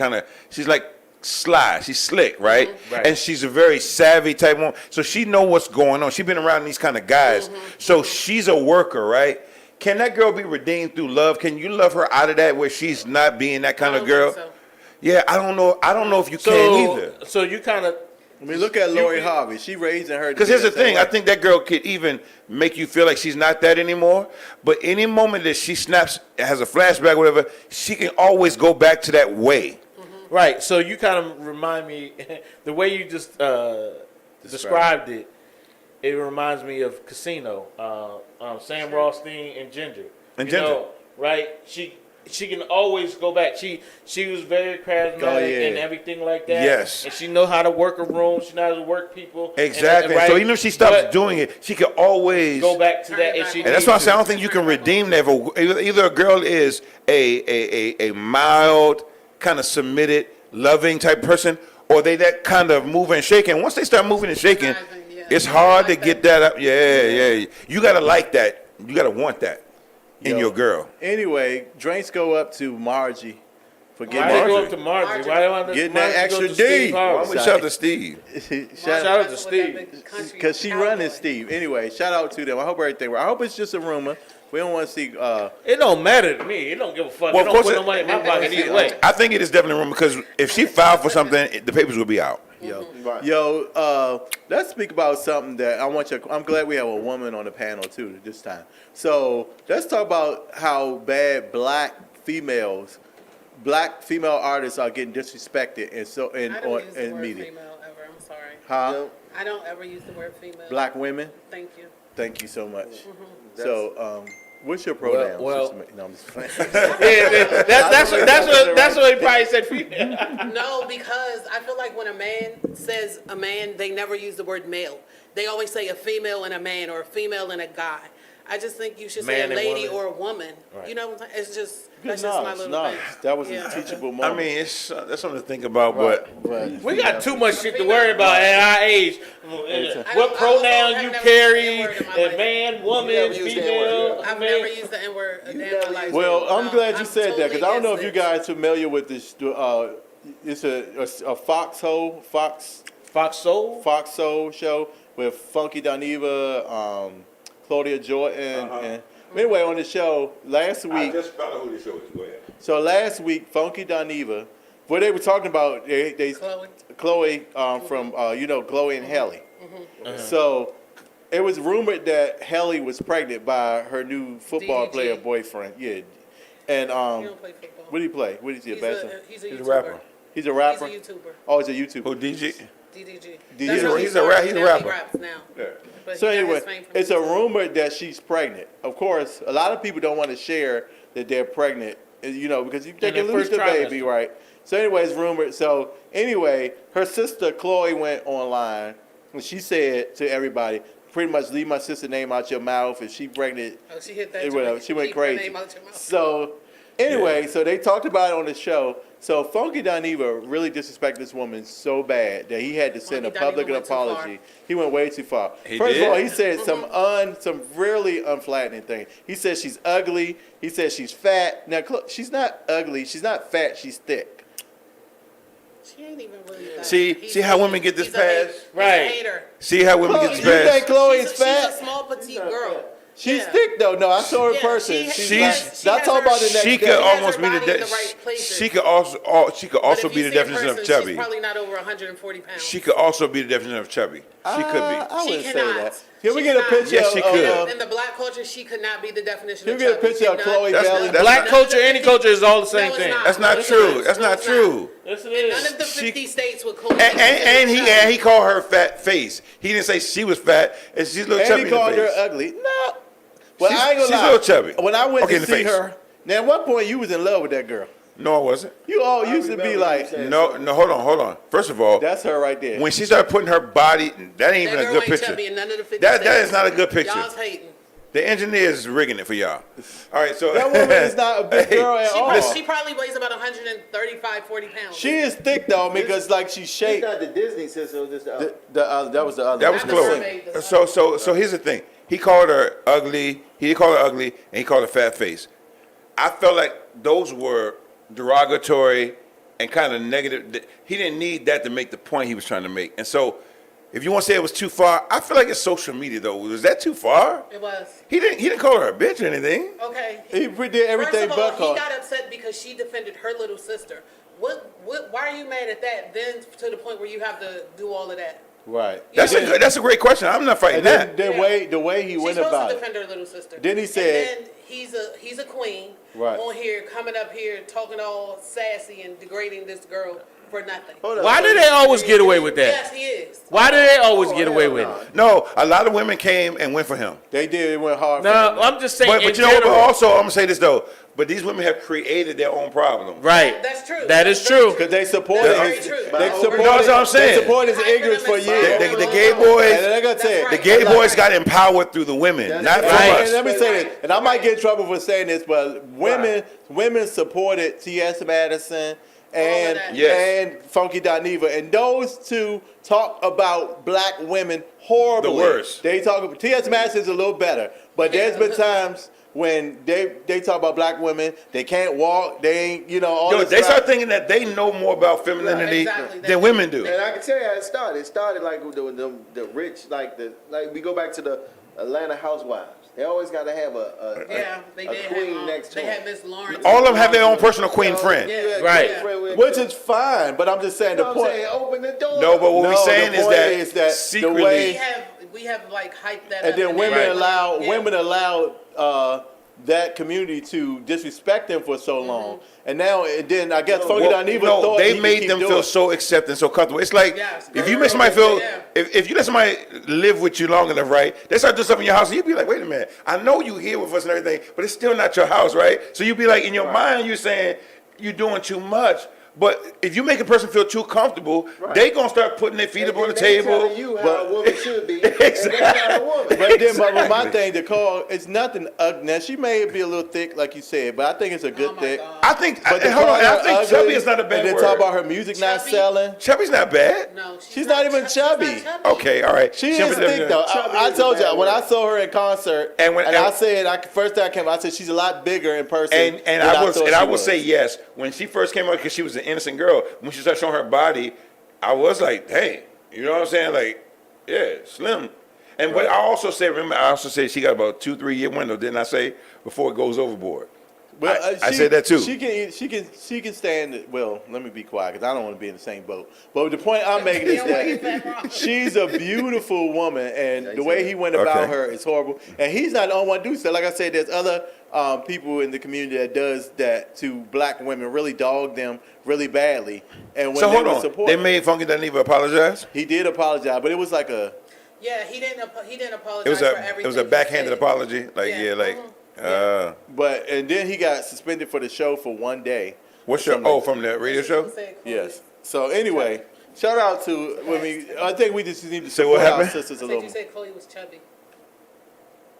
Speaker 3: sly. She's slick, right?
Speaker 2: Right.
Speaker 3: And she's a very savvy type woman. So she know what's going on. She's been around these kind of guys. So she's a worker, right? Can that girl be redeemed through love? Can you love her out of that where she's not being that kind
Speaker 5: I
Speaker 3: of
Speaker 5: don't
Speaker 3: girl?
Speaker 5: think so.
Speaker 3: Yeah, I don't know. I don't know if you can either.
Speaker 2: So you kind of
Speaker 1: I mean, look at Lori Harvey. She raising her.
Speaker 3: Because here's the thing, I think that girl could even make you feel like she's not that anymore. But any moment that she snaps, has a flashback, whatever, she can always go back to that way.
Speaker 2: right. So you kind of remind me the way you just described it. It reminds me of Casino. Sam Rothstein and Ginger.
Speaker 3: And
Speaker 2: You
Speaker 3: Ginger.
Speaker 2: know, right? She can always go back. She was very charismatic
Speaker 1: Oh, yeah.
Speaker 2: and everything like that.
Speaker 3: Yes.
Speaker 2: And she know how to work a room. She knows how to work people.
Speaker 3: Exactly.
Speaker 2: And, right?
Speaker 3: So even if she stops
Speaker 2: But
Speaker 3: doing it, she can always
Speaker 2: go back to that.
Speaker 5: Turn it
Speaker 2: If she
Speaker 5: back
Speaker 3: And that's
Speaker 2: needs
Speaker 3: why I
Speaker 2: to.
Speaker 3: say I don't think you can redeem that. Either a girl is a mild, kind of submitted, loving type person, or they that kind of moving and shaking. Once they start moving and shaking,
Speaker 5: Yeah.
Speaker 3: it's hard
Speaker 5: I like
Speaker 3: to get that up. Yeah. You gotta like that. You gotta want that in
Speaker 1: Yo.
Speaker 3: your girl.
Speaker 1: Anyway, drinks go up to Margie for
Speaker 2: Why
Speaker 1: getting
Speaker 2: they
Speaker 3: Marjorie.
Speaker 2: go up to Marjorie? Why don't
Speaker 1: Getting
Speaker 2: why
Speaker 1: that
Speaker 2: don't you go
Speaker 1: extra
Speaker 2: to Steve
Speaker 1: D.
Speaker 3: Why
Speaker 2: Harvey?
Speaker 3: don't we shout out to Steve?
Speaker 1: shout
Speaker 2: Shout out to
Speaker 5: With that
Speaker 2: Steve.
Speaker 5: big country
Speaker 1: because she
Speaker 5: cowboy.
Speaker 1: running Steve. Anyway, shout out to them. I hope everything. I hope it's just a rumor. We don't want to see.
Speaker 2: It don't matter to me. It don't give a fuck.
Speaker 3: Well,
Speaker 2: It
Speaker 3: of
Speaker 2: don't
Speaker 3: course
Speaker 2: put no money in my pocket either way.
Speaker 3: I think it is definitely wrong because if she filed for something, the papers will be out.
Speaker 1: Yo,
Speaker 4: Right.
Speaker 1: let's speak about something that I'm glad we have a woman on the panel too this time. So let's talk about how bad black female artists are getting disrespected
Speaker 5: I don't use the
Speaker 1: in
Speaker 5: word
Speaker 1: media.
Speaker 5: female ever. I'm sorry.
Speaker 1: Huh?
Speaker 4: No,
Speaker 5: I don't ever use the word female.
Speaker 1: Black women.
Speaker 5: Thank you.
Speaker 1: Thank you so much.
Speaker 5: Mm-hmm.
Speaker 1: So, what's your pronoun?
Speaker 2: well-
Speaker 1: no, I'm just playing.
Speaker 2: Yeah, that's what he probably said female.
Speaker 5: No, because I feel like when a man says a man, they never use the word male. They always say a female and a man or a female and a guy. I just think you should say
Speaker 2: Man
Speaker 5: a
Speaker 2: and
Speaker 5: lady
Speaker 2: woman.
Speaker 5: or a woman.
Speaker 2: Right.
Speaker 5: You know what I'm saying? It's just, that's
Speaker 1: Good
Speaker 5: just my
Speaker 1: knowledge,
Speaker 5: little
Speaker 1: knowledge.
Speaker 5: thing.
Speaker 1: That was
Speaker 5: Yeah.
Speaker 1: a teachable
Speaker 3: I
Speaker 1: moment.
Speaker 3: mean, it's that's something to think about, but
Speaker 2: We got too much shit to worry about at our age. What pronoun you carry? A man, woman,
Speaker 4: never used the
Speaker 2: female.
Speaker 4: N-word.
Speaker 5: I've never used the N-word a day in my life.
Speaker 1: Well, I'm
Speaker 5: No,
Speaker 1: glad you
Speaker 5: I'm
Speaker 1: said that because I don't know if
Speaker 5: totally
Speaker 1: you
Speaker 5: against
Speaker 1: guys familiar with this. It's a Foxhole
Speaker 2: Fox Soul.
Speaker 1: Fox Soul show with Funky Dineva, Claudia Jordan, and anyway on the show last week.
Speaker 3: found out who the show is. Go ahead.
Speaker 1: So last week, Funky Dineva, what they were talking about, they
Speaker 5: Chloe.
Speaker 1: Chloe from Chloe and Halle. So it was rumored that Halle was pregnant by her new football
Speaker 5: DDG.
Speaker 1: player boyfriend. Yeah, and
Speaker 5: He don't play football.
Speaker 1: what do you play? What is he? A basketball?
Speaker 5: He's a
Speaker 3: He's a
Speaker 5: YouTuber.
Speaker 3: rapper.
Speaker 1: He's a rapper.
Speaker 5: He's a YouTuber.
Speaker 1: Oh, he's a YouTuber.
Speaker 3: Who DJ?
Speaker 5: DDG.
Speaker 1: He's
Speaker 5: That's
Speaker 1: a-
Speaker 5: how he
Speaker 3: he's a
Speaker 5: started.
Speaker 3: rap- he's a
Speaker 5: Now
Speaker 3: rapper.
Speaker 5: He raps now.
Speaker 3: Yeah.
Speaker 5: But
Speaker 1: So
Speaker 5: he got his
Speaker 1: anyway,
Speaker 5: fame from
Speaker 1: it's a
Speaker 5: YouTube.
Speaker 1: rumor that she's pregnant. Of course, a lot of people don't want to share that they're pregnant, because they
Speaker 2: their
Speaker 1: can lose
Speaker 2: first
Speaker 1: the baby,
Speaker 2: trimester.
Speaker 1: right? So anyway, it's rumored. So anyway, her sister Chloe went online and she said to everybody, pretty much leave my sister's name out your mouth. If she pregnant,
Speaker 5: Oh, she hit that.
Speaker 1: whatever.
Speaker 5: joint.
Speaker 1: She went
Speaker 5: Keep her
Speaker 1: crazy.
Speaker 5: name out your mouth.
Speaker 1: So anyway, so they talked about it on the show. So Funky Dineva really disrespected this woman so bad that he had to send a
Speaker 5: Funky
Speaker 1: public
Speaker 5: Dineva went too far.
Speaker 1: apology. He went way too far.
Speaker 3: He
Speaker 1: First
Speaker 3: did?
Speaker 1: of all, he said some really unflattering things. He said she's ugly. He said she's fat. Now she's not ugly. She's not fat. She's thick.
Speaker 5: She ain't even really that.
Speaker 3: See how women get this
Speaker 5: he's a hate-
Speaker 3: pass?
Speaker 5: he's
Speaker 2: Right.
Speaker 5: a hater.
Speaker 3: See how women
Speaker 1: Chloe,
Speaker 3: get
Speaker 1: you
Speaker 3: this
Speaker 1: think
Speaker 3: pass?
Speaker 1: Chloe
Speaker 5: She's
Speaker 1: is
Speaker 5: a, she's
Speaker 1: fat?
Speaker 5: a small petite girl.
Speaker 1: She's
Speaker 5: Yeah.
Speaker 1: thick though. No, I saw her in
Speaker 5: Yeah,
Speaker 1: person.
Speaker 5: she-
Speaker 1: She's
Speaker 5: she
Speaker 1: not.
Speaker 5: has- she
Speaker 1: Not
Speaker 5: has
Speaker 1: talking
Speaker 5: her-
Speaker 1: about the next
Speaker 3: She
Speaker 1: day.
Speaker 3: could
Speaker 5: has her
Speaker 3: almost be the
Speaker 5: body in the right places.
Speaker 3: she could
Speaker 5: But
Speaker 3: also
Speaker 5: if
Speaker 3: be
Speaker 5: you
Speaker 3: the
Speaker 5: see a
Speaker 3: definition of
Speaker 5: person,
Speaker 3: chubby.
Speaker 5: She's probably not over 140 pounds.
Speaker 3: She could also be the definition of chubby. She could be.
Speaker 1: I
Speaker 5: She
Speaker 1: wouldn't say
Speaker 5: cannot.
Speaker 1: that. Can we
Speaker 5: She
Speaker 1: get a
Speaker 5: cannot.
Speaker 1: picture?
Speaker 3: Yes, she could.
Speaker 5: In the black culture, she could not be the definition
Speaker 1: Can
Speaker 5: of
Speaker 1: we get a
Speaker 5: chubby.
Speaker 1: picture of
Speaker 5: She
Speaker 1: Chloe
Speaker 5: not-
Speaker 1: Belly?
Speaker 3: That's
Speaker 2: Black
Speaker 3: not-
Speaker 2: culture, any culture is all the same
Speaker 5: No, it's
Speaker 2: thing.
Speaker 5: not.
Speaker 3: That's not
Speaker 5: No, it's
Speaker 3: true.
Speaker 5: not.
Speaker 3: That's
Speaker 5: No,
Speaker 3: not
Speaker 5: it's
Speaker 3: true.
Speaker 2: Yes, it
Speaker 5: In none
Speaker 2: is.
Speaker 5: of the
Speaker 3: She-
Speaker 5: 50 states would call
Speaker 3: And he called her fat face. He didn't say she was fat, and she's a little
Speaker 1: And
Speaker 3: chubby
Speaker 1: he
Speaker 3: in the
Speaker 1: called her
Speaker 3: face.
Speaker 1: ugly. No. Well,
Speaker 3: She's-
Speaker 1: I ain't gonna
Speaker 3: she's
Speaker 1: lie.
Speaker 3: a little chubby.
Speaker 1: When I went
Speaker 3: Okay, in
Speaker 1: to
Speaker 3: the
Speaker 1: see
Speaker 3: face.
Speaker 1: her, now at what point you was in love with that girl?
Speaker 3: No, I wasn't.
Speaker 1: You all
Speaker 4: I
Speaker 1: used to be
Speaker 4: remember
Speaker 1: like,
Speaker 4: you saying
Speaker 3: No, hold on. First of all,
Speaker 1: that's her right there.
Speaker 3: when she started putting her body, that ain't
Speaker 5: That
Speaker 3: even a
Speaker 5: girl
Speaker 3: good
Speaker 5: ain't
Speaker 3: picture.
Speaker 5: chubby in none of the 50
Speaker 3: That
Speaker 5: states.
Speaker 3: is not a good picture.
Speaker 5: Y'all's hating.
Speaker 3: The engineer is rigging it for y'all. All right, so
Speaker 1: That woman is not a big girl at all.
Speaker 5: She probably weighs about 135, 40 pounds.
Speaker 1: She is thick though because like she's
Speaker 4: It's
Speaker 1: shaped.
Speaker 4: not the Disney sister. This the
Speaker 1: That was the other.
Speaker 3: That was
Speaker 5: Not the
Speaker 3: Chloe.
Speaker 5: mermaid, the
Speaker 3: So here's the thing. He called her ugly. He called her ugly, and he called her fat face. I felt like those were derogatory and kind of negative. He didn't need that to make the point he was trying to make. And so, if you want to say it was too far, I feel like it's social media though. Was that too far?
Speaker 5: It was.
Speaker 3: He didn't call her a bitch or anything.
Speaker 5: Okay.
Speaker 1: He did everything
Speaker 5: First of
Speaker 1: but
Speaker 5: all,
Speaker 1: call.
Speaker 5: he got upset because she defended her little sister. Why are you mad at that? Then to the point where you have to do all of that.
Speaker 1: Right.
Speaker 3: That's a great question. I'm not fighting
Speaker 1: And then
Speaker 3: that.
Speaker 1: the way he
Speaker 5: She's
Speaker 1: went
Speaker 5: supposed
Speaker 1: about
Speaker 5: to
Speaker 1: it.
Speaker 5: defend her little sister.
Speaker 1: Then he said-
Speaker 5: And then he's a queen.
Speaker 1: Right.
Speaker 5: On here, coming up here, talking all sassy and degrading this girl for nothing.
Speaker 4: Hold up.
Speaker 2: Why do they always get away with that?
Speaker 5: Yes, he is.
Speaker 2: Why do they always get away
Speaker 4: hell
Speaker 2: with
Speaker 4: no.
Speaker 2: it?
Speaker 3: No, a lot of women came and went for him.
Speaker 1: They did. It went hard.
Speaker 2: No,
Speaker 1: for them.
Speaker 2: I'm just saying
Speaker 3: But
Speaker 2: in
Speaker 3: you know, but
Speaker 2: general.
Speaker 3: also I'm gonna say this though. But these women have created their own problem.
Speaker 2: Right.
Speaker 5: That's true.
Speaker 2: That is
Speaker 5: That's very
Speaker 2: true.
Speaker 1: Because they supported
Speaker 5: That's very
Speaker 1: his,
Speaker 5: true.
Speaker 1: they
Speaker 5: But
Speaker 1: supported,
Speaker 3: that's what I'm saying.
Speaker 1: They supported his
Speaker 5: Hyping
Speaker 1: ignorance
Speaker 5: them
Speaker 1: for
Speaker 5: and
Speaker 1: years.
Speaker 5: fighting
Speaker 3: The
Speaker 5: them
Speaker 3: gay
Speaker 5: all
Speaker 3: boys-
Speaker 1: And like I
Speaker 5: That's
Speaker 1: said,
Speaker 5: right.
Speaker 3: The gay
Speaker 5: That's
Speaker 3: boys
Speaker 5: right.
Speaker 3: got empowered through the women,
Speaker 4: That's
Speaker 3: not
Speaker 4: right.
Speaker 3: from
Speaker 1: And
Speaker 3: us.
Speaker 1: let me say
Speaker 5: Right.
Speaker 1: this, and I might get in trouble for saying this, but women supported T.S. Madison and
Speaker 5: that.
Speaker 3: Yes.
Speaker 1: and Funky Dineva, and those two talk about black women horribly.
Speaker 3: The worst.
Speaker 1: They talk about T.S. Madison is a little better, but there's been times when they talk about black women, they can't walk, they ain't, all
Speaker 3: Yo,
Speaker 1: this
Speaker 3: they start
Speaker 1: crap.
Speaker 3: thinking that they know more about femininity
Speaker 5: Exactly.
Speaker 3: than women do.
Speaker 4: And I can tell you how it started. It started like with the rich, like we go back to the Atlanta Housewives. They always got to have a
Speaker 5: They
Speaker 4: a
Speaker 5: did
Speaker 4: queen
Speaker 5: have,
Speaker 4: next to
Speaker 5: they
Speaker 4: them.
Speaker 5: had Miss Lawrence.
Speaker 3: All of them have their own personal queen friend.
Speaker 5: Yeah.
Speaker 2: Right.
Speaker 1: Which is fine, but I'm just saying the point.
Speaker 4: Open the door.
Speaker 3: No, but what
Speaker 1: No,
Speaker 3: we're saying
Speaker 1: the
Speaker 3: is
Speaker 1: point
Speaker 3: that,
Speaker 1: is that the
Speaker 3: secretly,
Speaker 1: way-
Speaker 5: We have like hyped that
Speaker 1: And
Speaker 5: up.
Speaker 1: then women
Speaker 2: Right.
Speaker 1: allow
Speaker 5: Yeah.
Speaker 1: women allowed that community to disrespect them for so long, and now and then I guess Funky
Speaker 3: well,
Speaker 1: Dineva
Speaker 3: no,
Speaker 1: thought
Speaker 3: they
Speaker 1: he could
Speaker 3: made
Speaker 1: keep
Speaker 3: them
Speaker 1: doing
Speaker 3: feel
Speaker 1: it.
Speaker 3: so accepted and so comfortable. It's like
Speaker 5: Yes.
Speaker 3: if you make somebody feel,
Speaker 5: Yeah.
Speaker 3: if you let somebody live with you long enough, right? They start doing stuff in your house, and you be like, wait a minute, I know you here with us and everything, but it's still not your house, right? So you be like, in your mind, you're saying you're doing too much. But if you make a person feel too comfortable, they gonna start putting their feet up on the table.
Speaker 4: You how
Speaker 1: But-
Speaker 4: a woman should be, and that's not a woman.
Speaker 1: But then, but my thing to call, it's nothing ugly. Now she may be a little thick, like you said, but I think it's a good
Speaker 5: Oh my
Speaker 1: thick.
Speaker 5: God.
Speaker 3: I think,
Speaker 1: But to
Speaker 3: hold
Speaker 1: call
Speaker 3: on, I
Speaker 1: her
Speaker 3: think
Speaker 1: ugly,
Speaker 3: chubby is not a bad
Speaker 1: and then
Speaker 3: word.
Speaker 1: talk about her music not
Speaker 5: Chubby?
Speaker 1: selling.
Speaker 3: Chubby's not bad.
Speaker 5: No,
Speaker 1: She's not even
Speaker 5: she's
Speaker 1: chubby.
Speaker 5: not chubby.
Speaker 3: Okay, all right.
Speaker 1: She is
Speaker 3: Chubby
Speaker 1: thick
Speaker 3: doesn't-
Speaker 1: though.
Speaker 4: Chubby
Speaker 1: I
Speaker 4: is a
Speaker 1: told
Speaker 4: bad
Speaker 1: you when I
Speaker 4: word.
Speaker 1: saw her in concert,
Speaker 3: And when-
Speaker 1: I said, first time I came, I said she's a lot bigger in person.
Speaker 3: And
Speaker 1: than
Speaker 3: I
Speaker 1: thought
Speaker 3: will
Speaker 1: she
Speaker 3: will
Speaker 1: was.
Speaker 3: say yes. When she first came out, because she was an innocent girl, when she started showing her body, I was like, hey, you know what I'm saying? Like, yeah, slim. And but I also said, remember, I also said she got about 2-3 year window, didn't I say, before it goes overboard?
Speaker 1: But,
Speaker 3: I said that too.
Speaker 1: She can stand. Well, let me be quiet because I don't want to be in the same boat. But the point I'm making is
Speaker 5: You don't wanna get that
Speaker 1: that
Speaker 5: wrong.
Speaker 1: she's a beautiful woman, and the way he went about
Speaker 3: Okay.
Speaker 1: her is horrible. And he's not the only one to do so. Like I said, there's other people in the community that does that to black women, really dog them really badly. And when
Speaker 3: So
Speaker 1: they
Speaker 3: hold
Speaker 1: were
Speaker 3: on,
Speaker 1: supporting,
Speaker 3: they made Funky Dineva apologize?
Speaker 1: he did apologize, but it was like a.
Speaker 5: Yeah, he didn't apologize
Speaker 3: It was
Speaker 5: for
Speaker 3: a
Speaker 5: everything.
Speaker 3: it was a
Speaker 5: he
Speaker 3: backhanded
Speaker 5: said.
Speaker 3: apology? Like,
Speaker 5: Yeah.
Speaker 3: yeah, like,
Speaker 5: Mhm.
Speaker 1: But and then he got suspended for the show for one day.
Speaker 3: what's your,
Speaker 1: Something
Speaker 3: oh,
Speaker 1: like
Speaker 3: from the radio show?
Speaker 5: He said, cool.
Speaker 1: Yes. So anyway, shout out to I think we just need to
Speaker 3: So what
Speaker 1: support our
Speaker 3: happened?
Speaker 1: sisters a
Speaker 5: Said
Speaker 1: little
Speaker 5: you
Speaker 1: more.
Speaker 5: said Chloe was chubby.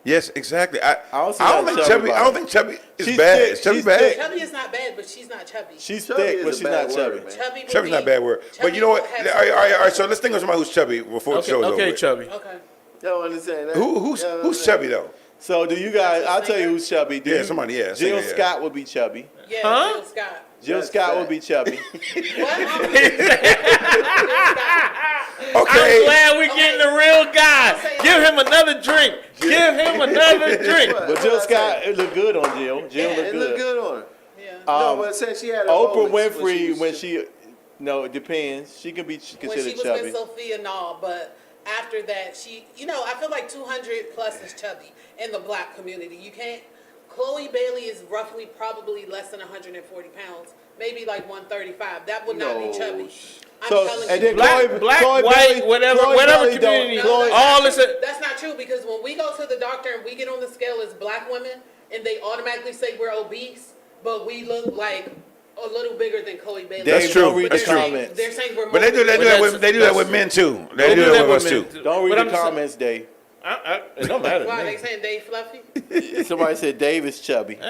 Speaker 3: Yes, exactly. I
Speaker 1: don't see
Speaker 3: don't
Speaker 1: nothing
Speaker 3: think
Speaker 1: chubby
Speaker 3: Chubby. I
Speaker 1: about
Speaker 3: don't
Speaker 1: it.
Speaker 3: think Chubby is
Speaker 1: She's
Speaker 3: bad.
Speaker 1: thick.
Speaker 3: Is Chubby
Speaker 1: She's
Speaker 3: bad?
Speaker 1: thick.
Speaker 5: Chubby is not bad, but she's not chubby.
Speaker 1: She's
Speaker 4: Chubby
Speaker 1: thick,
Speaker 4: is
Speaker 1: but
Speaker 4: a
Speaker 1: she's
Speaker 4: bad
Speaker 1: not
Speaker 4: word,
Speaker 1: chubby.
Speaker 4: man.
Speaker 5: Chubby would
Speaker 3: Chubby's not a
Speaker 5: be-
Speaker 3: bad word. But
Speaker 5: chubby
Speaker 3: you know what?
Speaker 5: will
Speaker 3: All
Speaker 5: have
Speaker 3: right,
Speaker 5: some-
Speaker 3: all right. So let's think of somebody who's chubby before the show's over.
Speaker 2: Okay,
Speaker 3: with.
Speaker 2: chubby.
Speaker 5: Okay.
Speaker 4: Don't understand that.
Speaker 3: Who's
Speaker 4: Don't
Speaker 3: who's
Speaker 4: understand.
Speaker 3: chubby though?
Speaker 1: So do you guys?
Speaker 5: That's a
Speaker 1: I'll tell you
Speaker 5: singer?
Speaker 1: who's chubby. Do
Speaker 3: Yeah,
Speaker 1: you-
Speaker 3: somebody, yeah,
Speaker 1: Jill
Speaker 3: singer, yeah.
Speaker 1: Scott would be chubby.
Speaker 5: Yeah,
Speaker 2: Huh?
Speaker 5: Jill Scott.
Speaker 1: Jill
Speaker 4: That's
Speaker 1: Scott
Speaker 4: fat.
Speaker 1: would be chubby.
Speaker 5: What?
Speaker 2: I'm
Speaker 3: Okay.
Speaker 2: glad we're getting the real guy. Give him another drink. Give him another drink.
Speaker 1: But Jill Scott, it looked good on Jill. Jill
Speaker 5: Yeah,
Speaker 1: looked
Speaker 4: It
Speaker 1: good.
Speaker 4: looked good on her.
Speaker 5: Yeah.
Speaker 4: No,
Speaker 1: Um,
Speaker 4: but since she had her
Speaker 1: Oprah
Speaker 4: moments
Speaker 1: Winfrey, when
Speaker 4: was-
Speaker 1: she, no, it depends. She can be
Speaker 5: When she
Speaker 1: considered
Speaker 5: was
Speaker 1: chubby.
Speaker 5: with Sophia Nall, but after that, I feel like 200 plus is chubby in the black community. You can't. Chloe Bailey is roughly probably less than 140 pounds, maybe like 135. That would not
Speaker 4: No,
Speaker 5: be chubby. I'm
Speaker 1: So
Speaker 5: telling
Speaker 1: and
Speaker 5: you.
Speaker 1: then
Speaker 2: Black,
Speaker 1: Chloe,
Speaker 2: black,
Speaker 1: Chloe
Speaker 2: white,
Speaker 1: Bailey-
Speaker 2: whatever,
Speaker 1: Chloe
Speaker 2: whatever
Speaker 1: Bailey don't-
Speaker 2: community.
Speaker 1: Chloe-
Speaker 2: all
Speaker 5: that's
Speaker 2: this.
Speaker 5: not true. That's not true because when we go to the doctor and we get on the scale as black women and they automatically say we're obese, but we look like a little bigger than Chloe Bailey.
Speaker 1: Dave,
Speaker 3: That's true.
Speaker 1: Don't read
Speaker 3: That's
Speaker 1: the
Speaker 3: true.
Speaker 1: comments.
Speaker 5: They're saying we're more.
Speaker 3: But they do that
Speaker 2: Well,
Speaker 3: with
Speaker 2: that's-
Speaker 3: men too. They
Speaker 2: They
Speaker 3: do
Speaker 2: do
Speaker 3: that
Speaker 2: that
Speaker 3: with us
Speaker 2: with
Speaker 3: too.
Speaker 2: men.
Speaker 1: Don't read
Speaker 2: But
Speaker 1: the
Speaker 2: I'm sa-
Speaker 1: comments, Dave.
Speaker 2: It don't matter. to
Speaker 5: Why
Speaker 2: me.
Speaker 5: they saying Dave Fluffy?
Speaker 1: Somebody said Dave is chubby.
Speaker 2: I'm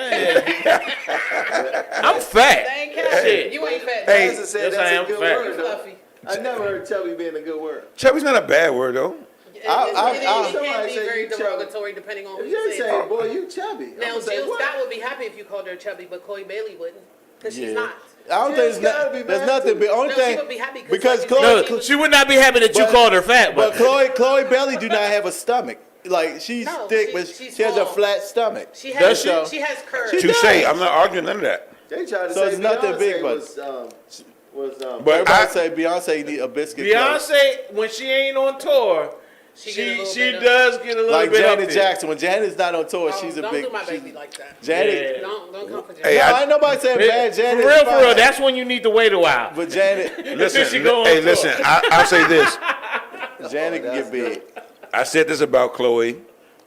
Speaker 2: fat.
Speaker 5: They ain't catching.
Speaker 2: Shit.
Speaker 5: You ain't fat.
Speaker 3: Hey,
Speaker 5: Dave.
Speaker 4: That's a,
Speaker 2: Yes, I
Speaker 4: that's
Speaker 2: am
Speaker 4: a good
Speaker 2: fat.
Speaker 4: word, though.
Speaker 5: Fluffy.
Speaker 4: I never heard chubby being a good word.
Speaker 3: Chubby's not a bad word though.
Speaker 5: It
Speaker 1: I-
Speaker 5: can
Speaker 4: somebody
Speaker 5: be
Speaker 4: say
Speaker 5: very
Speaker 4: you chubby.
Speaker 5: derogatory depending on who
Speaker 4: If
Speaker 5: you
Speaker 4: you
Speaker 5: say.
Speaker 4: say,
Speaker 5: it.
Speaker 4: boy, you chubby.
Speaker 5: Now
Speaker 4: I'ma say,
Speaker 5: Jill
Speaker 4: what?
Speaker 5: Scott would be happy if you called her chubby, but Chloe Bailey wouldn't, because she's
Speaker 1: Yeah.
Speaker 5: not.
Speaker 1: I don't
Speaker 4: Jill
Speaker 1: think
Speaker 4: Scott would be
Speaker 1: there's
Speaker 4: mad
Speaker 1: nothing.
Speaker 4: too.
Speaker 1: The only
Speaker 5: No, she
Speaker 1: thing
Speaker 5: would be happy
Speaker 1: because
Speaker 5: like,
Speaker 1: Chloe,
Speaker 2: No, she would not be happy that you
Speaker 1: But-
Speaker 2: called her fat,
Speaker 1: but
Speaker 2: but
Speaker 1: Chloe Bailey do not have a stomach. Like she's
Speaker 5: No,
Speaker 1: thick,
Speaker 5: she-
Speaker 1: but
Speaker 5: she's
Speaker 1: she has a
Speaker 5: small.
Speaker 1: flat stomach.
Speaker 5: She
Speaker 2: Does
Speaker 5: has
Speaker 2: she?
Speaker 5: she has curves.
Speaker 1: She
Speaker 3: Touche.
Speaker 1: does.
Speaker 3: I'm not arguing none of that.
Speaker 4: They tried to
Speaker 1: So
Speaker 4: say
Speaker 1: it's nothing
Speaker 4: Beyonce
Speaker 1: big, but-
Speaker 4: was
Speaker 1: But everybody
Speaker 3: I-
Speaker 1: say Beyonce need a biscuit. plate.
Speaker 2: Beyonce, when she ain't on tour,
Speaker 5: She
Speaker 2: she
Speaker 5: get a little
Speaker 2: she
Speaker 5: bit of-
Speaker 2: does get a little
Speaker 1: Like
Speaker 2: bit up
Speaker 1: Janet
Speaker 2: there.
Speaker 1: Jackson. When Janet's not on tour,
Speaker 5: Oh,
Speaker 1: she's a
Speaker 5: don't
Speaker 1: big.
Speaker 5: do my
Speaker 1: she's-
Speaker 5: baby like that.
Speaker 1: Janet.
Speaker 2: Yeah.
Speaker 5: Don't come for
Speaker 3: Hey,
Speaker 5: Janet.
Speaker 1: No, ain't nobody saying bad. Janet.
Speaker 2: For
Speaker 1: is
Speaker 2: real, for real.
Speaker 1: fine.
Speaker 2: That's when you need to wait a while.
Speaker 1: But Janet,
Speaker 3: Listen,
Speaker 2: she go on
Speaker 3: hey,
Speaker 2: tour.
Speaker 3: listen. I'll say this.
Speaker 1: Janet can
Speaker 4: that's
Speaker 1: get big.
Speaker 3: I said this about Chloe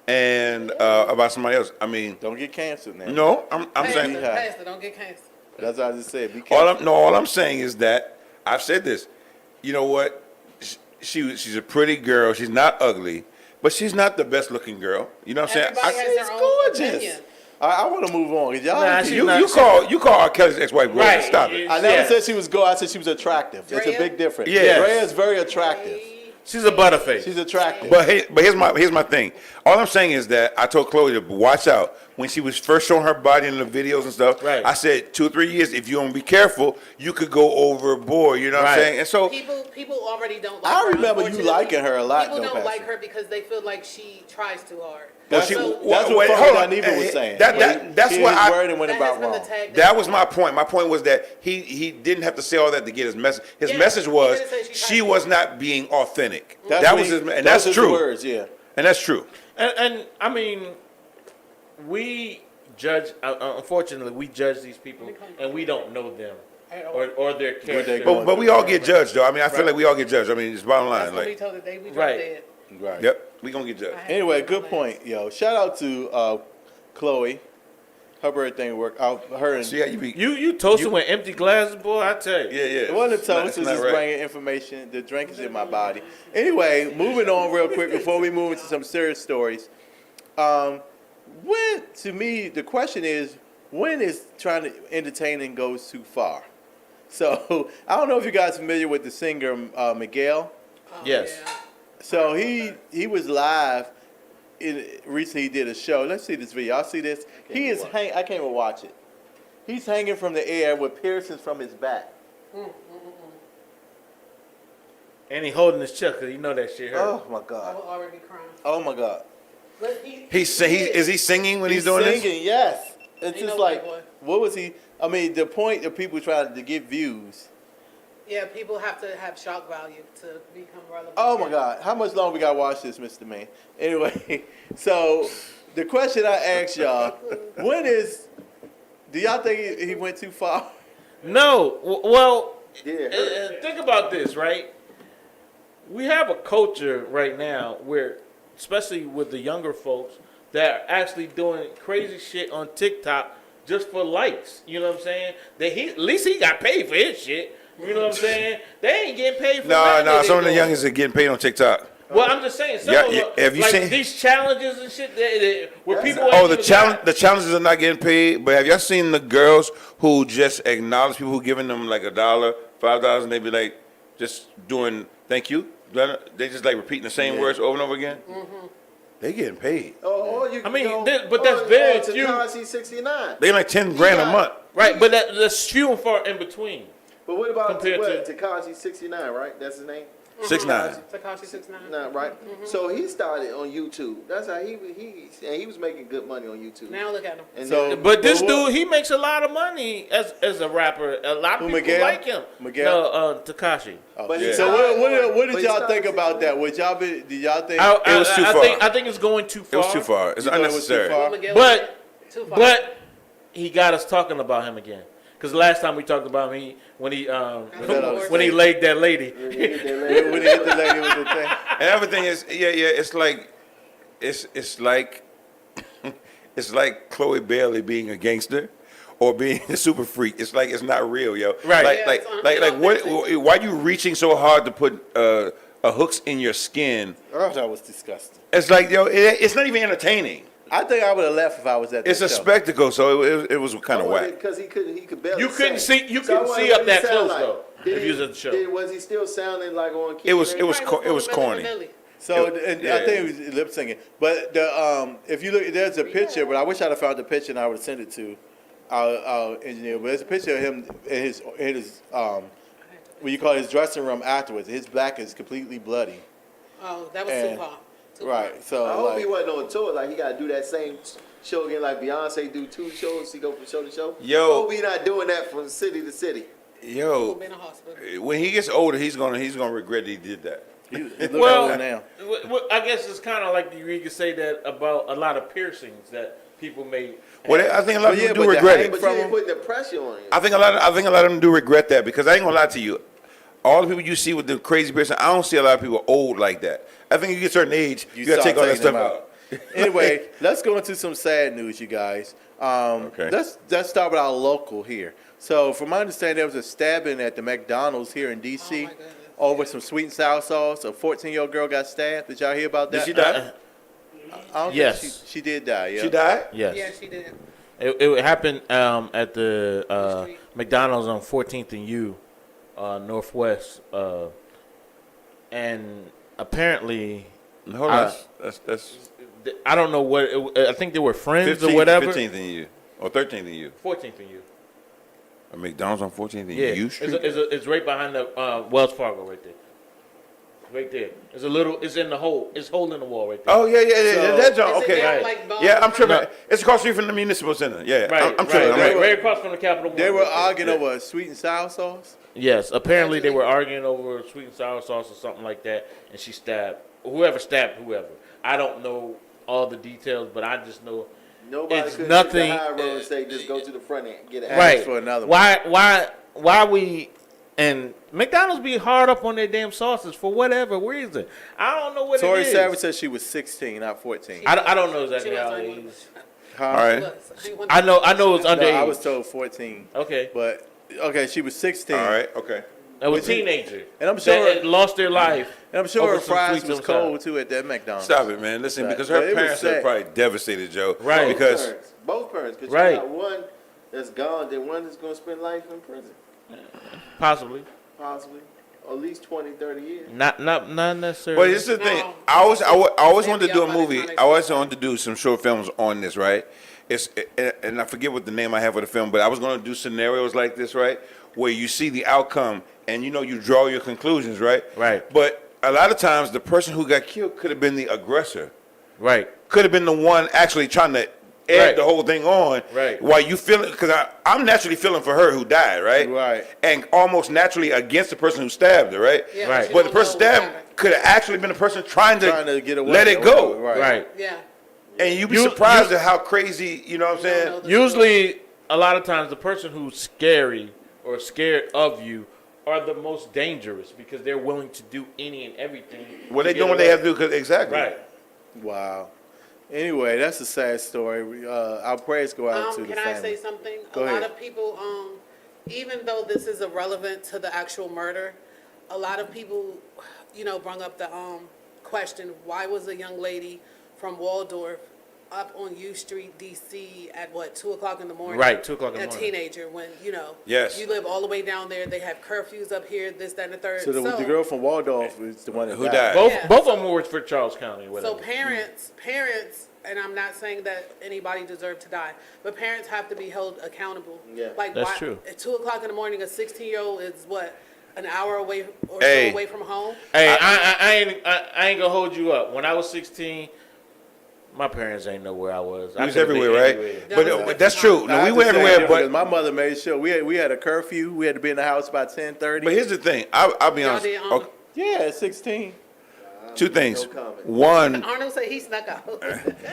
Speaker 3: and about somebody else. I mean,
Speaker 1: Don't get cancer now.
Speaker 3: no, I'm saying.
Speaker 5: Pastor, Pastor, don't get cancer.
Speaker 1: That's what I just said. Be careful.
Speaker 3: All I'm saying is that I've said this. You know what? She's a pretty girl. She's not ugly, but she's not the best looking girl. You know what I'm saying?
Speaker 5: Everybody has
Speaker 1: She's
Speaker 5: their own
Speaker 1: gorgeous.
Speaker 5: opinion.
Speaker 1: I want to move on. 'Cause y'all,
Speaker 2: Nah, she-
Speaker 3: you call R. Kelly's ex-wife gorgeous.
Speaker 2: Right.
Speaker 3: Stop it.
Speaker 1: I never
Speaker 2: Yeah.
Speaker 1: said she was good. I said she was attractive. It's a
Speaker 5: Drea?
Speaker 1: big difference.
Speaker 3: Yeah.
Speaker 1: Drea is very attractive.
Speaker 2: She's a butterface.
Speaker 1: She's attractive.
Speaker 3: But here's my thing. All I'm saying is that I told Chloe to watch out when she was first showing her body in the videos and stuff.
Speaker 2: Right.
Speaker 3: I said 2 or 3 years, if you don't be careful, you could go overboard. You know what I'm
Speaker 2: Right.
Speaker 3: saying? And so
Speaker 5: People already don't like
Speaker 1: I
Speaker 5: her.
Speaker 1: remember you
Speaker 5: unfortunately.
Speaker 1: liking her a lot,
Speaker 5: People
Speaker 1: though,
Speaker 5: don't like
Speaker 1: Pastor.
Speaker 5: her because they feel like she tries too hard.
Speaker 1: That's,
Speaker 3: she-
Speaker 5: So-
Speaker 1: that's
Speaker 3: wait,
Speaker 1: what
Speaker 3: hold
Speaker 1: Father
Speaker 3: on.
Speaker 1: Neva was saying.
Speaker 3: That's
Speaker 1: He
Speaker 3: what
Speaker 1: was
Speaker 3: I-
Speaker 1: worried and went
Speaker 5: that
Speaker 1: about
Speaker 5: has been
Speaker 1: wrong.
Speaker 5: the tag.
Speaker 3: that was my point. My point was that he didn't have to say all that to get his message. His
Speaker 5: Yeah,
Speaker 3: message
Speaker 5: he
Speaker 3: was
Speaker 5: didn't say she
Speaker 3: she
Speaker 5: tried
Speaker 3: was
Speaker 5: to.
Speaker 3: not being authentic.
Speaker 1: That's
Speaker 3: That
Speaker 1: what
Speaker 3: was
Speaker 1: he-
Speaker 3: his, and
Speaker 1: those
Speaker 3: that's
Speaker 1: his
Speaker 3: true.
Speaker 1: words, yeah.
Speaker 3: And that's true.
Speaker 2: And I mean, we judge. Unfortunately, we judge these people, and we don't know them or their character.
Speaker 3: But we all get judged, though. I mean, I feel
Speaker 2: Right.
Speaker 3: like we all get judged. I mean, it's bottom
Speaker 5: That's
Speaker 3: line.
Speaker 5: what we
Speaker 3: Like,
Speaker 5: told the day we dropped
Speaker 2: Right.
Speaker 5: dead.
Speaker 1: Right.
Speaker 3: yep, we gonna get judged.
Speaker 1: Anyway, good point, yo. Shout out to Chloe. Her birthday work. Her and
Speaker 3: See how you be?
Speaker 2: You toasting with empty glasses, boy. I tell you.
Speaker 3: Yeah, yeah.
Speaker 1: it wasn't a
Speaker 3: It's not-
Speaker 1: toast.
Speaker 3: it's
Speaker 1: It was
Speaker 3: not
Speaker 1: just
Speaker 3: right.
Speaker 1: bringing information. The drink is in my body. Anyway, moving on real quick before we move into some serious stories. When to me the question is, when is trying to entertaining goes too far? So I don't know if you guys are familiar with the singer Miguel.
Speaker 5: Oh,
Speaker 2: Yes.
Speaker 5: yeah.
Speaker 1: So he was live. Recently he did a show. Let's see this video. Y'all see this? He is hang. I can't even watch it. He's hanging from the air with piercings from his back.
Speaker 2: And he holding his chuck because you know that shit hurt.
Speaker 1: Oh my
Speaker 5: I
Speaker 1: God.
Speaker 5: will already be crying.
Speaker 1: Oh my God.
Speaker 5: But
Speaker 3: Is he singing when he's doing
Speaker 1: singing,
Speaker 3: this?
Speaker 1: yes. It's
Speaker 5: Ain't
Speaker 1: just
Speaker 5: no
Speaker 1: like,
Speaker 5: white boy.
Speaker 1: what was he? I mean, the point of people trying to get views.
Speaker 5: Yeah, people have to have shock value to become relevant.
Speaker 1: Oh my God, how much longer we gotta watch this, Mr. Man? Anyway, so the question I asked y'all, do y'all think he went too far?
Speaker 2: No. Well,
Speaker 4: Yeah.
Speaker 2: think about this, right? We have a culture right now where, especially with the younger folks, that are actually doing crazy shit on TikTok just for likes. You know what I'm saying? At least he got paid for his shit. You know what I'm saying? They ain't getting paid for nothing
Speaker 3: No,
Speaker 2: that
Speaker 3: some of
Speaker 2: they
Speaker 3: the
Speaker 2: doing.
Speaker 3: youngins are getting paid on TikTok.
Speaker 2: Well, I'm just saying, some
Speaker 3: Yeah,
Speaker 2: of
Speaker 3: yeah,
Speaker 2: them,
Speaker 3: have you
Speaker 2: like
Speaker 3: seen-
Speaker 2: these challenges and shit, where people.
Speaker 3: Oh,
Speaker 2: ain't even
Speaker 3: the challenges are not getting paid. But have y'all seen the girls who just acknowledge people who giving them like $1, $5, and they be like just doing thank you? They just like repeating the same words over and over again. They getting paid.
Speaker 4: Or you
Speaker 2: I mean,
Speaker 4: can go
Speaker 2: but that's very few.
Speaker 4: Tekashi 69.
Speaker 3: They like 10 grand a month.
Speaker 2: Right, but that's few and far in between.
Speaker 4: But what about
Speaker 2: Compared
Speaker 4: Tekashi 69, right? That's his name?
Speaker 3: 6'9".
Speaker 5: Takashi 6ix9ine.
Speaker 4: Nah, right? So he started on YouTube. That's how he was making good money on YouTube.
Speaker 5: Now look at him.
Speaker 4: And
Speaker 1: So-
Speaker 4: then,
Speaker 2: But this
Speaker 1: But what-
Speaker 2: dude, he makes a lot of money as a rapper. A lot of
Speaker 1: Who,
Speaker 2: people
Speaker 1: Miguel?
Speaker 2: like him.
Speaker 1: Miguel?
Speaker 2: No, Takashi.
Speaker 1: Oh,
Speaker 4: But he
Speaker 1: so
Speaker 4: started-
Speaker 1: what
Speaker 4: but
Speaker 1: did
Speaker 4: he
Speaker 1: y'all
Speaker 4: started
Speaker 1: think about
Speaker 4: 69.
Speaker 1: that? Did y'all think?
Speaker 3: It was too far.
Speaker 2: I think it's going too
Speaker 3: It
Speaker 2: far.
Speaker 3: was too far. It's
Speaker 1: You thought it was too
Speaker 3: unnecessary.
Speaker 1: far?
Speaker 5: Miguel
Speaker 2: But
Speaker 5: too far.
Speaker 2: but he got us talking about him again. Because last time we talked about him, when he laid that lady.
Speaker 1: when he hit the lady with the thing.
Speaker 3: And everything is it's like it's like Chloe Bailey being a gangster or being a super freak. It's like it's not real, yo.
Speaker 2: Right.
Speaker 3: Like
Speaker 5: Yeah,
Speaker 3: like
Speaker 5: it's
Speaker 3: like like what?
Speaker 5: inauthentic.
Speaker 3: Why you reaching so hard to put hooks in your skin?
Speaker 1: Oh, that was disgusting.
Speaker 3: It's like yo, it's not even entertaining.
Speaker 1: I think I would have left if I was at that
Speaker 3: It's a
Speaker 1: show.
Speaker 3: spectacle, so it was kind of whack.
Speaker 4: Because he could barely
Speaker 2: You couldn't
Speaker 4: sing.
Speaker 2: see- you
Speaker 4: So I
Speaker 2: couldn't
Speaker 4: wonder
Speaker 2: see
Speaker 4: what
Speaker 2: up that
Speaker 4: he sound
Speaker 2: close, though,
Speaker 4: Did
Speaker 2: if
Speaker 4: he-
Speaker 2: you was at the show.
Speaker 4: Was he still sounding like on key?
Speaker 3: It was
Speaker 4: Ray?
Speaker 3: corny.
Speaker 1: So
Speaker 3: Yeah.
Speaker 1: and I think it was lip singing. But the if you look, there's a picture. But I wish I'd have found the picture and I would have sent it to our engineer. But there's a picture of him in his what you call his dressing room afterwards. His back is completely bloody.
Speaker 5: Oh, that was
Speaker 1: And-
Speaker 5: too far. Too
Speaker 1: Right.
Speaker 5: far.
Speaker 1: So
Speaker 4: I hope he
Speaker 1: like,
Speaker 4: wasn't on tour. Like he got to do that same show again, like Beyonce do 2 shows. He go from show to show.
Speaker 3: Yo.
Speaker 4: I hope he not doing that from city to city.
Speaker 3: Yo,
Speaker 5: Been in a hospital.
Speaker 3: when he gets older, he's gonna regret he did that.
Speaker 1: he look
Speaker 2: Well,
Speaker 1: older now.
Speaker 2: I guess it's kind of like you could say that about a lot of piercings that people may.
Speaker 3: Well, I think a lot of
Speaker 1: But yeah,
Speaker 3: people do
Speaker 1: but the
Speaker 3: regret
Speaker 1: hang-
Speaker 3: it.
Speaker 4: But
Speaker 1: From
Speaker 4: you
Speaker 1: him.
Speaker 4: ain't putting the pressure on him.
Speaker 3: I think a lot of them do regret that because I ain't gonna lie to you. All the people you see with the crazy person, I don't see a lot of people old like that. I think you get a certain age, you gotta
Speaker 1: start
Speaker 3: take all that
Speaker 1: taking
Speaker 3: stuff
Speaker 1: them
Speaker 3: out.
Speaker 1: Anyway, let's go into some sad news, you guys.
Speaker 3: Okay.
Speaker 1: Let's start with our local here. So, from my understanding, there was a stabbing at the McDonald's here in
Speaker 5: Oh,
Speaker 1: D.C.
Speaker 5: my goodness.
Speaker 1: over some sweet and sour sauce. A 14-year-old girl got stabbed. Did y'all hear about that?
Speaker 3: Did she die?
Speaker 1: I don't
Speaker 2: Yes.
Speaker 1: think she did die. Yeah.
Speaker 3: She died?
Speaker 2: Yes.
Speaker 5: Yeah, she did.
Speaker 2: It happened at the
Speaker 5: street?
Speaker 2: McDonald's on 14th and U, Northwest, and apparently,
Speaker 3: Hold on. That's
Speaker 2: I don't know what. I think they were friends or
Speaker 3: 15th,
Speaker 2: whatever.
Speaker 3: 15th in you, or 13th in you.
Speaker 2: 14th in you.
Speaker 3: A McDonald's on 14th in
Speaker 2: Yeah,
Speaker 3: U
Speaker 2: it's,
Speaker 3: Street.
Speaker 2: it's right behind the Wells Fargo right there. Right there. It's a little. It's in the hole. It's hole in the wall right there.
Speaker 3: Oh yeah,
Speaker 1: So-
Speaker 3: that's
Speaker 5: Is it
Speaker 3: okay.
Speaker 5: down,
Speaker 2: Right.
Speaker 5: like, Bone
Speaker 3: Yeah, I'm tripping.
Speaker 2: No.
Speaker 3: It's across the street from the municipal center. Yeah,
Speaker 2: Right,
Speaker 3: I'm tripping.
Speaker 2: right,
Speaker 3: I'm
Speaker 2: right,
Speaker 3: like,
Speaker 2: right across from the Capitol.
Speaker 1: They
Speaker 2: One
Speaker 1: were
Speaker 2: right there.
Speaker 1: arguing over sweet and sour sauce.
Speaker 2: Yes, apparently they
Speaker 5: Allegedly.
Speaker 2: were arguing over sweet and sour sauce or something like that, and she stabbed whoever. I don't know all the details, but I just know
Speaker 4: Nobody
Speaker 2: It's
Speaker 4: could
Speaker 2: nothing,
Speaker 4: take the high road and say just go to the front and get it.
Speaker 1: Ask
Speaker 2: right.
Speaker 1: for another one.
Speaker 2: Why we and McDonald's be hard up on their damn sauces for whatever reason. I don't know what
Speaker 1: Tori
Speaker 2: it is.
Speaker 1: Savage said she was 16, not 14.
Speaker 2: I don't know
Speaker 5: She
Speaker 2: exactly
Speaker 5: was
Speaker 2: how
Speaker 5: like
Speaker 2: it
Speaker 5: one-
Speaker 2: is.
Speaker 1: Huh?
Speaker 3: all right,
Speaker 2: I know it's
Speaker 1: No,
Speaker 2: underage.
Speaker 1: I was told 14.
Speaker 2: Okay,
Speaker 1: But okay, she was 16.
Speaker 3: all right, okay.
Speaker 2: it was
Speaker 1: But you-
Speaker 2: teenager.
Speaker 1: And I'm sure-
Speaker 2: that lost their life.
Speaker 1: And I'm sure
Speaker 2: over
Speaker 1: her
Speaker 2: some
Speaker 1: fries
Speaker 2: sweet
Speaker 1: was
Speaker 2: and sour.
Speaker 1: cold too at that McDonald's.
Speaker 3: Stop it, man. Listen,
Speaker 1: Right.
Speaker 3: because
Speaker 1: But
Speaker 3: her
Speaker 1: it was
Speaker 3: parents are
Speaker 1: sad.
Speaker 3: probably devastated, Joe.
Speaker 2: Right.
Speaker 3: Because
Speaker 4: Both parents, because
Speaker 2: Right.
Speaker 4: you got one that's gone, then one that's going to spend life in prison,
Speaker 2: Possibly.
Speaker 4: possibly, or at least 20, 30 years.
Speaker 2: Not necessarily.
Speaker 3: But this is the thing.
Speaker 5: No.
Speaker 3: I always
Speaker 5: Maybe
Speaker 3: wanted to do a
Speaker 5: y'all
Speaker 3: movie.
Speaker 5: probably
Speaker 3: I always wanted to do some short films on this, right? And I forget what the name I have for the film, but I was going to do scenarios like this, right, where you see the outcome and you draw your conclusions, right?
Speaker 2: Right.
Speaker 3: But a lot of times, the person who got killed could have been the aggressor.
Speaker 2: Right.
Speaker 3: Could have been the one actually trying to egg
Speaker 2: Right.
Speaker 3: the whole thing on.
Speaker 2: Right.
Speaker 3: While you feeling, because I'm naturally feeling for her who died, right?
Speaker 1: Right.
Speaker 3: And almost naturally against the person who stabbed her, right?
Speaker 5: Yeah,
Speaker 2: Right.
Speaker 5: you
Speaker 3: But the
Speaker 5: don't
Speaker 3: person
Speaker 5: know what
Speaker 3: stabbed
Speaker 5: happened.
Speaker 3: could have actually been the person trying to
Speaker 1: get away.
Speaker 3: let it go.
Speaker 2: Right.
Speaker 5: Yeah.
Speaker 3: And you'd be
Speaker 2: You-
Speaker 3: surprised
Speaker 2: you-
Speaker 3: at how crazy, you know what I'm
Speaker 5: You don't
Speaker 3: saying?
Speaker 5: know the
Speaker 2: Usually, a lot of times, the person who's scary or scared of you are the most dangerous because they're willing to do any and everything.
Speaker 3: Well,
Speaker 2: to
Speaker 3: they
Speaker 2: get
Speaker 3: doing what they
Speaker 2: away.
Speaker 3: have to do, because exactly.
Speaker 2: Right.
Speaker 1: Wow. Anyway, that's a sad story. Our prayers go out to the
Speaker 5: Can I
Speaker 1: family.
Speaker 5: say something?
Speaker 1: Go
Speaker 5: a lot
Speaker 1: ahead.
Speaker 5: of people, even though this is irrelevant to the actual murder, a lot of people, bring up the question: why was a young lady from Waldorf up on U Street, D.C. at 2:00 in the morning?
Speaker 2: Right, 2:00 in the
Speaker 5: A
Speaker 2: morning.
Speaker 5: teenager, when
Speaker 3: Yes.
Speaker 5: you live all the way down there. They have curfews up here, this, that, and the third.
Speaker 1: So the girl from Waldorf is the one that
Speaker 3: Who
Speaker 1: died.
Speaker 3: died?
Speaker 2: Both
Speaker 5: Yeah.
Speaker 2: both of them were for Charles County.
Speaker 5: So
Speaker 2: Whatever.
Speaker 5: parents, and I'm not saying that anybody deserved to die, but parents have to be held accountable.
Speaker 4: Yeah.
Speaker 5: Like
Speaker 2: That's true.
Speaker 5: At 2:00 in the morning, a 16-year-old is what, an hour away or
Speaker 3: Hey.
Speaker 5: so away from home.
Speaker 2: Hey, I ain't gonna hold you up. When I was 16, my parents ain't know where I was.
Speaker 3: We
Speaker 2: I
Speaker 3: was
Speaker 2: could've been
Speaker 3: everywhere, right?
Speaker 2: anywhere.
Speaker 5: That was
Speaker 3: But that's true. No,
Speaker 1: I
Speaker 3: we
Speaker 1: have
Speaker 3: went
Speaker 1: to say
Speaker 3: everywhere,
Speaker 1: different, 'cause
Speaker 3: but
Speaker 1: my mother made sure we had a curfew. We had to be in the house by 10:30.
Speaker 3: here's the thing. I'll be
Speaker 5: Y'all
Speaker 3: honest.
Speaker 5: did,
Speaker 3: Okay,
Speaker 1: Yeah, at 16.
Speaker 3: two things.
Speaker 4: No comment.
Speaker 3: One,
Speaker 5: Arnold said he snuck out.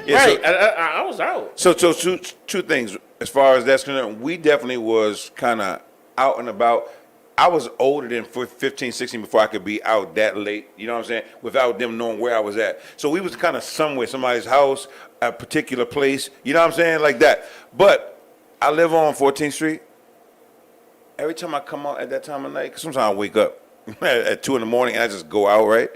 Speaker 3: yeah, so-
Speaker 2: Right, I was out.
Speaker 3: So two things as far as that's concerned. We definitely was kind of out and about. I was older than 15, 16 before I could be out that late, you know what I'm saying, without them knowing where I was at. So we was kind of somewhere, somebody's house, a particular place, you know what I'm saying, like that. But I live on 14th Street. Every time I come out at that time of night, 'cause sometimes I wake up at 2 in the morning and I just go out, right?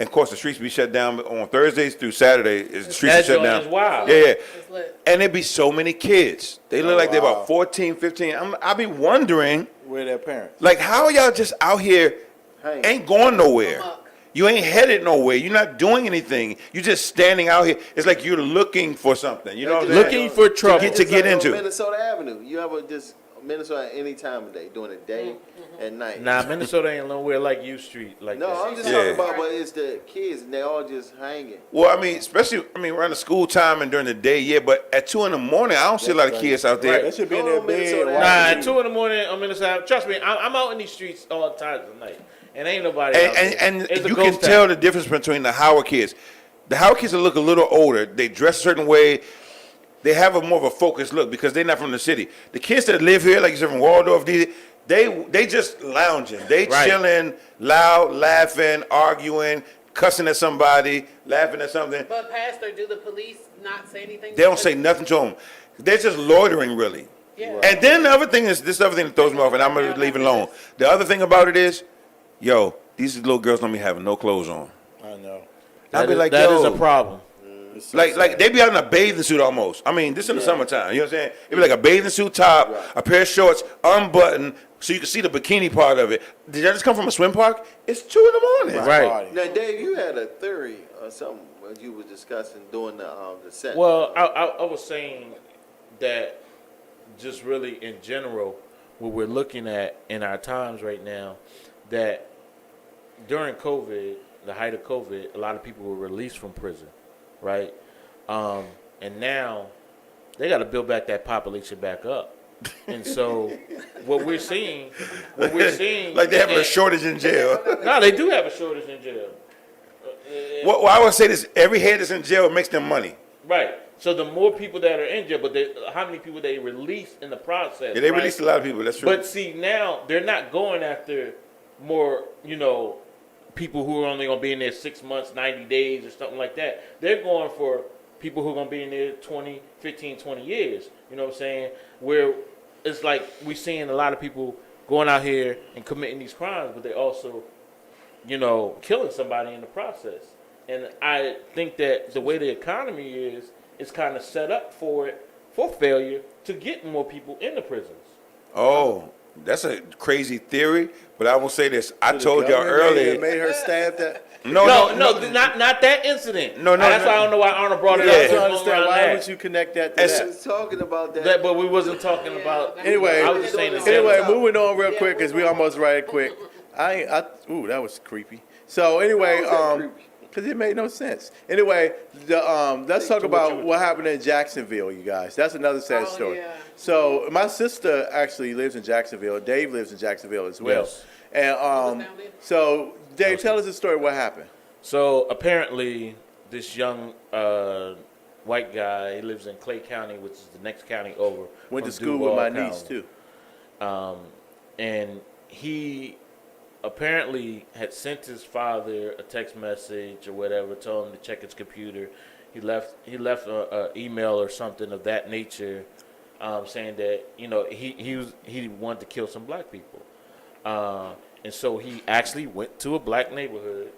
Speaker 3: And of course the streets be shut down on Thursdays through Saturday. The streets
Speaker 2: That
Speaker 3: are shut
Speaker 2: joint
Speaker 3: down.
Speaker 2: is wild.
Speaker 3: Yeah, yeah.
Speaker 5: It's lit.
Speaker 3: And there be so many kids. They look like they're
Speaker 1: wow.
Speaker 3: about 14, 15. I be wondering,
Speaker 1: Where their parents?
Speaker 3: like, how y'all just out here
Speaker 4: Hey.
Speaker 3: ain't going nowhere?
Speaker 5: Amok.
Speaker 3: You ain't headed nowhere. You're not doing anything. You just standing out here. It's like you're looking for something. You know what I'm saying?
Speaker 2: Looking for trouble.
Speaker 3: To get
Speaker 4: It's like
Speaker 3: into.
Speaker 4: on Minnesota Avenue. You ever just Minnesota at any time of day, during the day, at night.
Speaker 2: Nah, Minnesota ain't nowhere like U Street like
Speaker 4: No,
Speaker 2: that.
Speaker 4: I'm just
Speaker 3: Yeah.
Speaker 4: talking about, but it's the kids and they all just hanging.
Speaker 3: Well, I mean, especially, around the school time and during the day, yeah. But at 2 in the morning, I don't see a lot of kids out there.
Speaker 2: Right.
Speaker 1: They should be in
Speaker 4: Go
Speaker 1: their
Speaker 4: to
Speaker 1: bed.
Speaker 4: Minnesota
Speaker 1: watching
Speaker 2: Nah,
Speaker 1: TV.
Speaker 2: at 2 in the morning, I'm in the south. Trust me, I'm out in these streets all the time at night, and ain't nobody. out there.
Speaker 3: And
Speaker 2: It's a
Speaker 3: you can
Speaker 2: ghost
Speaker 3: tell
Speaker 2: town.
Speaker 3: the difference between the Howard kids. The Howard kids that look a little older. They dress a certain way. They have a more of a focused look because they're not from the city. The kids that live here, like you said from Waldorf, they just lounging. They
Speaker 2: Right.
Speaker 3: chilling, loud, laughing, arguing, cussing at somebody, laughing at something.
Speaker 5: But Pastor, do the police not say anything?
Speaker 3: They don't say nothing to them. They're just loitering, really.
Speaker 5: Yeah.
Speaker 3: And then the other thing is, this other thing that throws me off, and I'm gonna leave it alone. The other thing about it is, yo, these little girls don't be having no clothes on.
Speaker 1: I know.
Speaker 3: I'll be like,
Speaker 2: that
Speaker 3: yo,
Speaker 2: is a problem.
Speaker 1: It's so
Speaker 3: like
Speaker 1: sad.
Speaker 3: they be out in a bathing suit almost. I mean, this in the summertime. You know what I'm saying? It'd be like a bathing suit top, a pair of shorts, unbuttoned, so you can see the bikini part of it. Did that just come from a swim park? It's 2 in the morning.
Speaker 2: Right.
Speaker 1: Party.
Speaker 4: Now, Dave, you had a theory or something you were discussing doing the set.
Speaker 2: Well, I was saying that just really in general, what we're looking at in our times right now, that during COVID, the height of COVID, a lot of people were released from prison, right? And now they got to build back that population back up. And so what we're seeing,
Speaker 3: Like they have a shortage in jail.
Speaker 2: no, they do have a shortage in jail.
Speaker 3: Well, I would say this: every head that's in jail makes them money.
Speaker 2: Right. So the more people that are in jail, but how many people they release in the process?
Speaker 3: Yeah, they
Speaker 2: right?
Speaker 3: released a lot of people. That's true.
Speaker 2: But see, now they're not going after more, people who are only going to be in there 6 months, 90 days or something like that. They're going for people who are going to be in there 20, 15, 20 years. You know what I'm saying? Where it's like we're seeing a lot of people going out here and committing these crimes, but they also, killing somebody in the process. And I think that the way the economy is, it's kind of set up for failure to get more people in the prisons.
Speaker 3: Oh, that's a crazy theory. But I will say this: I
Speaker 1: The
Speaker 3: told y'all
Speaker 1: government
Speaker 3: earlier.
Speaker 1: made her stab that.
Speaker 2: No, not that incident.
Speaker 3: No,
Speaker 2: That's why I don't know why Arnold brought it
Speaker 3: Yeah.
Speaker 2: up.
Speaker 1: I don't
Speaker 2: so
Speaker 1: understand
Speaker 2: long
Speaker 1: why
Speaker 2: around
Speaker 1: would you connect that to
Speaker 3: And
Speaker 4: I
Speaker 1: that.
Speaker 4: was talking about that.
Speaker 2: but we wasn't talking about.
Speaker 1: Anyway,
Speaker 2: I was just saying the same.
Speaker 1: Anyway, moving on real quick because we almost right quick. Ooh, that was creepy. So anyway,
Speaker 4: How was that creepy?
Speaker 1: because it made no sense. Anyway, let's talk about what happened in Jacksonville, you guys. That's another sad
Speaker 5: Oh,
Speaker 1: story.
Speaker 5: yeah.
Speaker 1: So my sister actually lives in Jacksonville. Dave lives in Jacksonville as well.
Speaker 2: Yes.
Speaker 1: And
Speaker 5: down there?
Speaker 1: so Dave, tell us the story. What happened?
Speaker 2: So apparently, this young white guy, he lives in Clay County, which is the next county over.
Speaker 1: Went to
Speaker 2: from
Speaker 1: school with
Speaker 2: Duval
Speaker 1: my
Speaker 2: County.
Speaker 1: niece too.
Speaker 2: And he apparently had sent his father a text message or whatever, told him to check his computer. He left a email or something of that nature, saying that he wanted to kill some black people, and so he actually went to a black neighborhood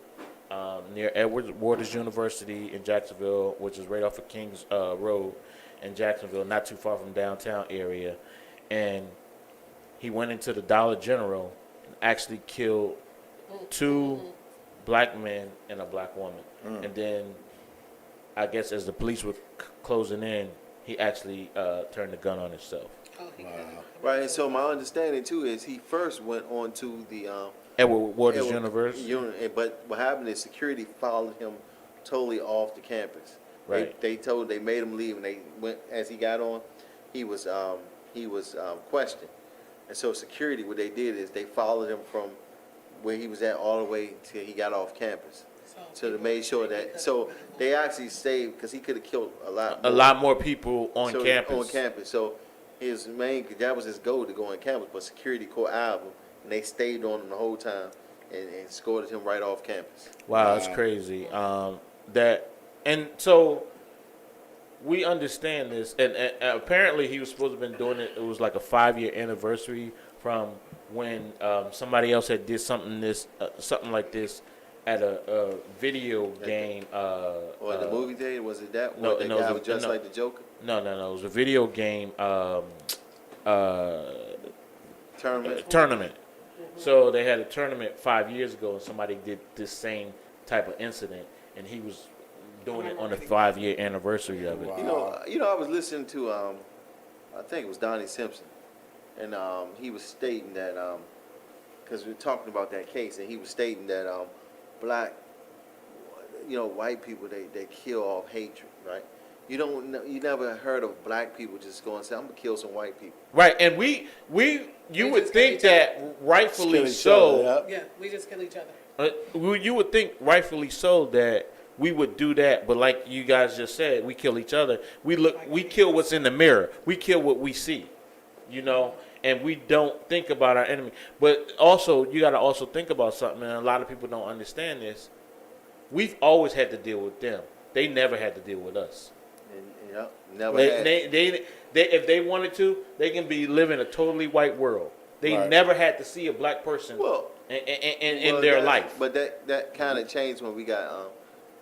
Speaker 2: near Edward Waters University in Jacksonville, which is right off of Kings Road in Jacksonville, not too far from downtown area, and he went into the Dollar General and actually killed 2 black men and a black woman. And then, I guess as the police were closing in, he actually turned the gun on himself.
Speaker 5: Oh, he got it.
Speaker 4: Right, and so my understanding too is he first went on to the
Speaker 2: Edward Waters
Speaker 4: Edward
Speaker 2: University.
Speaker 4: but what happened is security followed him totally off the campus.
Speaker 2: Right.
Speaker 4: They made him leave, and they went as he got on. He was questioned, and so security, what they did is they followed him from where he was at all the way till he got off campus. So they made sure that they actually saved because he could have killed a lot
Speaker 2: More people on campus.
Speaker 4: On campus, so his that was his goal to go on campus, but security caught eye of him, and they stayed on him the whole time and escorted him right off campus.
Speaker 2: Wow, that's crazy. And so we understand this, and apparently he was supposed to have been doing it. It was like a 5-year anniversary from when somebody else had did something like this at a video game.
Speaker 4: Or the movie day, was it that?
Speaker 2: no,
Speaker 4: That
Speaker 2: no, it
Speaker 4: guy
Speaker 2: was
Speaker 4: was just
Speaker 2: no.
Speaker 4: like the Joker
Speaker 2: No. It was a video game tournament. So they had a tournament 5 years ago, and somebody did this same type of incident, and he was doing it on the 5-year anniversary of it.
Speaker 4: You know, I was listening to, I think it was Donnie Simpson, and he was stating that, because we were talking about that case, and he was stating that black, white people, they kill off hatred, right? You never heard of black people just going and say, I'm gonna kill some white people.
Speaker 2: Right, and you
Speaker 5: They
Speaker 2: would
Speaker 5: just
Speaker 2: think
Speaker 5: kill each
Speaker 2: that rightfully
Speaker 1: Kill each
Speaker 2: so.
Speaker 1: other,
Speaker 5: Yeah, we just kill each other.
Speaker 2: You would think rightfully so that we would do that, but like you guys just said, we kill each other. We kill what's in the mirror. We kill what we see, and we don't think about our enemy. But also, you got to also think about something, and a lot of people don't understand this. We've always had to deal with them. They never had to deal with us.
Speaker 4: And never had.
Speaker 2: They if they wanted to, they can be living a totally white world. They
Speaker 1: Right.
Speaker 2: never had to see a black person
Speaker 4: Well,
Speaker 2: in
Speaker 4: well,
Speaker 2: their
Speaker 4: that-
Speaker 2: life.
Speaker 4: But that kind of changed when we got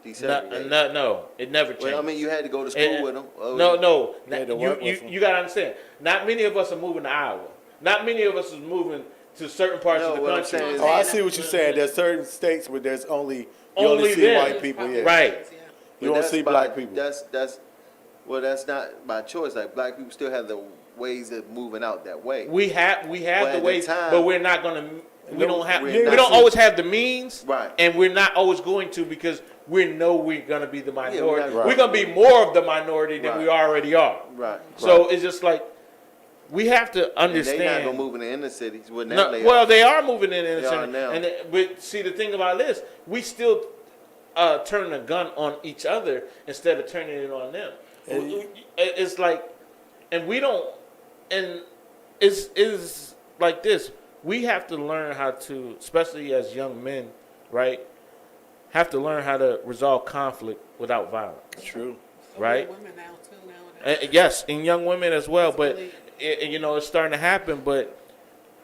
Speaker 4: desegregated.
Speaker 2: No, it never changed.
Speaker 4: Well, I mean, you had to go to school with them.
Speaker 2: No.
Speaker 1: You had to work with them.
Speaker 2: You got to understand. Not many of us are moving to Iowa. Not many of us is moving to certain parts
Speaker 4: No,
Speaker 2: of the
Speaker 4: what I'm
Speaker 2: country.
Speaker 4: saying is-
Speaker 1: Oh, I see what you're saying. There's certain states where there's only you
Speaker 2: Only
Speaker 1: only see
Speaker 2: them.
Speaker 1: white people. Yeah.
Speaker 2: Right.
Speaker 1: You won't see black people.
Speaker 4: That's not by choice. Like black people still have the ways of moving out that way.
Speaker 2: We have
Speaker 4: But
Speaker 2: the
Speaker 4: at
Speaker 2: ways,
Speaker 4: the time-
Speaker 2: but we're not gonna. We
Speaker 1: No,
Speaker 2: don't have.
Speaker 4: we're
Speaker 2: We
Speaker 4: not.
Speaker 2: don't always have the means,
Speaker 4: Right.
Speaker 2: And we're not always going to because we know we're gonna be the minority.
Speaker 4: Right.
Speaker 2: We're gonna be more of the minority than we
Speaker 4: Right.
Speaker 2: already are.
Speaker 4: Right.
Speaker 2: So it's just like we have to
Speaker 4: And they
Speaker 2: understand.
Speaker 4: not gonna move in the inner cities. Well, now
Speaker 2: No,
Speaker 4: they
Speaker 2: well,
Speaker 4: are.
Speaker 2: they are moving in the
Speaker 4: They are
Speaker 2: center.
Speaker 4: now.
Speaker 2: And but see, the thing about this, we still turn the gun on each other instead of turning it on them. It's like, and we don't, and it's like this. We have to learn how to, especially as young men, right? Have to learn how to resolve conflict without violence,
Speaker 1: True.
Speaker 2: right?
Speaker 5: Women now too nowadays.
Speaker 2: Yes, in young women as well, but
Speaker 5: really-
Speaker 2: it's starting to happen. But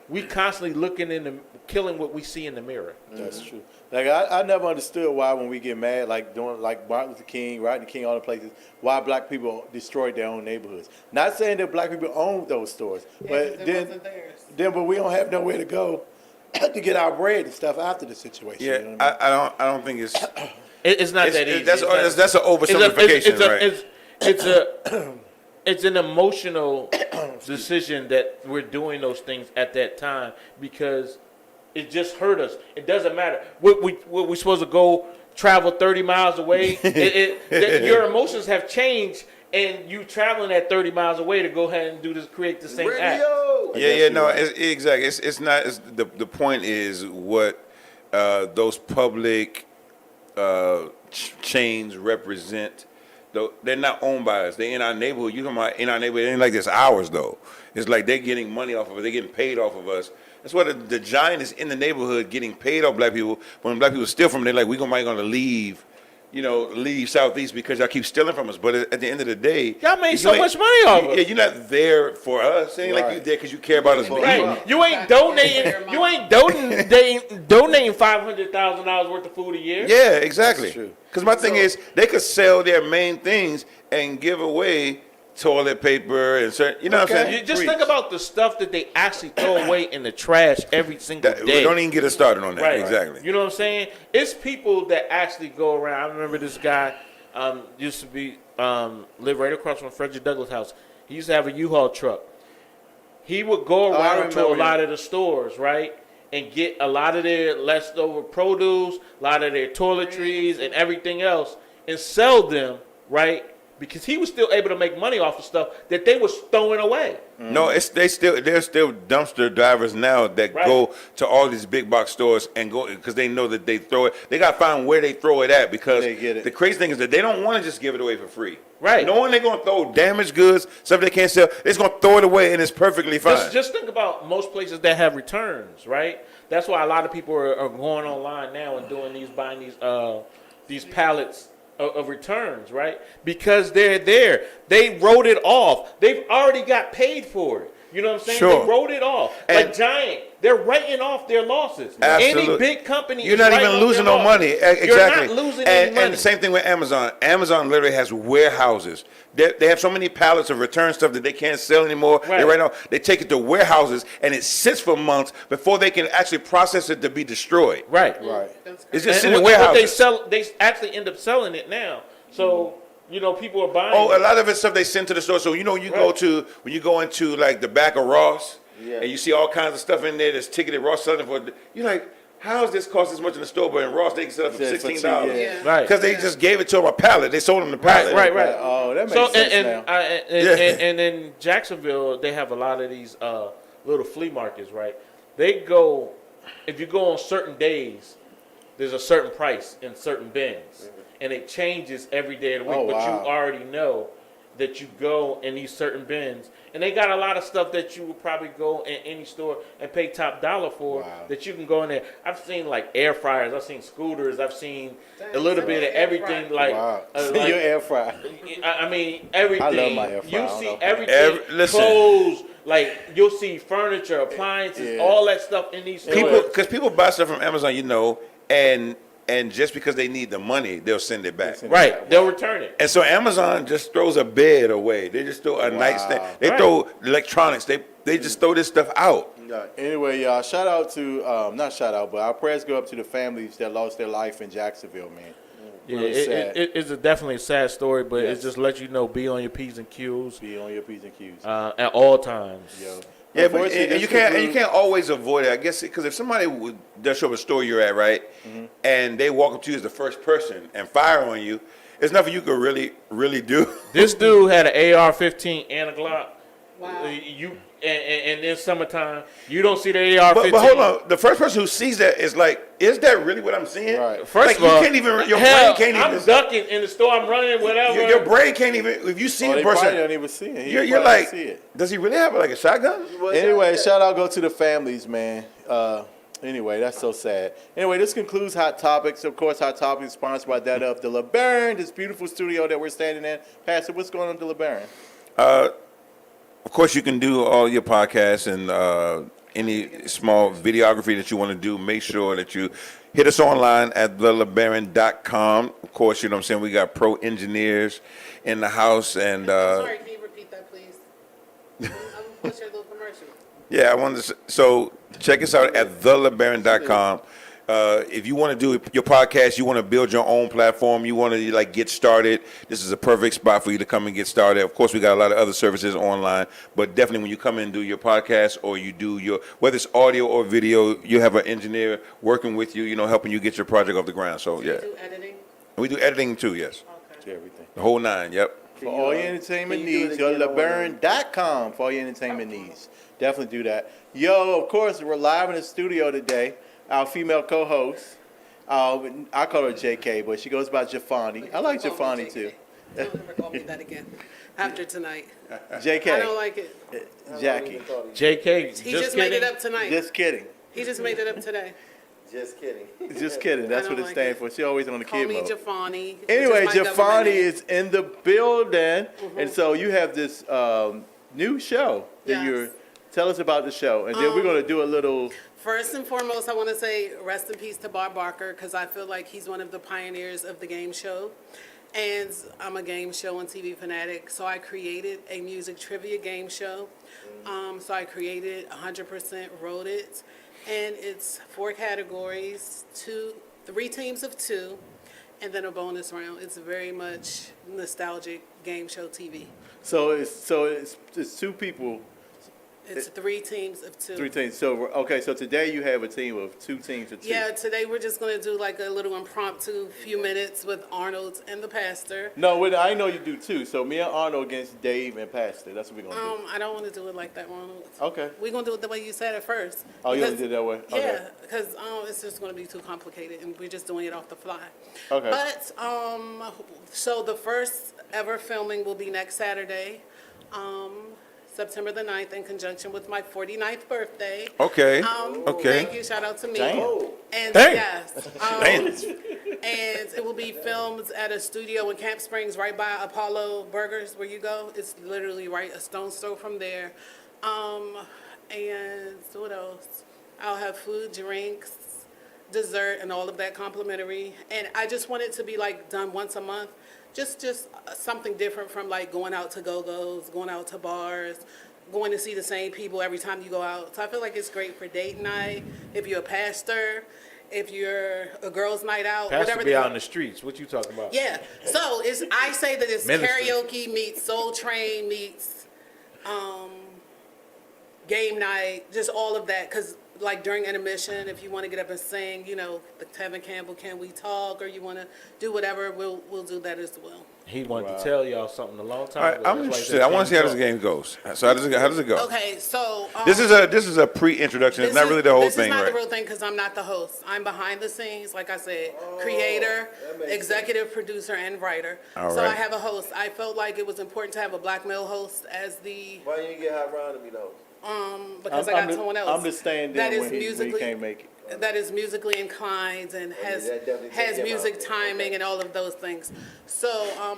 Speaker 2: we constantly looking in the killing what we see in the mirror.
Speaker 1: That's true. Like I never understood why when we get mad, like doing like Martin Luther King, Rodney King, all the places, why black people destroyed their own neighborhoods. Not saying that black people own those stores,
Speaker 5: Yeah, 'cause
Speaker 1: but
Speaker 5: it
Speaker 1: then
Speaker 5: wasn't theirs.
Speaker 1: but we don't have nowhere to go to get our bread and stuff after the situation.
Speaker 3: Yeah,
Speaker 1: you know what I mean?
Speaker 3: I don't think it's.
Speaker 2: It's not
Speaker 3: It's-
Speaker 2: that easy.
Speaker 3: that's-
Speaker 2: It's
Speaker 3: that's an oversimplification, right?
Speaker 2: It's an emotional decision that we're doing those things at that time because it just hurt us. It doesn't matter. We're supposed to go travel 30 miles away. Your emotions have changed, and you traveling at 30 miles away to go ahead and do this, create the same act.
Speaker 4: Radio.
Speaker 3: Yeah, no, exactly. It's not. The point is what those public chains represent. Though they're not owned by us. They're in our neighborhood. You talking about in our neighborhood? It ain't like this ours though. It's like they're getting money off of it. They're getting paid off of us. That's why the giant is in the neighborhood getting paid off black people. When black people steal from them, they're like, might gonna leave. Leave Southeast because y'all keep stealing from us. But at the end of the day,
Speaker 2: Y'all made
Speaker 3: you
Speaker 2: so
Speaker 3: ain't-
Speaker 2: much money off us.
Speaker 3: Yeah, you're not there for us. It ain't like you there because you care about us.
Speaker 2: Right. You ain't donating. You ain't donating $500,000 worth of food a year.
Speaker 3: Yeah, exactly.
Speaker 1: That's true.
Speaker 3: Because my thing is, they could sell their main things and give away toilet paper and certain. You know what I'm
Speaker 1: Okay.
Speaker 3: saying?
Speaker 2: You just think about the stuff that they actually throw away in the trash every single day.
Speaker 3: Don't even get us started on that.
Speaker 2: Right.
Speaker 3: Exactly.
Speaker 2: You know what I'm saying? It's people that actually go around. I remember this guy used to be live right across from Frederick Douglass House. He used to have a U-Haul truck. He would go
Speaker 1: I
Speaker 2: around to a
Speaker 1: remember
Speaker 2: lot
Speaker 1: him.
Speaker 2: of the stores, right? And get a lot of their leftover produce, a lot of their toiletries and everything else and sell them, right? Because he was still able to make money off of stuff that they was throwing away.
Speaker 3: No, they're still dumpster drivers now that
Speaker 2: Right.
Speaker 3: go to all these big box stores and go because they know that they throw it. They got to find where they throw it at because
Speaker 1: They get it.
Speaker 3: the crazy thing is that they don't want to just give it away for free.
Speaker 2: Right.
Speaker 3: Knowing they're gonna throw damaged goods, stuff they can't sell, they're just gonna throw it away and it's perfectly fine.
Speaker 2: Just think about most places that have returns, right? That's why a lot of people are going online now and buying these pallets of returns, right? Because they're there. They wrote it off. They've already got paid for it. You know what I'm saying?
Speaker 3: Sure.
Speaker 2: They wrote it off.
Speaker 3: And-
Speaker 2: Like Giant, they're writing off their losses.
Speaker 3: Absolutely.
Speaker 2: Any big company,
Speaker 3: You're
Speaker 2: is
Speaker 3: not
Speaker 2: writing
Speaker 3: even
Speaker 2: off
Speaker 3: losing
Speaker 2: their
Speaker 3: no
Speaker 2: losses.
Speaker 3: money. Exactly.
Speaker 2: You're not losing any money.
Speaker 3: And the same thing with Amazon. Amazon literally has warehouses. They have so many pallets of return stuff that they can't sell anymore.
Speaker 2: Right.
Speaker 3: They take it to warehouses and it sits for months before they can actually process it to be destroyed.
Speaker 2: Right.
Speaker 1: Right.
Speaker 5: That's
Speaker 3: It's
Speaker 5: crazy.
Speaker 3: just
Speaker 2: And
Speaker 3: sitting in
Speaker 2: what
Speaker 3: warehouses.
Speaker 2: they actually end up selling it now. So, people are buying
Speaker 3: Oh,
Speaker 2: it.
Speaker 3: a lot of it's stuff they send to the store. So you go to when you go into like the back of Ross,
Speaker 4: Yeah.
Speaker 3: and you see all kinds of stuff in there that's ticketed. Ross selling for. You're like, how does this cost this much in the store? But in Ross they can sell it for
Speaker 1: Yeah, for
Speaker 3: $16.
Speaker 1: cheap,
Speaker 5: yeah.
Speaker 2: Right.
Speaker 3: Because they just gave it to them a pallet. They sold them the pallet.
Speaker 2: Right.
Speaker 1: Oh, that makes
Speaker 2: So
Speaker 1: sense
Speaker 2: and
Speaker 1: now.
Speaker 2: and in Jacksonville, they have a lot of these little flea markets, right? They go, if you go on certain days, there's a certain price in certain bins, and it changes every day of the week.
Speaker 1: Oh,
Speaker 2: but
Speaker 1: wow.
Speaker 2: you already know that you go in these certain bins, and they got a lot of stuff that you would probably go in any store and pay top dollar for.
Speaker 1: Wow.
Speaker 2: That you can go in there. I've seen like air fryers, I've seen scooters, I've seen a
Speaker 5: Damn,
Speaker 2: little
Speaker 5: so
Speaker 2: bit of
Speaker 5: air
Speaker 2: everything.
Speaker 5: fryer.
Speaker 2: Like,
Speaker 1: Wow.
Speaker 2: like
Speaker 1: Your air fryer.
Speaker 2: I mean, everything.
Speaker 1: I love my air fryer.
Speaker 2: You
Speaker 1: I don't
Speaker 2: see
Speaker 1: know.
Speaker 2: everything,
Speaker 3: Listen.
Speaker 2: clothes, like you'll see furniture, appliances,
Speaker 1: Yeah.
Speaker 2: all that stuff in these stores.
Speaker 3: People buy stuff from Amazon, and just because they need the money, they'll send it back.
Speaker 1: They send
Speaker 2: Right, they'll return it.
Speaker 3: And so Amazon just throws a bed away. They just throw a nightstand. They
Speaker 2: Right.
Speaker 3: throw electronics. They just throw this stuff out.
Speaker 4: Right.
Speaker 1: Anyway, y'all, shout out to, not shout out, but our prayers go up to the families that lost their life in Jacksonville, man.
Speaker 2: Yeah,
Speaker 1: Really sad.
Speaker 2: it's definitely a sad story, but
Speaker 1: Yes.
Speaker 2: it just lets you know be on your P's and Q's
Speaker 1: Be on your P's and Q's.
Speaker 2: at all times.
Speaker 1: Yo.
Speaker 3: Yeah, but
Speaker 1: Unfortunately,
Speaker 3: and
Speaker 1: this
Speaker 3: you can't
Speaker 1: concludes-
Speaker 3: always avoid it. I guess because if somebody does show up a store you're at, right, and they walk up to you as the first person and fire on you, there's nothing you could really do.
Speaker 2: This dude had an AR-15 and a Glock.
Speaker 5: Wow.
Speaker 2: You and in summertime, you don't see the AR-15.
Speaker 3: But hold on, the first person who sees that is like, is that really what I'm seeing?
Speaker 1: Right.
Speaker 2: First
Speaker 3: like,
Speaker 2: of all,
Speaker 3: you can't even. Your
Speaker 2: hell,
Speaker 3: brain can't
Speaker 2: I'm
Speaker 3: even.
Speaker 2: ducking in the store. I'm running, whatever.
Speaker 3: Your brain can't even. If you see
Speaker 1: Oh,
Speaker 3: a
Speaker 1: they probably
Speaker 3: person,
Speaker 1: don't even see it. He
Speaker 3: you're
Speaker 1: probably
Speaker 3: like,
Speaker 1: see it.
Speaker 3: does he really have like a shotgun?
Speaker 1: Anyway, shout out go to the families, man. Anyway, that's so sad. Anyway, this concludes Hot Topics. Of course, Hot Topics is sponsored by that of the LeBaron, this beautiful studio that we're standing in. Pastor, what's going on to LeBaron?
Speaker 3: Of course, you can do all your podcasts and any small videography that you want to do. Make sure that you hit us online at thelebaron.com. Of course, you know what I'm saying? We got pro engineers in the house. And
Speaker 5: Sorry, can you repeat that, please? I'm gonna push your little commercial.
Speaker 3: yeah, I wanted to. So check us out at thelebaron.com. If you want to do your podcast, you want to build your own platform, you want to like get started, this is a perfect spot for you to come and get started. Of course, we got a lot of other services online, but definitely when you come in and do your podcast or you do your, whether it's audio or video, you have an engineer working with you, you know, helping you get your project off the ground. So yeah,
Speaker 5: Do editing?
Speaker 3: we do editing too. Yes,
Speaker 5: Okay.
Speaker 1: Everything.
Speaker 3: the whole nine. Yep.
Speaker 1: For all your entertainment
Speaker 4: can you do
Speaker 1: needs,
Speaker 4: it
Speaker 1: go to
Speaker 4: again
Speaker 1: LeBaron.com for all your entertainment needs. Definitely do that. Yo, of course, we're live in the studio today. Our female co-host, I call her JK, but she goes by Jafani. I like
Speaker 5: Call me
Speaker 1: Jafani
Speaker 5: JK.
Speaker 1: too.
Speaker 5: Don't ever call me that again. After tonight.
Speaker 1: JK.
Speaker 5: I don't like it.
Speaker 1: Jackie.
Speaker 2: JK,
Speaker 5: He just made
Speaker 2: kidding.
Speaker 5: it up tonight.
Speaker 1: Just kidding.
Speaker 5: He just made it up today.
Speaker 4: Just kidding.
Speaker 1: Just kidding. That's
Speaker 5: I
Speaker 1: what
Speaker 5: don't
Speaker 1: it
Speaker 5: like
Speaker 1: stands
Speaker 5: it.
Speaker 1: for. She always on the
Speaker 5: Call
Speaker 1: kid
Speaker 5: me
Speaker 1: mode.
Speaker 5: Jafani. which
Speaker 1: Anyway,
Speaker 5: is my government
Speaker 1: Jafani
Speaker 5: name.
Speaker 1: is in the building, and so you have this new show that
Speaker 5: Yes.
Speaker 1: you're. Tell us about the show, and then we're going to do a little.
Speaker 5: First and foremost, I want to say rest in peace to Bob Barker because I feel like he's one of the pioneers of the game show. And I'm a game show and TV fanatic, so I created a music trivia game show. So I created 100%, wrote it, and it's 4 categories, 3 teams of 2, and then a bonus round. It's very much nostalgic game show TV.
Speaker 1: So it's 2 people.
Speaker 5: It's 3 teams of 2.
Speaker 1: 3 teams. So okay. So today you have a team of 2 teams of 2.
Speaker 5: Yeah, today we're just gonna do like a little impromptu few minutes with Arnold and the pastor.
Speaker 1: No, I know you do 2. So me and Arnold against Dave and Pastor. That's what we're gonna
Speaker 5: I don't want to do it like that, Ronald.
Speaker 1: do. Okay.
Speaker 5: We're gonna do it the way you said it first.
Speaker 1: Oh, you
Speaker 5: Because-
Speaker 1: only did that way. Okay.
Speaker 5: Yeah, because it's just gonna be too complicated, and we're just doing it off the fly.
Speaker 1: Okay.
Speaker 5: But so the first ever filming will be next Saturday, September the 9th, in conjunction with my 49th birthday.
Speaker 3: Okay.
Speaker 5: Thank you. Shout out to me.
Speaker 1: Damn.
Speaker 5: And
Speaker 3: Damn.
Speaker 5: yes,
Speaker 3: Damn.
Speaker 5: and it will be filmed at a studio in Camp Springs, right by Apollo Burgers, where you go. It's literally right a stone's throw from there. And what else? I'll have food, drinks, dessert, and all of that complimentary. And I just want it to be like done once a month. Just something different from like going out to go-go's, going out to bars, going to see the same people every time you go out. So I feel like it's great for date night, if you're a pastor, if you're a girls' night out,
Speaker 2: Pastor
Speaker 5: whatever.
Speaker 2: be out in the streets. What you talking about?
Speaker 5: Yeah. So I say that it's
Speaker 2: Ministry.
Speaker 5: karaoke meets Soul Train meets game night, just all of that. Because like during intermission, if you want to get up and sing, you know, the Tevin Campbell, Can We Talk, or you want to do whatever, we'll do that as well.
Speaker 2: He wanted to tell y'all something a long time
Speaker 3: All right,
Speaker 2: ago.
Speaker 3: I'm
Speaker 2: That's why he
Speaker 3: interested.
Speaker 2: said
Speaker 3: I want to see how this
Speaker 2: go.
Speaker 3: game goes. So how does it go?
Speaker 5: Okay, so
Speaker 3: This is a pre-introduction. It's not really the whole thing,
Speaker 5: This is not
Speaker 3: right?
Speaker 5: the real thing because I'm not the host. I'm behind the scenes, like I said, creator, executive producer, and writer.
Speaker 3: All
Speaker 5: So
Speaker 3: right.
Speaker 5: I have a host. I felt like it was important to have a black male host as the
Speaker 4: Why you didn't get Hot Ron to be the host?
Speaker 5: because I got someone else.
Speaker 1: I'm just staying there
Speaker 5: that is
Speaker 1: when he
Speaker 5: musically
Speaker 1: can't make it.
Speaker 5: that is musically inclined and has
Speaker 4: that definitely
Speaker 5: has
Speaker 4: takes him
Speaker 5: music
Speaker 4: out.
Speaker 5: timing and all of those things. So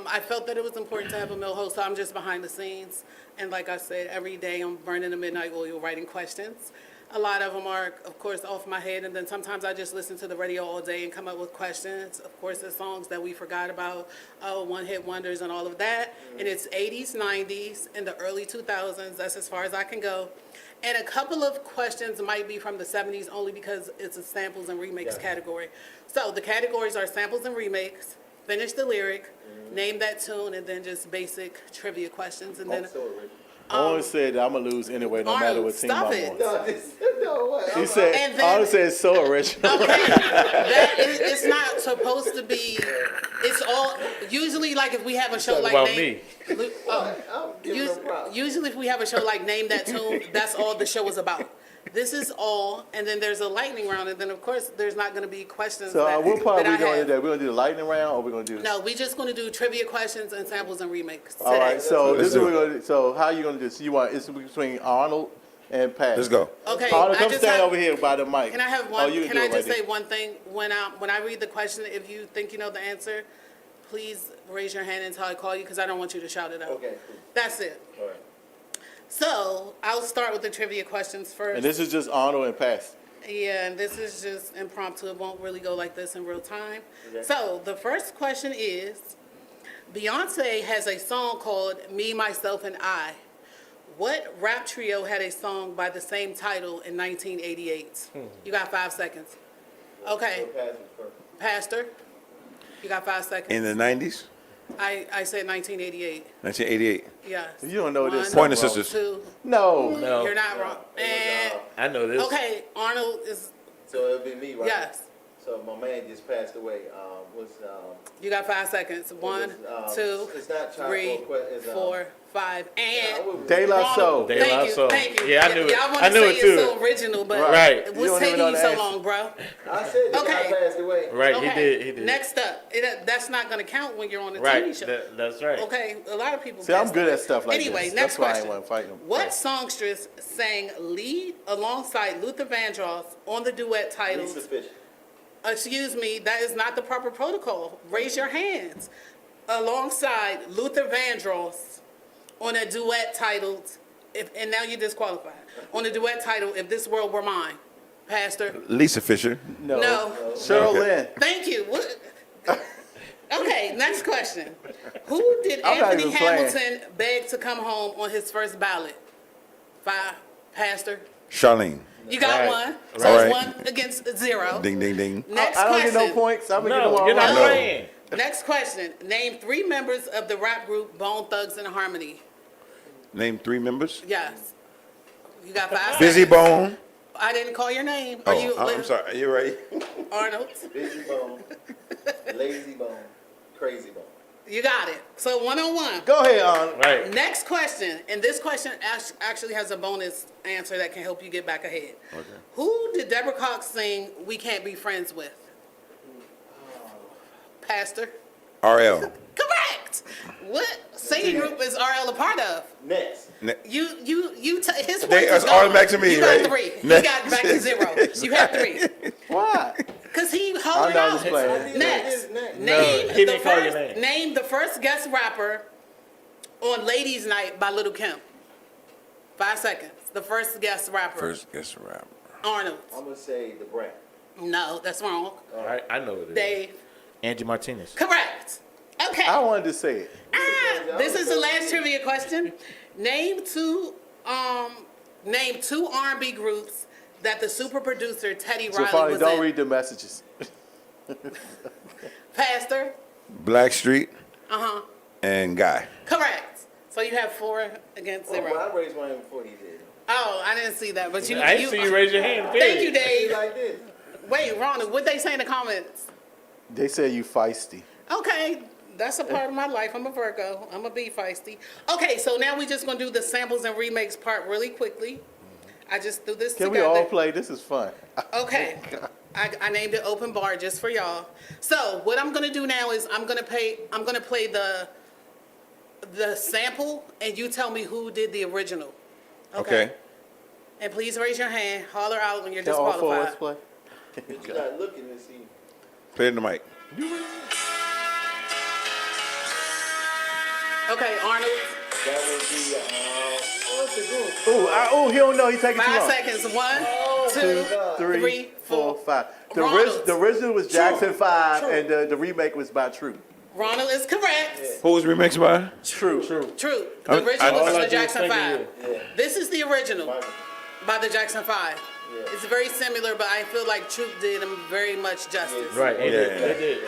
Speaker 5: I felt that it was important to have a male host. So I'm just behind the scenes, and like I said, every day I'm burning the midnight oil writing questions. A lot of them are, of course, off my head, and then sometimes I just listen to the radio all day and come up with questions. Of course, there's songs that we forgot about, one-hit wonders and all of that. And it's 80s, 90s, and the early 2000s. That's as far as I can go. And a couple of questions might be from the 70s only because it's a samples and remakes category. So the categories are samples and remakes, finish the lyric, name that tune, and then just basic trivia questions, and then.
Speaker 4: Also original.
Speaker 1: Arnold said that I'm gonna lose anyway, no matter
Speaker 5: Arnold,
Speaker 1: what team
Speaker 5: stop
Speaker 1: I'm
Speaker 5: it.
Speaker 1: on.
Speaker 4: No, no, what?
Speaker 1: He said,
Speaker 5: And then-
Speaker 1: Arnold said it's so original.
Speaker 5: Okay, it's not supposed to be. It's all usually like if we have a show like
Speaker 2: about
Speaker 5: Name,
Speaker 2: me.
Speaker 4: I'm giving them props.
Speaker 5: usually if we have a show like Name That Tune, that's all the show is about. This is all, and then there's a lightning round, and then of course there's not going to be questions.
Speaker 1: So
Speaker 5: that,
Speaker 1: what part
Speaker 5: that
Speaker 1: are
Speaker 5: I
Speaker 1: we doing
Speaker 5: have.
Speaker 1: today? We're gonna do the lightning round, or we're gonna do?
Speaker 5: No, we just going to do trivia questions and samples and remakes today.
Speaker 1: All right. So
Speaker 3: Let's
Speaker 1: this is
Speaker 3: do
Speaker 1: what we're gonna do. So how you gonna do? So you want it's between Arnold and Pat.
Speaker 3: Let's go.
Speaker 5: Okay,
Speaker 1: Arnold,
Speaker 5: I
Speaker 1: come
Speaker 5: just
Speaker 1: stand
Speaker 5: have-
Speaker 1: over here by the mic.
Speaker 5: Can I have
Speaker 1: Oh,
Speaker 5: one?
Speaker 1: you
Speaker 5: Can
Speaker 1: do
Speaker 5: I
Speaker 1: it
Speaker 5: just
Speaker 1: right
Speaker 5: say
Speaker 1: there.
Speaker 5: one thing? When I read the question, if you think you know the answer, please raise your hand until I call you, because I don't want you to shout it out.
Speaker 4: Okay, cool.
Speaker 5: That's it.
Speaker 4: All right.
Speaker 5: So I'll start with the trivia questions first.
Speaker 1: And this is just Arnold and Pat.
Speaker 5: Yeah, and this is just impromptu. It won't really go like this in real time.
Speaker 4: Okay.
Speaker 5: So the first question is, Beyonce has a song called Me, Myself, and I. What rap trio had a song by the same title in 1988? You got 5 seconds. Okay,
Speaker 4: So pass it first.
Speaker 5: Pastor, you got 5 seconds.
Speaker 3: In the 90s,
Speaker 5: I said 1988.
Speaker 3: 1988.
Speaker 5: Yes.
Speaker 1: You don't know this.
Speaker 3: Pointer
Speaker 1: something wrong.
Speaker 3: Sisters.
Speaker 5: 2.
Speaker 1: No.
Speaker 2: No,
Speaker 5: You're not wrong. And
Speaker 2: I know this.
Speaker 5: okay, Arnold is
Speaker 4: So it'll be me, right?
Speaker 5: yes.
Speaker 4: So my man just passed away.
Speaker 5: You got 5 seconds. One,
Speaker 4: was,
Speaker 5: two,
Speaker 4: it's not Child
Speaker 5: 3,
Speaker 4: Support, it's,
Speaker 5: 4, 5, and.
Speaker 1: De La Soul.
Speaker 5: Ronald,
Speaker 2: De La
Speaker 5: thank you,
Speaker 2: Soul.
Speaker 5: thank you.
Speaker 2: Yeah, I knew it.
Speaker 5: Y'all want
Speaker 2: I
Speaker 5: to
Speaker 2: knew
Speaker 5: say
Speaker 2: it
Speaker 5: it's
Speaker 2: too.
Speaker 5: so original, but
Speaker 2: Right.
Speaker 1: You
Speaker 5: what's
Speaker 1: don't even
Speaker 5: taking
Speaker 1: know
Speaker 5: you
Speaker 1: the
Speaker 5: so
Speaker 1: answer.
Speaker 5: long, bro?
Speaker 4: I said the
Speaker 5: Okay.
Speaker 4: guy passed away.
Speaker 2: Right,
Speaker 5: Okay.
Speaker 2: he did.
Speaker 5: Next up, that's not going to count when you're on a
Speaker 2: Right,
Speaker 5: TV show.
Speaker 2: that's right.
Speaker 5: Okay, a lot of people.
Speaker 1: See, I'm
Speaker 5: passed
Speaker 1: good
Speaker 5: away.
Speaker 1: at stuff like
Speaker 5: anyway,
Speaker 1: this.
Speaker 5: next
Speaker 1: That's why I
Speaker 5: question.
Speaker 1: ain't want to fight them.
Speaker 5: What songstress sang lead alongside Luther Vandross on the duet titled?
Speaker 4: Lisa Fisher.
Speaker 5: Excuse me, that is not the proper protocol. Raise your hands. Alongside Luther Vandross on a duet titled, and now you're disqualified, on a duet titled, If This World Were Mine. Pastor?
Speaker 3: Lisa Fisher.
Speaker 1: No.
Speaker 5: No.
Speaker 1: Cheryl
Speaker 3: Okay.
Speaker 1: Lynn.
Speaker 5: Thank you. What? Okay, next question. Who did
Speaker 1: I'm not
Speaker 5: Anthony
Speaker 1: even playing.
Speaker 5: Hamilton beg to come home on his first ballot? 5. Pastor?
Speaker 3: Charlene.
Speaker 5: You got
Speaker 2: Right.
Speaker 5: one. So
Speaker 3: All
Speaker 5: it's
Speaker 3: right.
Speaker 5: 1 against 0.
Speaker 3: Ding, ding, ding.
Speaker 5: Next
Speaker 1: I don't
Speaker 5: question.
Speaker 1: get no points. I'm gonna get them
Speaker 2: No,
Speaker 1: all
Speaker 2: you're not
Speaker 1: right.
Speaker 3: No.
Speaker 2: playing.
Speaker 5: Next question. Name 3 members of the rap group Bone Thugs and Harmony.
Speaker 3: Name 3 members.
Speaker 5: Yes. You got 5
Speaker 3: Busy
Speaker 5: seconds.
Speaker 3: Bone.
Speaker 5: I didn't call your name. Are
Speaker 3: Oh,
Speaker 5: you
Speaker 3: I'm sorry. You're right.
Speaker 5: Arnold?
Speaker 4: Busy Bone. Lazy Bone. Crazy Bone.
Speaker 5: You got it. So 1-on-1.
Speaker 1: Go ahead, Arnold.
Speaker 2: Right.
Speaker 5: Next question, and this question actually has a bonus answer that can help you get back ahead.
Speaker 3: Okay.
Speaker 5: Who did Deborah Cox sing "We Can't Be Friends With"? Pastor?
Speaker 3: RL.
Speaker 5: Correct. What singing group is RL a part of?
Speaker 4: Next.
Speaker 5: His
Speaker 3: They-
Speaker 5: points
Speaker 3: it's
Speaker 5: is gone.
Speaker 3: automatic to me,
Speaker 5: You got
Speaker 3: right?
Speaker 5: 3. He
Speaker 3: Next.
Speaker 5: got back to 0. You have 3.
Speaker 1: Why?
Speaker 5: Cause he
Speaker 1: I'm
Speaker 5: hollered
Speaker 1: not
Speaker 5: out.
Speaker 1: just playing.
Speaker 5: Next,
Speaker 4: Next.
Speaker 5: name
Speaker 2: he
Speaker 5: the
Speaker 2: didn't call your
Speaker 5: first.
Speaker 2: name.
Speaker 5: Name the first guest rapper on "Ladies Night" by Little Kim. 5 seconds. The first guest rapper.
Speaker 3: First guess rap.
Speaker 5: Arnold.
Speaker 4: I'm gonna say the brand.
Speaker 5: No, that's wrong.
Speaker 2: Right, I know it is.
Speaker 5: Dave.
Speaker 2: Angie Martinez.
Speaker 5: Correct. Okay.
Speaker 1: I wanted to say it.
Speaker 5: This is the last trivia question. Name two R&B groups that the super producer Teddy
Speaker 1: So
Speaker 5: Riley
Speaker 1: finally,
Speaker 5: was
Speaker 1: don't
Speaker 5: in.
Speaker 1: read the messages.
Speaker 5: Pastor.
Speaker 3: Blackstreet
Speaker 5: Uh-huh.
Speaker 3: and Guy.
Speaker 5: Correct. So you have 4 against 0.
Speaker 4: Well, I raised my hand before he did.
Speaker 5: Oh, I didn't see that, but you.
Speaker 2: I didn't see you raise your hand.
Speaker 5: Thank you,
Speaker 2: period.
Speaker 5: Dave.
Speaker 4: Like this.
Speaker 5: Wait, Ronald, what they say in the comments?
Speaker 1: They said you feisty.
Speaker 5: Okay, that's a part of my life. I'm a Virgo. I'm a be feisty. Okay, so now we just gonna do the samples and remakes part really quickly. I just threw this
Speaker 1: Can we
Speaker 5: together.
Speaker 1: all play? This is fun.
Speaker 5: Okay. I named it Open Bar just for y'all. So what I'm gonna do now is I'm gonna play the sample and you tell me who did the original.
Speaker 3: Okay.
Speaker 5: And please raise your hand, holler out when you're
Speaker 1: Can all 4 of us
Speaker 5: disqualified.
Speaker 1: play?
Speaker 4: But you're not looking to see.
Speaker 3: Play in the mic.
Speaker 5: Okay, Arnold,
Speaker 4: That would be, what's the group?
Speaker 1: Ooh, he don't know. He taking too
Speaker 5: 5
Speaker 1: long.
Speaker 5: seconds. 1, 2,
Speaker 1: 3,
Speaker 5: 3,
Speaker 1: 4,
Speaker 5: 4.
Speaker 1: 5.
Speaker 5: Ronald.
Speaker 1: The original was Jackson 5,
Speaker 4: True.
Speaker 1: and the remake was by True.
Speaker 5: Ronald is correct.
Speaker 3: Who was remixed by?
Speaker 1: True.
Speaker 5: True. The
Speaker 3: I-
Speaker 5: original
Speaker 3: I-
Speaker 5: was
Speaker 3: all
Speaker 5: the
Speaker 2: I do is
Speaker 5: Jackson
Speaker 2: think of
Speaker 5: 5.
Speaker 4: Yeah.
Speaker 5: This is the original by the Jackson 5.
Speaker 4: Yeah.
Speaker 5: It's very similar, but I feel like Troop did him very much justice.
Speaker 2: Right, they
Speaker 3: Yeah.
Speaker 2: did. They did.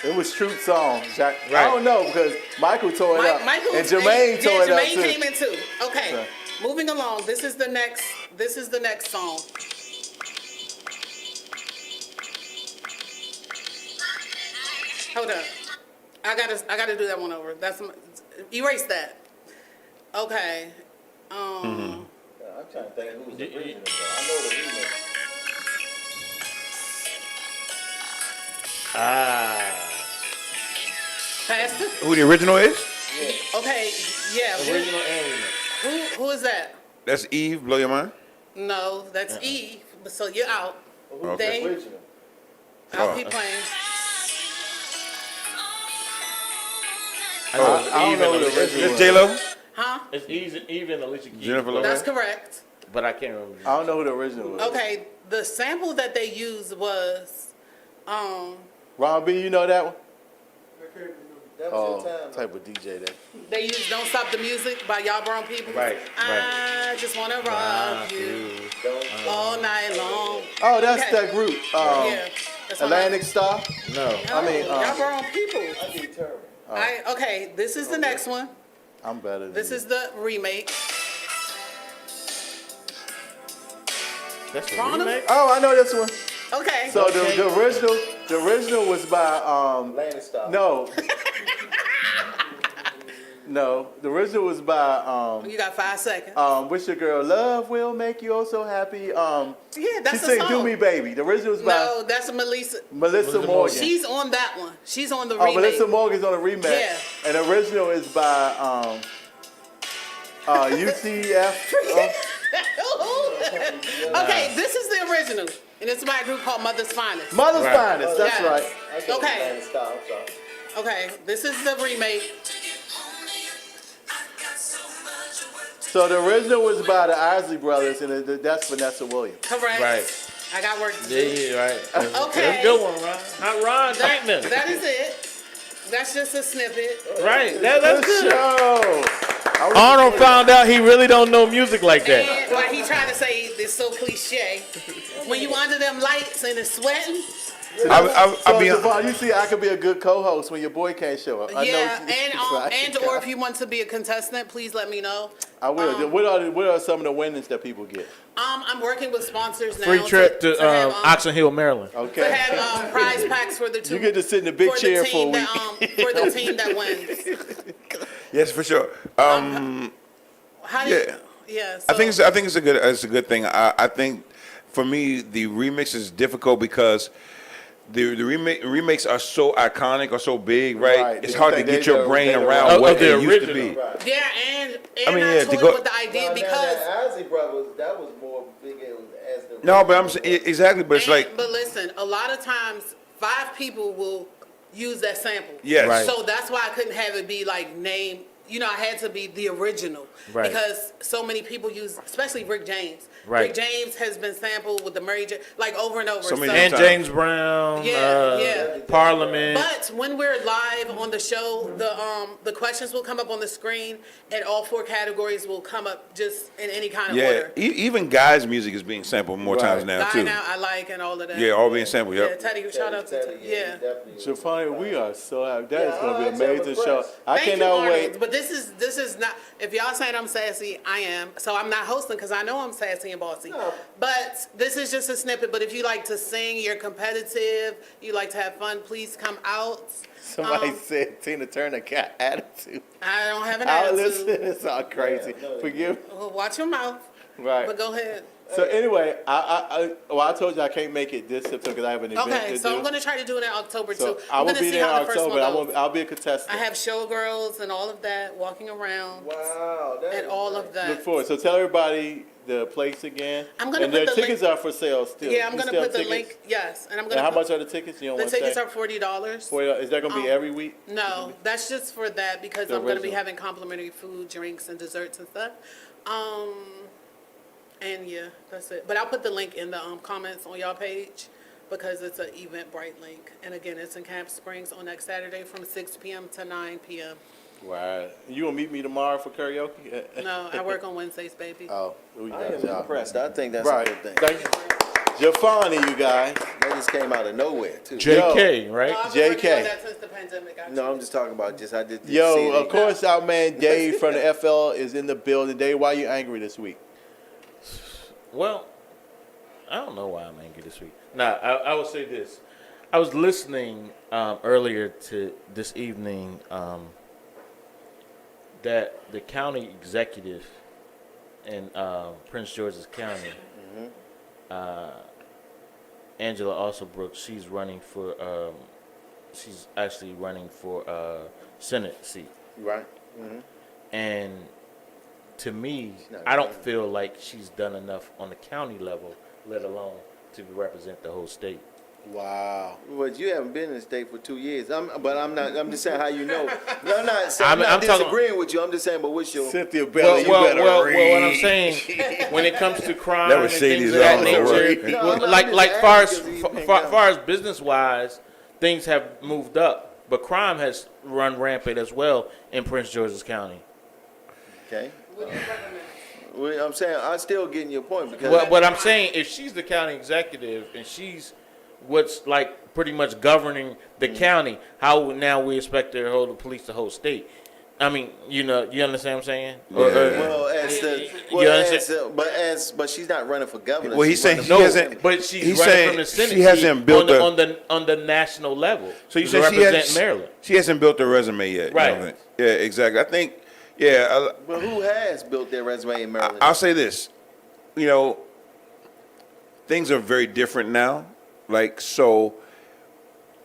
Speaker 1: It was Troop's song. I
Speaker 2: Right.
Speaker 1: don't know because Michael tore it up.
Speaker 5: Michael
Speaker 1: and Jermaine tore it up
Speaker 5: Jermaine
Speaker 1: too.
Speaker 5: came in too. Okay,
Speaker 1: So-
Speaker 5: moving along. This is the next song. Hold up. I gotta do that one over. Erase that. Okay.
Speaker 4: I'm trying to think who was the original. Though. I know the remix.
Speaker 5: Pastor.
Speaker 3: Who the original is?
Speaker 5: Okay. Yeah.
Speaker 2: Original and remix.
Speaker 5: Who is that?
Speaker 3: That's Eve. Blow your mind.
Speaker 5: No, that's Eve. So you're out.
Speaker 3: Okay.
Speaker 5: They,
Speaker 4: Original.
Speaker 5: I'll
Speaker 3: Oh.
Speaker 5: keep playing.
Speaker 1: I don't know who the
Speaker 2: Alicia
Speaker 1: original
Speaker 3: That's
Speaker 1: was.
Speaker 3: J Lo.
Speaker 5: Huh?
Speaker 2: It's even Alicia Keys.
Speaker 3: Jennifer Lopez.
Speaker 5: That's correct.
Speaker 2: But I can't remember.
Speaker 1: I don't know who the original was.
Speaker 5: Okay. The sample that they used was,
Speaker 1: Ron B, you know that one?
Speaker 4: That
Speaker 1: Oh,
Speaker 4: was your time.
Speaker 1: type of DJ that.
Speaker 5: they used "Don't Stop the Music" by Y'all Brown People.
Speaker 2: Right,
Speaker 5: I just wanna rock you all night long.
Speaker 1: Oh, that's
Speaker 5: Okay.
Speaker 1: that group.
Speaker 5: Yeah. That's one
Speaker 1: Atlantic Star.
Speaker 2: No.
Speaker 1: I mean,
Speaker 5: Y'all Brown People.
Speaker 4: I did terrible.
Speaker 5: Okay, this is the next one.
Speaker 1: I'm better than
Speaker 5: This
Speaker 1: you.
Speaker 5: is the remake.
Speaker 2: That's the
Speaker 5: Ronald?
Speaker 2: remake?
Speaker 1: Oh, I know this one.
Speaker 5: Okay.
Speaker 1: So the original was by
Speaker 4: Landing Stop.
Speaker 1: no. No, the original was by
Speaker 5: you got 5 seconds.
Speaker 1: what's your girl? Love will make you oh so happy.
Speaker 5: Yeah, that's
Speaker 1: She
Speaker 5: the
Speaker 1: sang
Speaker 5: song.
Speaker 1: "Do Me Baby." The original was by
Speaker 5: No, that's Melissa.
Speaker 1: Melissa Morgan.
Speaker 5: She's on that one. She's on the
Speaker 1: Oh,
Speaker 5: remake.
Speaker 1: Melissa Morgan's on the remake.
Speaker 5: Yeah.
Speaker 1: And the original is by UTF.
Speaker 5: Okay, this is the original, and it's by a group called Mother's Finest.
Speaker 1: Mother's
Speaker 2: Right.
Speaker 1: Finest. That's
Speaker 5: Yes.
Speaker 1: right.
Speaker 4: I can't
Speaker 5: Okay.
Speaker 4: Landing Stop. I'm sorry.
Speaker 5: Okay, this is the remake.
Speaker 1: So the original was by the Isley Brothers, and that's Vanessa Williams.
Speaker 5: Correct.
Speaker 2: Right.
Speaker 5: I got work to do.
Speaker 2: Yeah, right. That's,
Speaker 5: Okay.
Speaker 2: That's a good one, Ron. Not Ron Tankman.
Speaker 5: That is it. That's just a snippet.
Speaker 2: Right. That's
Speaker 1: Good
Speaker 2: good.
Speaker 1: show.
Speaker 2: Arnold found out he really don't know music like that.
Speaker 5: And like he tried to say, it's so cliche. When you under them lights and it's sweating,
Speaker 3: I'll
Speaker 1: So,
Speaker 3: be.
Speaker 1: Javon, you see, I could be a good co-host when your boy can't show up. I
Speaker 5: yeah.
Speaker 1: know
Speaker 5: And or if you want to be a contestant, please let me know.
Speaker 1: I will. What are some of the winnings that people get?
Speaker 5: I'm working with sponsors now.
Speaker 2: Free trip to
Speaker 5: have,
Speaker 2: Oxon Hill, Maryland.
Speaker 5: to
Speaker 1: Okay.
Speaker 5: have prize packs for the two.
Speaker 1: You get to sit in the big
Speaker 5: for
Speaker 1: chair
Speaker 5: the
Speaker 1: for a
Speaker 5: team
Speaker 1: week.
Speaker 5: that, for the team that wins.
Speaker 3: Yes, for sure.
Speaker 5: How do you?
Speaker 3: Yeah.
Speaker 5: Yeah. So,
Speaker 3: I think it's a good thing. I think for me the remix is difficult because the remakes are so iconic or so big, right?
Speaker 1: Right.
Speaker 3: It's
Speaker 1: They
Speaker 3: hard to
Speaker 1: think
Speaker 3: get
Speaker 1: they
Speaker 3: your
Speaker 1: the-
Speaker 3: brain
Speaker 1: they the
Speaker 3: around
Speaker 2: right-
Speaker 3: what
Speaker 2: Of the
Speaker 3: it used to
Speaker 2: original.
Speaker 3: be.
Speaker 4: Right.
Speaker 5: yeah, and
Speaker 3: I mean,
Speaker 5: I
Speaker 3: yeah, to
Speaker 5: toyed
Speaker 3: go-
Speaker 5: with the idea
Speaker 4: Now,
Speaker 5: because.
Speaker 4: that Isley Brothers, that was more big as the.
Speaker 3: No, but I'm saying exactly. But it's like
Speaker 5: But listen, a lot of times 5 people will use that sample.
Speaker 3: yes,
Speaker 2: Right.
Speaker 5: So that's why I couldn't have it be like name. You know, I had to be the original
Speaker 2: Right.
Speaker 5: because so many people use, especially Rick James.
Speaker 2: Right.
Speaker 5: Rick James has been sampled with the Mary J. like over and over.
Speaker 3: So many
Speaker 2: And
Speaker 3: times.
Speaker 2: James Brown.
Speaker 5: Yeah.
Speaker 2: Parliament.
Speaker 5: But when we're live on the show, the questions will come up on the screen, and all 4 categories will come up just in any kind of
Speaker 3: yeah.
Speaker 5: order.
Speaker 3: Even guys' music is being sampled more
Speaker 1: Right.
Speaker 3: times now
Speaker 5: Guy
Speaker 3: too.
Speaker 5: Now I Like and all of that.
Speaker 3: Yeah, all being sampled.
Speaker 5: Yeah,
Speaker 3: Yep.
Speaker 5: Teddy, shout out to Teddy. Yeah.
Speaker 4: definitely.
Speaker 1: Shafani, we are so happy. That is
Speaker 4: Yeah,
Speaker 1: going to be
Speaker 4: I'm
Speaker 1: an amazing show.
Speaker 4: impressed.
Speaker 1: I
Speaker 5: Thank you,
Speaker 1: cannot
Speaker 5: Arnold.
Speaker 1: wait.
Speaker 5: But this is not. If y'all saying I'm sassy, I am. So I'm not hosting because I know I'm sassy and bossy.
Speaker 4: No.
Speaker 5: But this is just a snippet. But if you like to sing, you're competitive, you like to have fun, please come out.
Speaker 1: Somebody
Speaker 5: Um,
Speaker 1: said Tina Turner got attitude.
Speaker 5: I don't have an
Speaker 1: Oh,
Speaker 5: attitude.
Speaker 1: listen, it's all crazy.
Speaker 4: Yeah, no,
Speaker 1: Forgive.
Speaker 5: Well, watch your mouth.
Speaker 1: Right.
Speaker 5: But go ahead.
Speaker 1: So anyway, I told you I can't make it this September because I have an event
Speaker 5: Okay,
Speaker 1: to
Speaker 5: so
Speaker 1: do.
Speaker 5: I'm gonna try to do it in October
Speaker 1: So
Speaker 5: too.
Speaker 1: I
Speaker 5: I'm
Speaker 1: will
Speaker 5: gonna
Speaker 1: be
Speaker 5: see
Speaker 1: there in
Speaker 5: how the first
Speaker 1: October.
Speaker 5: one goes.
Speaker 1: I'll be a contestant.
Speaker 5: I have showgirls and all of that, walking around
Speaker 4: Wow. That
Speaker 5: and
Speaker 4: is
Speaker 5: all
Speaker 4: nice.
Speaker 5: of that.
Speaker 1: Look forward. So tell everybody the place again.
Speaker 5: I'm gonna
Speaker 1: and
Speaker 5: put
Speaker 1: their
Speaker 5: the
Speaker 1: tickets are for sale still.
Speaker 5: Yeah, I'm
Speaker 1: You
Speaker 5: gonna
Speaker 1: still
Speaker 5: put the
Speaker 1: have tickets?
Speaker 5: link. Yes, and I'm
Speaker 1: And
Speaker 5: gonna.
Speaker 1: how
Speaker 5: put-
Speaker 1: much are the tickets? You don't
Speaker 5: The
Speaker 1: want to
Speaker 5: tickets
Speaker 1: say?
Speaker 5: are $40.
Speaker 1: Is that going to be every week?
Speaker 5: No, that's just for that because
Speaker 1: The
Speaker 5: I'm going to be
Speaker 1: original.
Speaker 5: having complimentary food, drinks, and desserts and stuff. And yeah, that's it. But I'll put the link in the comments on y'all page because it's an Eventbrite link. And again, it's in Camp Springs on next Saturday from 6 p.m. to 9 p.m.
Speaker 1: Wow. You going to meet me tomorrow for karaoke?
Speaker 5: No, I work on Wednesdays, baby.
Speaker 1: Oh, we
Speaker 4: I
Speaker 1: got
Speaker 4: am
Speaker 1: y'all.
Speaker 4: impressed. I think that's
Speaker 1: Right.
Speaker 4: a good thing.
Speaker 1: Thank you. Jafani, you guys.
Speaker 4: That just came out of nowhere too.
Speaker 2: JK,
Speaker 5: No,
Speaker 2: right?
Speaker 5: I've been working
Speaker 1: JK.
Speaker 5: on that since the pandemic. Actually.
Speaker 4: No, I'm just talking about just I did. see
Speaker 1: Yo,
Speaker 4: it.
Speaker 1: of course, our man Dave from the FL is in the building. Dave, why you angry this week?
Speaker 2: Well, I don't know why I'm angry this week. Nah, I will say this. I was listening earlier to this evening that the county executive in Prince George's County, Angela Alsobrooks, she's running for, she's actually running for Senate seat.
Speaker 4: Right.
Speaker 2: And to me,
Speaker 4: not
Speaker 2: I don't
Speaker 4: running.
Speaker 2: feel like she's done enough on the county level, let alone to represent the whole state.
Speaker 1: Wow.
Speaker 4: But you haven't been in the state for 2 years. But I'm not. I'm just saying how you know. No, I'm not. So
Speaker 2: I'm
Speaker 4: I'm not
Speaker 2: talking-
Speaker 4: disagreeing with you. I'm just saying. But what's your?
Speaker 1: Cynthia Bailey, you better read.
Speaker 2: what I'm saying, when it comes to crime
Speaker 3: That was
Speaker 2: and
Speaker 3: shady
Speaker 2: things
Speaker 3: as
Speaker 2: of that
Speaker 3: I don't know
Speaker 2: nature,
Speaker 3: what.
Speaker 4: No,
Speaker 2: well,
Speaker 4: I'm just
Speaker 2: like
Speaker 4: asking
Speaker 2: far as
Speaker 4: because he came
Speaker 2: far,
Speaker 4: down.
Speaker 2: far as business wise, things have moved up, but crime has run rampant as well in Prince George's County.
Speaker 4: Okay.
Speaker 5: What do you recommend?
Speaker 4: Well, I'm saying I'm still getting your point because.
Speaker 2: Well, what I'm saying, if she's the county executive and she's what's like pretty much governing the county, how now we expect her to hold the police the whole state? I mean, you understand what I'm saying?
Speaker 4: Well, as the,
Speaker 2: You
Speaker 4: well,
Speaker 2: understand?
Speaker 4: but she's not running for governor.
Speaker 3: Well, he's
Speaker 4: She's
Speaker 3: saying
Speaker 4: running
Speaker 3: he
Speaker 4: for-
Speaker 3: hasn't.
Speaker 2: But she's
Speaker 3: he's
Speaker 2: running
Speaker 3: saying
Speaker 2: from the Senate
Speaker 3: she hasn't
Speaker 2: seat
Speaker 3: built
Speaker 2: on the national level.
Speaker 3: So you
Speaker 2: to
Speaker 3: said she
Speaker 2: represent
Speaker 3: has,
Speaker 2: Maryland.
Speaker 3: she hasn't built her resume yet.
Speaker 2: Right.
Speaker 3: You know what I mean? Yeah, exactly. I think. Yeah,
Speaker 4: But who has built their resume in Maryland?
Speaker 3: I'll say this. You know, things are very different now. Like, so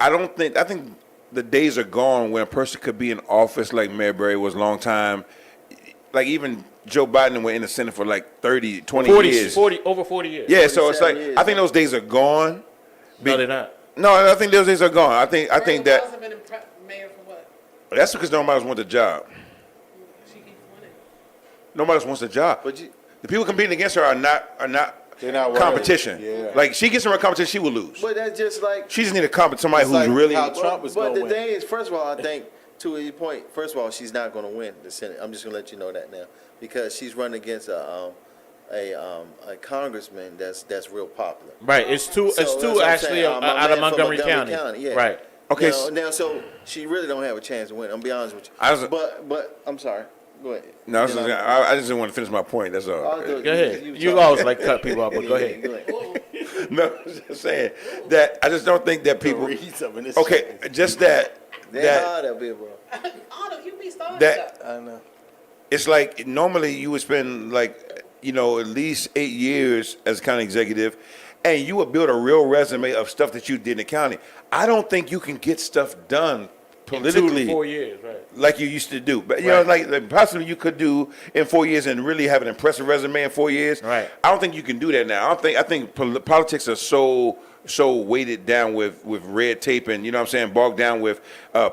Speaker 3: I think the days are gone when a person could be in office like Mayberry was a long time. Like even Joe Biden went in the Senate for like 30, 20 years.
Speaker 2: Over 40 years.
Speaker 3: Yeah, so it's
Speaker 4: 47
Speaker 3: like,
Speaker 4: years,
Speaker 3: I think those days are gone.
Speaker 2: No, they're not.
Speaker 3: No, I think those days are gone. I think
Speaker 5: Randall
Speaker 3: that
Speaker 5: Bell's been in mayor for what?
Speaker 3: that's because nobody else wants a job.
Speaker 5: She keeps winning.
Speaker 3: Nobody else wants a job.
Speaker 4: But you,
Speaker 3: The people competing against her are not
Speaker 1: They're not worried.
Speaker 3: competition.
Speaker 1: Yeah.
Speaker 3: Like she gets in a competition, she will lose.
Speaker 4: but that's just like.
Speaker 3: She just need a somebody
Speaker 1: It's
Speaker 3: who's
Speaker 1: like
Speaker 3: really.
Speaker 1: how Trump was
Speaker 4: But
Speaker 1: going to
Speaker 4: the
Speaker 1: win.
Speaker 4: thing is, first of all, I think to your point, first of all, she's not going to win the Senate. I'm just going to let you know that now because she's running against a congressman that's real popular.
Speaker 2: Right. It's two.
Speaker 4: So
Speaker 2: It's
Speaker 4: that's
Speaker 2: two
Speaker 4: what I'm
Speaker 2: actually
Speaker 4: saying.
Speaker 2: out
Speaker 4: My
Speaker 2: of
Speaker 4: man from
Speaker 2: Montgomery
Speaker 4: Montgomery
Speaker 2: County.
Speaker 4: yeah.
Speaker 2: Right.
Speaker 3: Okay,
Speaker 4: Now, so she really don't have a chance to win. I'm be honest with you.
Speaker 3: I was-
Speaker 4: but I'm sorry. Go ahead.
Speaker 3: No, I, was
Speaker 4: Then
Speaker 3: just, I just didn't want to finish my point. That's all.
Speaker 4: I'll do it.
Speaker 2: Go ahead. You
Speaker 4: talk.
Speaker 2: always like cut people off, but go ahead.
Speaker 4: Go ahead.
Speaker 3: No, I was just saying that I just don't think that people.
Speaker 1: Read some of this
Speaker 3: Okay, just that
Speaker 4: They're hard up here, bro.
Speaker 5: Arnold, you be starting
Speaker 3: That-
Speaker 5: stuff.
Speaker 1: I know.
Speaker 3: it's like normally you would spend like at least 8 years as county executive, and you would build a real resume of stuff that you did in the county. I don't think you can get stuff done
Speaker 2: In 2
Speaker 3: politically
Speaker 2: to 4 years. Right.
Speaker 3: like you used to do. But you
Speaker 2: Right.
Speaker 3: know, like possibly you could do in 4 years and really have an impressive resume in 4 years.
Speaker 2: Right.
Speaker 3: I don't think you can do that now. I think politics are so weighted down with red tape and bogged down with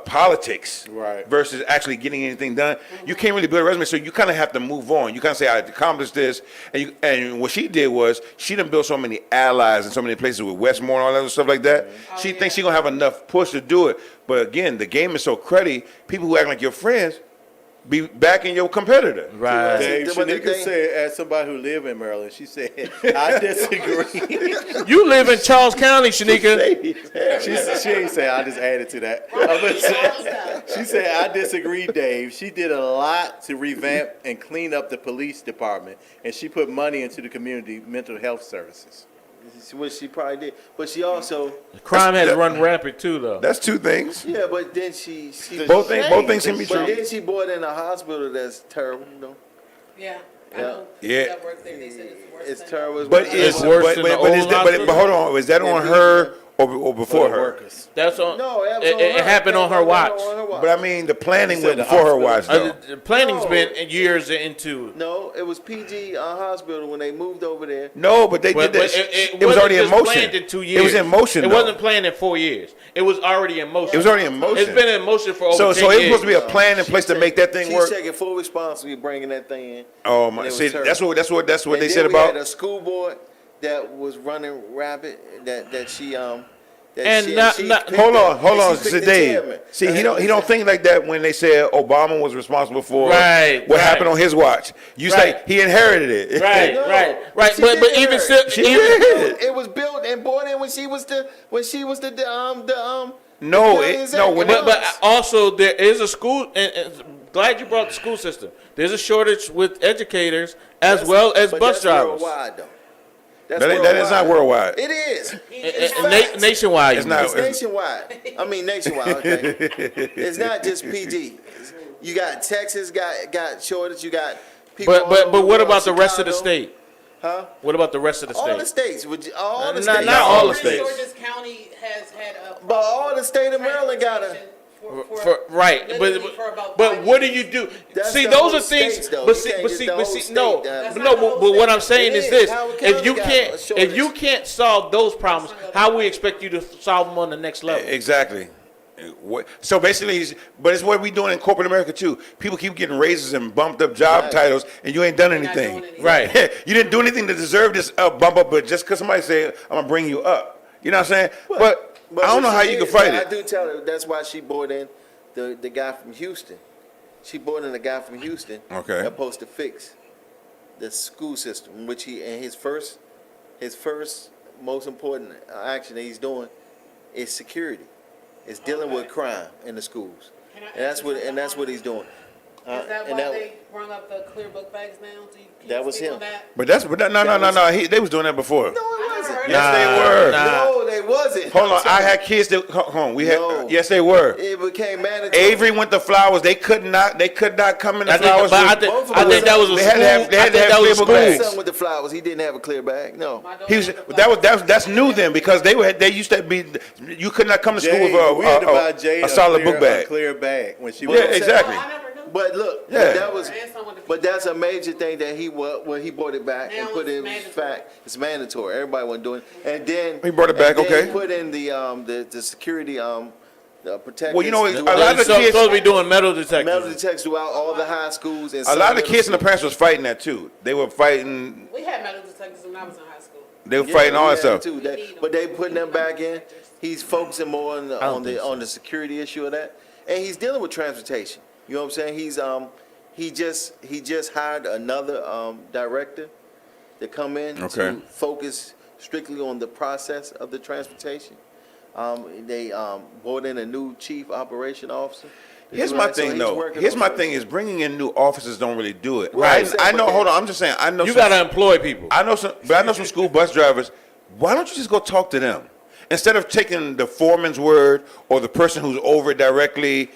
Speaker 3: politics.
Speaker 1: Right.
Speaker 3: Versus actually getting anything done. You can't really build a resume, so you kind of have to move on. You kind of say, I accomplished this, and what she did was she done built so many allies in so many places with Westmore and all that other stuff like that. She thinks she gonna have enough push to do it. But again, the game is so cruddy. People who act like your friends be backing your competitor.
Speaker 2: Right.
Speaker 1: Dave,
Speaker 4: But the
Speaker 1: Shanika
Speaker 4: thing-
Speaker 1: said, as somebody who live in Maryland, she said, I disagree.
Speaker 2: You live in Charles County, Shanika.
Speaker 1: she ain't say, I just added to that. I'm gonna say- she said, I disagree, Dave. She did a lot to revamp and clean up the police department, and she put money into the community mental health services.
Speaker 4: Which she probably did, but she also
Speaker 2: Crime has run rampant too, though.
Speaker 3: That's two things.
Speaker 4: yeah. But then she
Speaker 3: Both things can be
Speaker 4: But
Speaker 3: true.
Speaker 4: then she bought in a hospital that's terrible.
Speaker 5: Yeah. I
Speaker 4: Yeah.
Speaker 5: know.
Speaker 3: Yeah.
Speaker 5: That work there, they said it's the worst
Speaker 4: It's
Speaker 5: thing.
Speaker 4: terrible.
Speaker 3: But
Speaker 2: It's worse than the old hospital?
Speaker 3: but hold on, is that on her or before her?
Speaker 1: Workers.
Speaker 2: That's on.
Speaker 4: No, that was
Speaker 2: it,
Speaker 4: on
Speaker 2: it
Speaker 4: her.
Speaker 2: happened on her
Speaker 4: That
Speaker 2: watch.
Speaker 4: was on her watch.
Speaker 3: But I mean, the planning
Speaker 1: You said
Speaker 3: was
Speaker 1: the
Speaker 3: before her
Speaker 1: hospital.
Speaker 3: watch, though.
Speaker 2: The planning's
Speaker 4: No.
Speaker 2: been years into.
Speaker 4: No, it was PG Hospital when they moved over there.
Speaker 3: No, but they
Speaker 2: But,
Speaker 3: did
Speaker 2: but
Speaker 3: that.
Speaker 2: it
Speaker 3: It was
Speaker 2: wasn't
Speaker 3: already in
Speaker 2: just
Speaker 3: motion.
Speaker 2: planned in 2
Speaker 3: It
Speaker 2: years.
Speaker 3: was in motion.
Speaker 2: It
Speaker 3: though.
Speaker 2: wasn't planned in 4 years. It was already in motion.
Speaker 3: It was already in motion.
Speaker 2: It's been in motion for over
Speaker 3: So
Speaker 2: 10
Speaker 3: it was
Speaker 2: years.
Speaker 3: supposed to be a plan in place to make that thing
Speaker 4: She's
Speaker 3: work.
Speaker 4: taking full responsibility bringing that thing in.
Speaker 3: Oh
Speaker 4: And
Speaker 3: my!
Speaker 4: it was
Speaker 3: See,
Speaker 4: terrible.
Speaker 3: that's what
Speaker 4: And
Speaker 3: they
Speaker 4: then
Speaker 3: said
Speaker 4: we had
Speaker 3: about.
Speaker 4: a school board that was running rapid. That she
Speaker 2: And
Speaker 4: she
Speaker 2: not-
Speaker 4: picked
Speaker 3: Hold
Speaker 4: the-
Speaker 3: on,
Speaker 4: and she
Speaker 3: so
Speaker 4: picked the
Speaker 3: Dave.
Speaker 4: chairman.
Speaker 3: See, he don't think like that when they said Obama was responsible for
Speaker 2: Right,
Speaker 3: what
Speaker 2: right.
Speaker 3: happened on his watch. You
Speaker 2: Right.
Speaker 3: say he inherited it.
Speaker 2: Right,
Speaker 4: No,
Speaker 2: right.
Speaker 4: she
Speaker 2: But
Speaker 4: did
Speaker 2: even
Speaker 4: her.
Speaker 2: still,
Speaker 3: She
Speaker 2: even,
Speaker 3: did.
Speaker 4: It was built and bought in when she was the
Speaker 3: No,
Speaker 4: county
Speaker 3: no,
Speaker 4: exec.
Speaker 3: when
Speaker 2: But also there is a school, and glad you brought the school system. There's a shortage with educators as well as
Speaker 4: But
Speaker 2: bus
Speaker 4: that's
Speaker 2: drivers.
Speaker 4: Worldwide, though. That's
Speaker 3: That is not worldwide.
Speaker 4: It is.
Speaker 2: And nationwide,
Speaker 3: It's
Speaker 2: you
Speaker 3: not-
Speaker 2: mean.
Speaker 4: It's nationwide. I mean nationwide. Okay. It's not just PG. You got Texas got shortage. You got people. all over
Speaker 2: But what
Speaker 4: world,
Speaker 2: about the rest of the
Speaker 4: Chicago.
Speaker 2: state?
Speaker 4: Huh?
Speaker 2: What about the rest of the
Speaker 4: All the
Speaker 2: state?
Speaker 4: states. All the
Speaker 2: Not
Speaker 4: states.
Speaker 2: all the
Speaker 5: Prince
Speaker 2: states.
Speaker 5: George's County has had a.
Speaker 4: But all the state of Maryland got a.
Speaker 2: Right,
Speaker 5: literally for about
Speaker 2: but
Speaker 5: 5
Speaker 2: what do
Speaker 5: years.
Speaker 2: you do?
Speaker 4: That's
Speaker 2: See,
Speaker 4: the
Speaker 2: those
Speaker 4: whole
Speaker 2: are things.
Speaker 4: states, though.
Speaker 2: But
Speaker 4: You
Speaker 2: see,
Speaker 4: can't
Speaker 2: but
Speaker 4: get
Speaker 2: see,
Speaker 4: the
Speaker 2: but
Speaker 4: whole
Speaker 2: see,
Speaker 4: state
Speaker 2: no,
Speaker 4: down.
Speaker 5: That's
Speaker 2: no.
Speaker 5: not the whole
Speaker 2: But what
Speaker 5: state.
Speaker 2: I'm saying
Speaker 4: It
Speaker 2: is
Speaker 4: is.
Speaker 2: this:
Speaker 4: Howard
Speaker 2: if
Speaker 4: County
Speaker 2: you
Speaker 4: got
Speaker 2: can't,
Speaker 4: a
Speaker 2: if
Speaker 4: shortage.
Speaker 2: you can't solve those problems, how we expect you to solve them on the next level?
Speaker 3: Exactly. So basically, but it's what we doing in corporate America too. People keep getting raises and bumped up job
Speaker 4: Right.
Speaker 3: titles, and you ain't done
Speaker 5: You're not
Speaker 3: anything.
Speaker 5: doing anything.
Speaker 2: Right.
Speaker 3: You didn't do anything to deserve this bump up, but just because somebody say, I'm gonna bring you up. You know what I'm saying? But I don't know
Speaker 4: what
Speaker 3: how
Speaker 4: she
Speaker 3: you
Speaker 4: did,
Speaker 3: can fight
Speaker 4: but
Speaker 3: it.
Speaker 4: I do tell her that's why she brought in the guy from Houston. She brought in a guy from Houston.
Speaker 3: Okay.
Speaker 4: That's supposed to fix the school system, which his first most important action that he's doing is security. It's dealing with crime in the schools,
Speaker 5: Can I
Speaker 4: and that's
Speaker 5: ask
Speaker 4: what
Speaker 5: you
Speaker 4: and that's
Speaker 5: something
Speaker 4: what
Speaker 5: on
Speaker 4: he's doing.
Speaker 5: Is that
Speaker 4: and
Speaker 5: why they brung up the clear book bags now? Do you, can
Speaker 4: That
Speaker 5: you
Speaker 4: was
Speaker 5: speak
Speaker 4: him.
Speaker 5: on that?
Speaker 3: But that's no. They was doing that before.
Speaker 4: No, it
Speaker 5: I never
Speaker 4: wasn't.
Speaker 5: heard
Speaker 3: Yes,
Speaker 5: of
Speaker 3: they
Speaker 5: that.
Speaker 3: were.
Speaker 4: No, they wasn't.
Speaker 3: Hold on,
Speaker 4: I'm
Speaker 3: I
Speaker 4: telling
Speaker 3: had kids that hold on. We had
Speaker 4: No.
Speaker 3: yes, they were.
Speaker 4: you. It became mandatory.
Speaker 3: Avery went to Flowers. They could not come in the
Speaker 2: I think,
Speaker 3: Flowers.
Speaker 2: but I
Speaker 3: with-
Speaker 2: think,
Speaker 4: both of
Speaker 2: I
Speaker 4: them
Speaker 2: think that was a
Speaker 3: They
Speaker 2: school.
Speaker 3: had to have- they
Speaker 2: I
Speaker 3: had to
Speaker 2: think
Speaker 3: have
Speaker 2: that was a
Speaker 3: clear
Speaker 2: school.
Speaker 3: book
Speaker 4: My
Speaker 3: bags.
Speaker 4: son with the flowers, he didn't have a clear bag. No.
Speaker 5: My daughter
Speaker 3: He was
Speaker 5: went to
Speaker 3: that's new then because they used to be you could not come to school
Speaker 1: Jay,
Speaker 3: with
Speaker 1: we had to buy Jay
Speaker 3: a solid book
Speaker 1: a
Speaker 3: bag.
Speaker 1: clear bag when she
Speaker 3: Yeah,
Speaker 1: was.
Speaker 3: exactly.
Speaker 5: Oh, I never knew.
Speaker 4: But look,
Speaker 3: Yeah.
Speaker 4: that was,
Speaker 5: And someone to-
Speaker 4: but that's a major thing that he brought it back
Speaker 5: Now
Speaker 4: and put
Speaker 5: it's
Speaker 4: in
Speaker 5: mandatory.
Speaker 4: fact. It's mandatory. Everybody wasn't doing it. And then
Speaker 3: He brought it back,
Speaker 4: and then
Speaker 3: okay.
Speaker 4: he put in the security the protectors.
Speaker 3: Well, you know, a
Speaker 4: throughout-
Speaker 3: lot of
Speaker 2: So
Speaker 3: kids-
Speaker 2: supposed to be doing metal detectors.
Speaker 4: metal detectors throughout all the high schools and
Speaker 3: A lot of the
Speaker 4: some
Speaker 3: kids and the
Speaker 4: middle
Speaker 3: parents was fighting that too. They were fighting.
Speaker 5: We had metal detectors when I was in high school.
Speaker 3: They were
Speaker 4: schools.
Speaker 3: fighting all
Speaker 4: we
Speaker 3: that
Speaker 4: had
Speaker 3: stuff.
Speaker 4: too.
Speaker 5: We
Speaker 4: They-
Speaker 5: need 'em.
Speaker 4: but they putting them back in. He's focusing more on
Speaker 2: I don't think so.
Speaker 4: the security issue of that, and he's dealing with transportation. You know what I'm saying? He just hired another director to come in
Speaker 3: Okay.
Speaker 4: to focus strictly on the process of the transportation. They brought in a new chief operation officer. to
Speaker 3: Here's
Speaker 4: do
Speaker 3: my
Speaker 4: that, so
Speaker 3: thing
Speaker 4: he's
Speaker 3: though.
Speaker 4: working
Speaker 3: Here's
Speaker 4: on
Speaker 3: my
Speaker 4: it.
Speaker 3: thing is bringing in new officers don't really do it.
Speaker 4: Right.
Speaker 3: I know. Hold on. I'm just saying. I know.
Speaker 2: You
Speaker 3: some-
Speaker 2: got to employ people.
Speaker 3: I know some school bus drivers. Why don't you just go talk to them instead of taking the foreman's word or the person who's over it directly?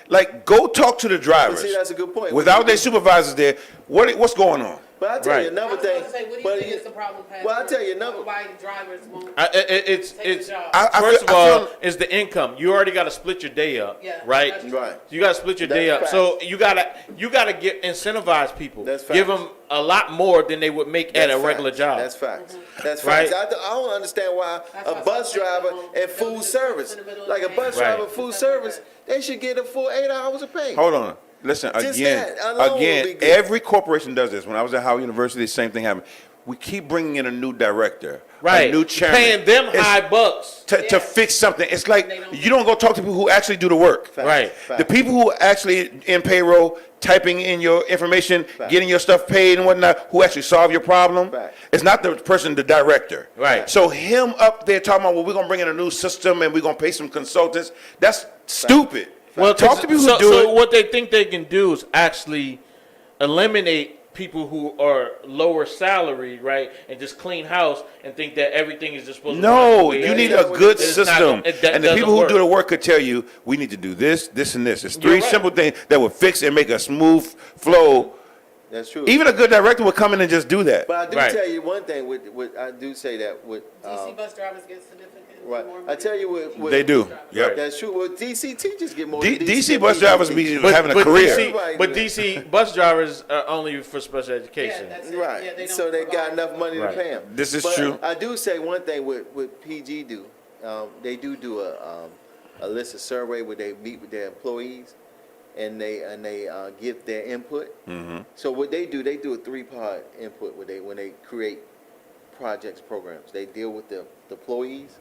Speaker 3: Like, go talk to the drivers.
Speaker 4: See, that's a good point.
Speaker 3: Without their supervisors there, what's going on?
Speaker 4: But I tell you
Speaker 2: Right.
Speaker 4: another
Speaker 5: I was
Speaker 4: thing.
Speaker 5: about to say, what do you
Speaker 4: but
Speaker 5: think is the problem, Pat?
Speaker 4: Well, I'll tell you another-
Speaker 5: Why drivers won't
Speaker 2: It's
Speaker 5: take the job?
Speaker 3: I
Speaker 2: first
Speaker 3: feel-
Speaker 2: of
Speaker 3: I
Speaker 2: all,
Speaker 3: feel-
Speaker 2: is the income. You already got to split your day up,
Speaker 5: Yeah,
Speaker 2: right?
Speaker 5: that's
Speaker 4: Right.
Speaker 2: You got to split your day up.
Speaker 4: That's
Speaker 2: So you gotta get incentivize people.
Speaker 4: That's
Speaker 2: Give
Speaker 4: facts.
Speaker 2: them a lot more than they would make at a
Speaker 4: That's
Speaker 2: regular
Speaker 4: facts.
Speaker 2: job.
Speaker 4: That's facts. That's
Speaker 2: Right.
Speaker 4: facts. I don't understand why
Speaker 5: That's
Speaker 4: a
Speaker 5: why
Speaker 4: bus
Speaker 5: some
Speaker 4: driver
Speaker 5: people
Speaker 4: and
Speaker 5: don't
Speaker 4: food
Speaker 5: do
Speaker 4: service,
Speaker 5: in the middle of
Speaker 4: like a
Speaker 5: the
Speaker 4: bus
Speaker 5: day.
Speaker 4: driver,
Speaker 2: Right.
Speaker 4: food
Speaker 5: Stuff like
Speaker 4: service, they should get a full 8 hours of pay.
Speaker 3: Hold on. Listen,
Speaker 4: Just
Speaker 3: again,
Speaker 4: that alone would be good.
Speaker 3: every corporation does this. When I was at Howard University, the same thing happened. We keep bringing in a new director,
Speaker 2: Right.
Speaker 3: a new chairman.
Speaker 2: Paying them
Speaker 3: It's-
Speaker 2: high bucks.
Speaker 3: to
Speaker 5: Yeah.
Speaker 3: fix something. It's like
Speaker 5: They don't
Speaker 3: you don't go talk to people who actually do the work.
Speaker 4: Facts.
Speaker 2: Right.
Speaker 4: Facts.
Speaker 3: The people who actually in payroll, typing in your information,
Speaker 4: Facts.
Speaker 3: getting your stuff paid and whatnot, who actually solve your problem.
Speaker 4: Facts.
Speaker 3: It's not the person, the director.
Speaker 2: Right.
Speaker 3: So him up there talking about, well, we're gonna bring in a new system and we're gonna pay some consultants. That's stupid.
Speaker 2: Well,
Speaker 3: talk to people
Speaker 2: so,
Speaker 3: who do
Speaker 2: so
Speaker 3: it.
Speaker 2: what they think they can do is actually eliminate people who are lower salary, right, and just clean house and think that everything is just supposed to
Speaker 3: No,
Speaker 2: run the way
Speaker 3: you
Speaker 2: it
Speaker 3: need
Speaker 2: is.
Speaker 3: a good
Speaker 2: It's not
Speaker 3: system.
Speaker 2: gonna- that
Speaker 3: And the
Speaker 2: doesn't
Speaker 3: people who
Speaker 2: work.
Speaker 3: do the work could tell you, we need to do this, this, and this. It's three
Speaker 2: You're right.
Speaker 3: simple things that would fix and make a smooth flow.
Speaker 4: That's true.
Speaker 3: Even a good director would come in and just do that.
Speaker 4: But I do
Speaker 2: Right.
Speaker 4: tell you one thing. I do say that with
Speaker 5: DC bus drivers get significantly
Speaker 4: right.
Speaker 5: more money.
Speaker 4: I tell you what
Speaker 3: They do. Yep.
Speaker 4: That's true. Well, DC teachers get more.
Speaker 3: DC bus drivers be having a
Speaker 2: But
Speaker 3: career.
Speaker 2: DC, DC bus drivers are only for special
Speaker 5: Yeah,
Speaker 2: education.
Speaker 5: that's it.
Speaker 4: Right.
Speaker 5: Yeah, they don't
Speaker 4: So they got
Speaker 5: provide-
Speaker 4: enough money
Speaker 2: Right.
Speaker 4: to pay them.
Speaker 3: This is
Speaker 4: But
Speaker 3: true.
Speaker 4: I do say one thing with PG do. They do a list of survey where they meet with their employees and they give their input.
Speaker 3: Mm-hmm.
Speaker 4: So what they do a 3-part input when they create projects, programs. They deal with the employees,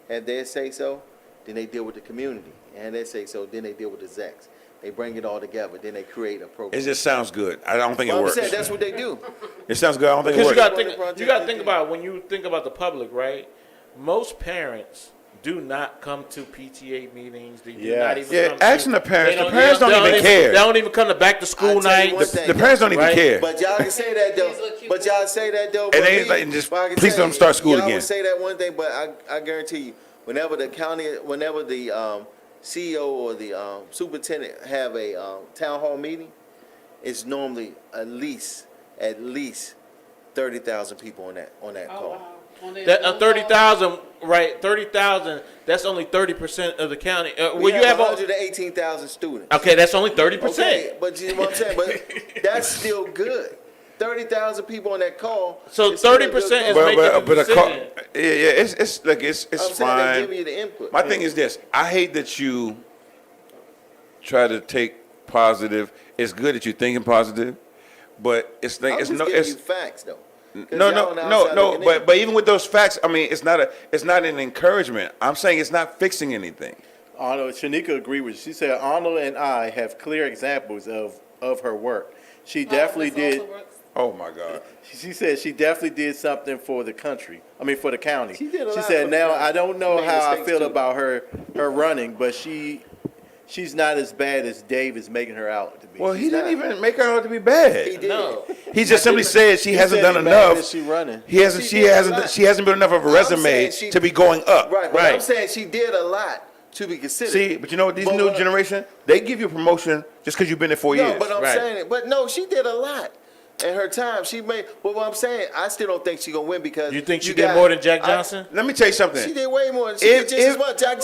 Speaker 4: have their say so, then they deal with the community, and they say so, then they deal with the execs. They bring it all together, then they create a program.
Speaker 3: It just sounds good. I don't think it
Speaker 4: Well, I'm
Speaker 3: works.
Speaker 4: saying that's what they do.
Speaker 3: It sounds good. I don't think it
Speaker 2: Because
Speaker 3: works.
Speaker 2: you got to think about when you think about the public, right? most parents do not come to PTA meetings. They do
Speaker 1: Yes.
Speaker 2: not even
Speaker 3: Yeah,
Speaker 2: come to,
Speaker 3: asking the parents.
Speaker 2: they
Speaker 3: The parents don't even
Speaker 2: They
Speaker 3: care.
Speaker 2: don't even come to back to
Speaker 4: I'll
Speaker 2: school
Speaker 4: tell you
Speaker 2: night.
Speaker 4: one thing.
Speaker 3: The parents don't even
Speaker 2: Right.
Speaker 3: care.
Speaker 4: But y'all can say that though.
Speaker 5: These look cute.
Speaker 4: But y'all say that though.
Speaker 3: And
Speaker 4: but
Speaker 3: they
Speaker 4: me-
Speaker 3: like, just
Speaker 4: but I can
Speaker 3: please
Speaker 4: tell
Speaker 3: don't start school
Speaker 4: y'all
Speaker 3: again.
Speaker 4: would say that one thing, but I guarantee you, whenever the CEO or the superintendent have a town hall meeting, it's normally at least 30,000 people on that
Speaker 5: Oh,
Speaker 4: call.
Speaker 5: wow. On their
Speaker 2: That
Speaker 5: phone
Speaker 2: 30,000, right? 30,000. That's only 30% of the county.
Speaker 4: We
Speaker 2: Well, you have
Speaker 4: 118,000 students.
Speaker 2: okay. That's only 30%.
Speaker 4: Okay, but you know what I'm saying? But that's still good. 30,000 people on that call.
Speaker 2: So
Speaker 4: it's still a
Speaker 2: 30% is
Speaker 4: good call.
Speaker 2: making the
Speaker 3: But a call,
Speaker 2: decision.
Speaker 3: yeah, it's like it's
Speaker 4: I'm saying they
Speaker 3: fine.
Speaker 4: give you the input.
Speaker 3: My thing is this: I hate that you try to take positive. It's good that you're thinking positive, but it's
Speaker 4: I'm
Speaker 3: like it's
Speaker 4: just
Speaker 3: no,
Speaker 4: giving
Speaker 3: it's
Speaker 4: you facts though. 'Cause
Speaker 3: no,
Speaker 4: y'all
Speaker 3: no,
Speaker 4: on the
Speaker 3: no,
Speaker 4: outside
Speaker 3: no.
Speaker 4: looking in.
Speaker 3: But even with those facts, I mean, it's not an encouragement. I'm saying it's not fixing anything.
Speaker 1: Arnold, Shanika agreed with you. She said Arnold and I have clear examples of her work. She definitely
Speaker 5: this
Speaker 1: did.
Speaker 5: also works.
Speaker 3: Oh my God.
Speaker 1: She said she definitely did something for the country. I mean, for the county.
Speaker 4: She did a lot
Speaker 1: said
Speaker 4: for the
Speaker 1: now
Speaker 4: county.
Speaker 1: I don't know
Speaker 4: She made
Speaker 1: how I
Speaker 4: mistakes,
Speaker 1: feel
Speaker 4: too.
Speaker 1: about her running, but she's not as bad as Dave is making her out to be.
Speaker 3: Well, he
Speaker 1: She's
Speaker 3: didn't
Speaker 1: not.
Speaker 3: even make her out to be bad.
Speaker 4: He did.
Speaker 2: No.
Speaker 3: He just simply said she
Speaker 1: He
Speaker 3: hasn't
Speaker 1: said
Speaker 3: done
Speaker 1: he bad
Speaker 3: enough.
Speaker 1: that She running.
Speaker 3: He hasn't.
Speaker 4: She
Speaker 3: She
Speaker 4: did a
Speaker 3: hasn't.
Speaker 4: lot.
Speaker 3: She hasn't built enough of a
Speaker 4: I'm
Speaker 3: resume
Speaker 4: saying she-
Speaker 3: to be going up.
Speaker 4: Right, but I'm
Speaker 2: Right.
Speaker 4: saying she did a lot to be considered.
Speaker 3: See, but you know what? These
Speaker 4: But
Speaker 3: new
Speaker 4: what-
Speaker 3: generation, they give you a promotion just because you've been there 4
Speaker 4: No,
Speaker 3: years.
Speaker 4: but I'm
Speaker 2: Right.
Speaker 4: saying it. But no, she did a lot. In her time, she made. But what I'm saying, I still don't think she gonna win because
Speaker 2: You think she
Speaker 4: you
Speaker 2: did
Speaker 4: got-
Speaker 2: more than Jack
Speaker 4: I-
Speaker 2: Johnson?
Speaker 3: Let me tell you something.
Speaker 4: She did way more. She
Speaker 3: If-
Speaker 4: did just as
Speaker 3: if-
Speaker 4: much. Jack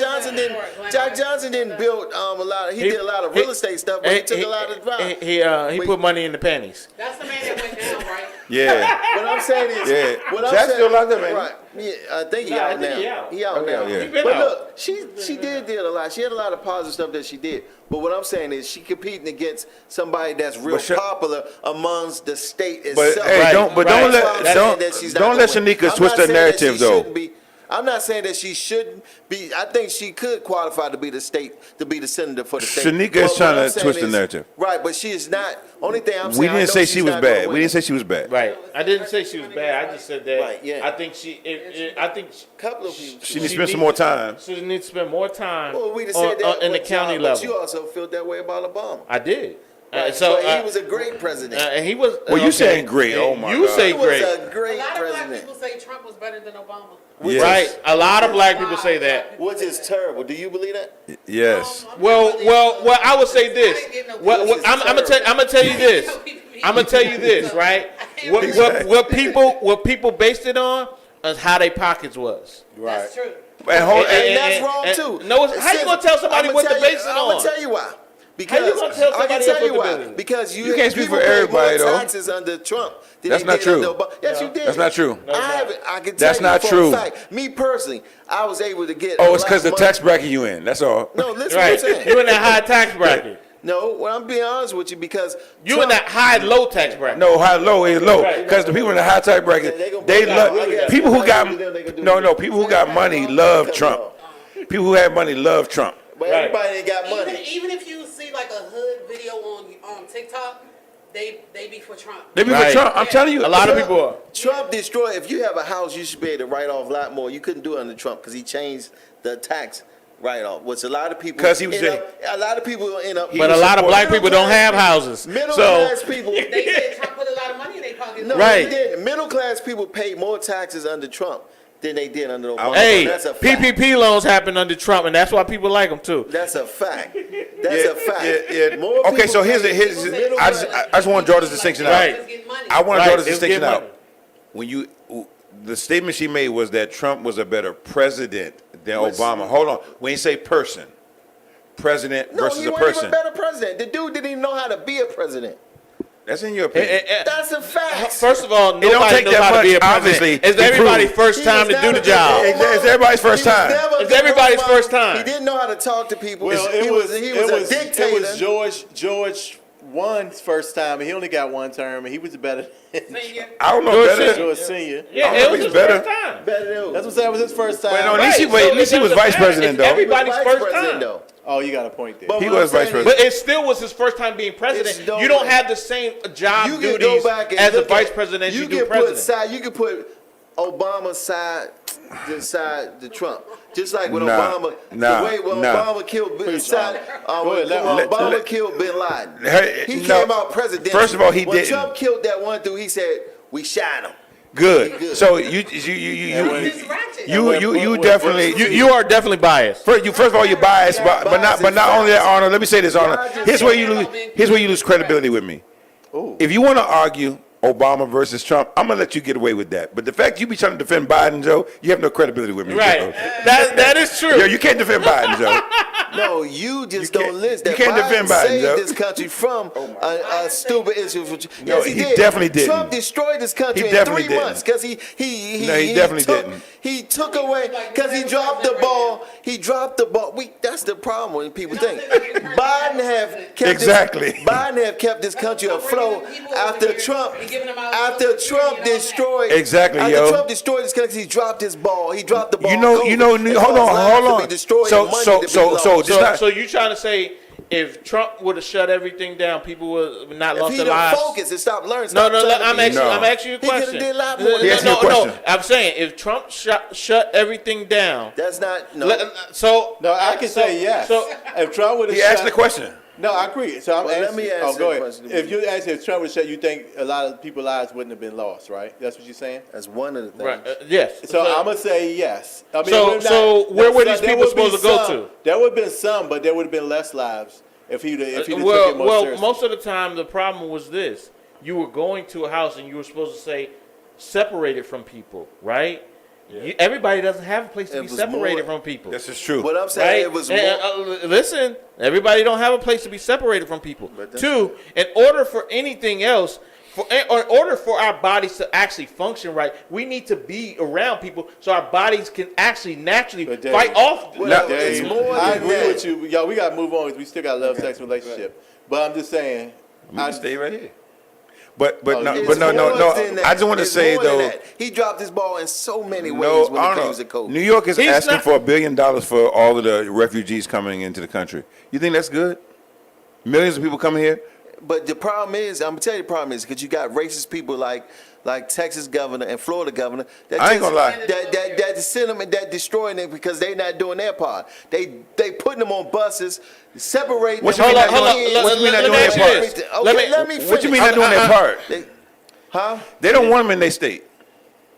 Speaker 4: Johnson didn't build a lot. He did a lot of real estate stuff, but he took a lot of drive.
Speaker 2: He
Speaker 4: Wait.
Speaker 2: put money in the panties.
Speaker 5: That's the man that went down, right?
Speaker 3: Yeah.
Speaker 4: What I'm saying is,
Speaker 3: Yeah.
Speaker 4: what I'm
Speaker 3: Jack's
Speaker 4: saying,
Speaker 3: still locked up, ain't he?
Speaker 4: right? Yeah, I think he
Speaker 2: Nah, I
Speaker 4: out
Speaker 2: think
Speaker 4: now.
Speaker 2: he out.
Speaker 4: He out
Speaker 3: Okay,
Speaker 4: now.
Speaker 3: yeah. He
Speaker 2: been
Speaker 4: But
Speaker 2: out.
Speaker 4: look, she did a lot. She had a lot of positive stuff that she did. But what I'm saying is, she competing against somebody that's real
Speaker 3: But she-
Speaker 4: popular amongst the state
Speaker 3: But
Speaker 4: itself.
Speaker 3: hey,
Speaker 2: Right,
Speaker 3: don't. But
Speaker 2: right.
Speaker 3: don't
Speaker 4: That's why I'm
Speaker 3: let
Speaker 4: saying that she's not
Speaker 3: don't
Speaker 4: gonna
Speaker 3: let
Speaker 4: win.
Speaker 3: Shanika
Speaker 4: I'm
Speaker 3: twist
Speaker 4: not
Speaker 3: the
Speaker 4: saying that
Speaker 3: narrative
Speaker 4: she
Speaker 3: though.
Speaker 4: shouldn't be. I'm not saying that she shouldn't be. I think she could qualify to be the senator for the state.
Speaker 3: Shanika is
Speaker 4: But what
Speaker 3: trying to
Speaker 4: I'm saying
Speaker 3: twist the
Speaker 4: is-
Speaker 3: narrative.
Speaker 4: Right, but she is not. Only thing I'm saying,
Speaker 3: We
Speaker 4: I
Speaker 3: didn't
Speaker 4: know
Speaker 3: say
Speaker 4: she's
Speaker 3: she was
Speaker 4: not gonna
Speaker 3: bad. We
Speaker 4: win.
Speaker 3: didn't say she was bad.
Speaker 2: Right. I didn't say she was bad. I just said that.
Speaker 4: Right, yeah.
Speaker 2: I think I think
Speaker 4: Couple of people.
Speaker 3: She needs to spend some more time.
Speaker 2: She needs to spend more time
Speaker 4: Well, we just
Speaker 2: on,
Speaker 4: said that
Speaker 2: in the
Speaker 4: but
Speaker 2: county
Speaker 4: y'all-
Speaker 2: level.
Speaker 4: But you also felt that way about Obama.
Speaker 2: I did.
Speaker 4: Right,
Speaker 2: So
Speaker 4: but he was a great president.
Speaker 2: and he was.
Speaker 3: Well, you
Speaker 2: okay.
Speaker 3: saying great. Oh, my
Speaker 2: You
Speaker 3: God.
Speaker 2: say
Speaker 4: he was
Speaker 2: great.
Speaker 4: a
Speaker 5: A
Speaker 4: great
Speaker 5: lot of black
Speaker 4: president,
Speaker 5: people say Trump was better than Obama.
Speaker 3: Yes.
Speaker 2: Right. A lot of black people say that.
Speaker 4: which is terrible. Do you believe that?
Speaker 3: Yes.
Speaker 2: Well, I would say this. I'm gonna tell you this. I'm gonna tell you this, right? What people based it on is how their pockets was.
Speaker 5: That's true.
Speaker 3: And hold,
Speaker 4: And that's
Speaker 2: and-
Speaker 4: wrong
Speaker 2: and-
Speaker 4: too.
Speaker 2: no, it's- how you gonna tell somebody what to base it
Speaker 4: I'm
Speaker 2: on?
Speaker 4: gonna tell you why. Because
Speaker 2: you gonna tell
Speaker 4: I can
Speaker 2: somebody
Speaker 4: tell
Speaker 2: else
Speaker 4: you
Speaker 2: what
Speaker 4: why.
Speaker 2: to do?
Speaker 4: Because
Speaker 3: You can't speak
Speaker 4: people
Speaker 3: for
Speaker 4: paid
Speaker 3: everybody,
Speaker 4: more
Speaker 3: though.
Speaker 4: taxes under Trump than
Speaker 3: That's
Speaker 4: they
Speaker 3: not
Speaker 4: did
Speaker 3: true.
Speaker 4: under Obama. Yes, you did.
Speaker 3: That's not true.
Speaker 4: I haven't. I can tell
Speaker 3: That's
Speaker 4: you
Speaker 3: not
Speaker 4: for
Speaker 3: true.
Speaker 4: a fact. Me personally, I was able to get.
Speaker 3: Oh,
Speaker 4: a
Speaker 3: it's
Speaker 4: lot
Speaker 3: because the
Speaker 4: of
Speaker 3: tax
Speaker 4: money.
Speaker 3: bracket you in. That's all.
Speaker 4: No, listen
Speaker 2: Right.
Speaker 4: what I'm saying.
Speaker 2: You in that high tax bracket.
Speaker 4: No, well, I'm being honest with you because
Speaker 2: You in that high low tax bracket.
Speaker 3: No, high low is low
Speaker 2: Right.
Speaker 3: because the people in the high tax bracket,
Speaker 4: They gonna
Speaker 3: they
Speaker 4: put
Speaker 3: love
Speaker 4: out- yeah,
Speaker 3: people who got
Speaker 4: they gonna do
Speaker 3: no,
Speaker 4: it.
Speaker 3: no, people who got money love Trump. People who have money love Trump.
Speaker 4: But
Speaker 2: Right.
Speaker 4: everybody ain't got
Speaker 5: Even,
Speaker 4: money.
Speaker 5: even if you see like a hood video on TikTok, they be for Trump.
Speaker 3: They be
Speaker 2: Right.
Speaker 3: for Trump. I'm telling you,
Speaker 2: A lot of people are.
Speaker 4: Trump destroyed. If you have a house, you should be able to write off a lot more. You couldn't do it under Trump because he changed the tax write-off. Which a lot of people.
Speaker 3: 'Cause he was
Speaker 4: end
Speaker 3: a-
Speaker 4: up- a lot of people end up.
Speaker 2: But a lot of black people don't have houses.
Speaker 4: Middle
Speaker 2: So
Speaker 4: class people.
Speaker 5: They said Trump put a lot of money in their pocket.
Speaker 4: No,
Speaker 2: Right.
Speaker 4: he didn't. Middle class people paid more taxes under Trump than they did under Obama.
Speaker 2: hey,
Speaker 4: That's a fact.
Speaker 2: PPP loans happened under Trump, and that's why people like him too.
Speaker 4: That's a fact. That's a fact.
Speaker 3: Yeah.
Speaker 4: More
Speaker 3: Okay,
Speaker 4: people
Speaker 3: so here's
Speaker 4: pay-
Speaker 3: here's
Speaker 4: middle
Speaker 3: I just want to draw this distinction out.
Speaker 2: Right.
Speaker 3: I want
Speaker 2: Right,
Speaker 3: to draw this
Speaker 2: it's
Speaker 3: distinction
Speaker 2: getting
Speaker 3: out.
Speaker 2: money.
Speaker 3: When you the statement she made was that Trump was a better president than
Speaker 4: What's-
Speaker 3: Obama. Hold on. When you say person, president
Speaker 4: No,
Speaker 3: versus
Speaker 4: he
Speaker 3: a
Speaker 4: wasn't
Speaker 3: person,
Speaker 4: even a better president. The dude didn't even know how to be a president.
Speaker 3: that's in your opinion.
Speaker 4: That's a fact.
Speaker 2: First of all,
Speaker 3: don't
Speaker 2: nobody
Speaker 3: take
Speaker 2: knows
Speaker 3: that
Speaker 2: how to be a
Speaker 3: much,
Speaker 2: president.
Speaker 3: obviously,
Speaker 2: It's
Speaker 3: to
Speaker 2: everybody's
Speaker 3: prove.
Speaker 2: first
Speaker 4: He
Speaker 2: time
Speaker 4: was
Speaker 2: to do
Speaker 4: never
Speaker 2: the job.
Speaker 4: good.
Speaker 3: It's everybody's first
Speaker 4: He was
Speaker 3: time.
Speaker 4: never a
Speaker 2: It's
Speaker 4: good
Speaker 2: everybody's
Speaker 4: Obama.
Speaker 2: first time.
Speaker 4: He didn't know how to talk to people.
Speaker 1: Well,
Speaker 4: he was a dictator.
Speaker 1: It was George one's first time, and he only got one term, and he was better than
Speaker 3: I don't know
Speaker 2: George
Speaker 3: better.
Speaker 1: George Senior.
Speaker 2: Yeah,
Speaker 3: I don't
Speaker 2: it
Speaker 3: know
Speaker 2: was
Speaker 3: if
Speaker 2: his
Speaker 3: he's better.
Speaker 2: first time.
Speaker 4: Better than
Speaker 1: That's what I'm saying. It was his first time.
Speaker 3: Wait, no, at
Speaker 2: Right,
Speaker 3: least he
Speaker 2: so
Speaker 3: at least
Speaker 2: it
Speaker 3: he was
Speaker 2: doesn't
Speaker 3: vice
Speaker 2: matter.
Speaker 3: president
Speaker 2: It's
Speaker 3: though.
Speaker 2: everybody's
Speaker 4: Vice
Speaker 2: first
Speaker 4: president,
Speaker 2: time.
Speaker 4: though.
Speaker 1: Oh, you got a point there.
Speaker 4: But
Speaker 3: He
Speaker 4: what
Speaker 3: was
Speaker 4: I'm
Speaker 3: vice
Speaker 4: saying is-
Speaker 2: But it still was his first time being president.
Speaker 4: It's no
Speaker 2: You don't
Speaker 4: way.
Speaker 2: have the same job
Speaker 4: You can
Speaker 2: duties
Speaker 4: go back and
Speaker 2: as a
Speaker 4: look
Speaker 2: vice
Speaker 4: at-
Speaker 2: president as you do
Speaker 4: can
Speaker 2: president.
Speaker 4: put side. You can put Obama's side decide the Trump. Just like when
Speaker 3: Nah,
Speaker 4: Obama,
Speaker 3: nah,
Speaker 4: the way when
Speaker 3: nah.
Speaker 4: Obama killed Bin Laden, when
Speaker 3: let-
Speaker 4: Obama
Speaker 3: let-
Speaker 4: killed Bin Laden,
Speaker 3: Hey,
Speaker 4: he
Speaker 3: no.
Speaker 4: came out president.
Speaker 3: First of all, he
Speaker 4: when
Speaker 3: didn't.
Speaker 4: Trump killed that one dude, he said, "We shot him."
Speaker 3: Good.
Speaker 4: Good.
Speaker 3: So
Speaker 5: He's ratchet.
Speaker 3: definitely
Speaker 2: You are definitely biased.
Speaker 3: First of all, you're biased, but not only that, Arnold. Let me say this, Arnold. Here's where you lose credibility with me. If you want to argue Obama versus Trump, I'm gonna let you get away with that. But the fact you be trying to defend Biden, Joe, you have no credibility with me.
Speaker 2: Right.
Speaker 3: Joe.
Speaker 2: That is true.
Speaker 3: Yo, you can't defend Biden, Joe.
Speaker 4: No, you just
Speaker 3: You can't-
Speaker 4: don't listen.
Speaker 3: you
Speaker 4: That
Speaker 3: can't defend Biden,
Speaker 4: saved
Speaker 3: Joe.
Speaker 4: this country from a stupid issue.
Speaker 3: No,
Speaker 4: Yes,
Speaker 3: he
Speaker 4: did.
Speaker 3: definitely didn't.
Speaker 4: Trump destroyed this country
Speaker 3: He
Speaker 4: in
Speaker 3: definitely
Speaker 4: 3
Speaker 3: didn't.
Speaker 4: months because he
Speaker 3: No, he definitely
Speaker 4: took,
Speaker 3: didn't.
Speaker 4: He took away because he dropped the ball. He dropped the ball. That's the problem when people think Biden have kept
Speaker 3: Exactly.
Speaker 4: Biden have kept this country afloat after Trump. After Trump destroyed
Speaker 3: Exactly,
Speaker 4: after
Speaker 3: yo.
Speaker 4: Trump destroyed this country, he dropped his ball. He dropped the ball.
Speaker 3: Hold on. So
Speaker 2: So you trying to say if Trump would have shut everything down, people would not
Speaker 4: if
Speaker 2: lost
Speaker 4: he
Speaker 2: their
Speaker 4: done
Speaker 2: lives?
Speaker 4: focused and stopped learning,
Speaker 2: No,
Speaker 4: stop
Speaker 2: no,
Speaker 4: trying to
Speaker 2: I'm
Speaker 4: be-
Speaker 2: asking,
Speaker 3: No.
Speaker 2: I'm asking you a
Speaker 4: He could've
Speaker 2: question.
Speaker 4: did a lot more.
Speaker 3: He asked you a
Speaker 2: No,
Speaker 3: question.
Speaker 2: I'm saying if Trump shut everything down,
Speaker 4: That's not no.
Speaker 2: so
Speaker 1: No, I can say yes.
Speaker 2: So
Speaker 1: If Trump would have
Speaker 3: He asked the question.
Speaker 1: No, I agree. So I'm
Speaker 4: Well, let
Speaker 1: asking.
Speaker 4: me
Speaker 1: Oh,
Speaker 4: answer
Speaker 1: go
Speaker 4: the
Speaker 1: ahead.
Speaker 4: question.
Speaker 1: If you ask if Trump would shut, you think a lot of people's lives wouldn't have been lost, right? That's what you're saying.
Speaker 4: That's one of the things.
Speaker 2: right, yes.
Speaker 1: So I'm gonna say yes. I mean,
Speaker 2: So-
Speaker 1: we're not-
Speaker 2: so where were these
Speaker 1: there
Speaker 2: people
Speaker 1: would be
Speaker 2: supposed to go
Speaker 1: some-
Speaker 2: to?
Speaker 1: There would have been some, but there would have been less lives if he'd took it more
Speaker 2: well,
Speaker 1: seriously.
Speaker 2: most of the time the problem was this: you were going to a house and you were supposed to say separated from people, right? Everybody doesn't have a place to
Speaker 4: It
Speaker 2: be
Speaker 4: was
Speaker 2: separated
Speaker 4: more-
Speaker 2: from people.
Speaker 3: This is true.
Speaker 4: What I'm
Speaker 2: Right?
Speaker 4: saying, it was more.
Speaker 2: Listen, everybody don't have a place to be separated from people.
Speaker 4: But that's-
Speaker 2: Two, in order for anything else, or in order for our bodies to actually function right, we need to be around people so our bodies can actually naturally
Speaker 1: But Dave-
Speaker 2: fight off.
Speaker 4: Well,
Speaker 1: Dave,
Speaker 4: it's more
Speaker 1: I
Speaker 4: than
Speaker 1: agree
Speaker 4: that.
Speaker 1: with you. Y'all, we gotta move on because we still got a love, sex, relationship. But I'm just saying.
Speaker 3: We can stay right here. But
Speaker 1: Oh,
Speaker 3: no,
Speaker 1: it's
Speaker 3: but no.
Speaker 4: more than that.
Speaker 3: I just want to
Speaker 4: It's
Speaker 3: say
Speaker 4: more than
Speaker 3: though.
Speaker 4: that. He dropped his ball in so many ways
Speaker 3: No,
Speaker 4: when it comes
Speaker 3: Arnold,
Speaker 4: to COVID.
Speaker 3: New York is
Speaker 2: He's
Speaker 3: asking
Speaker 2: not-
Speaker 3: for $1 billion for all of the refugees coming into the country. You think that's good? Millions of people coming here?
Speaker 4: But the problem is, I'm gonna tell you the problem is because you got racist people like Texas governor and Florida governor. That
Speaker 3: I ain't gonna lie.
Speaker 4: That send them and that destroying it because they not doing their part. They putting them on buses, separating.
Speaker 3: What you
Speaker 4: them
Speaker 3: mean
Speaker 4: from
Speaker 3: not doing-
Speaker 4: kids.
Speaker 3: what you mean not
Speaker 2: Let me
Speaker 3: doing
Speaker 2: ask
Speaker 3: their
Speaker 2: you
Speaker 3: part?
Speaker 2: this.
Speaker 4: Okay,
Speaker 2: Let me-
Speaker 4: let me finish.
Speaker 3: What you mean not doing their part?
Speaker 4: Huh?
Speaker 3: They don't want them in their state.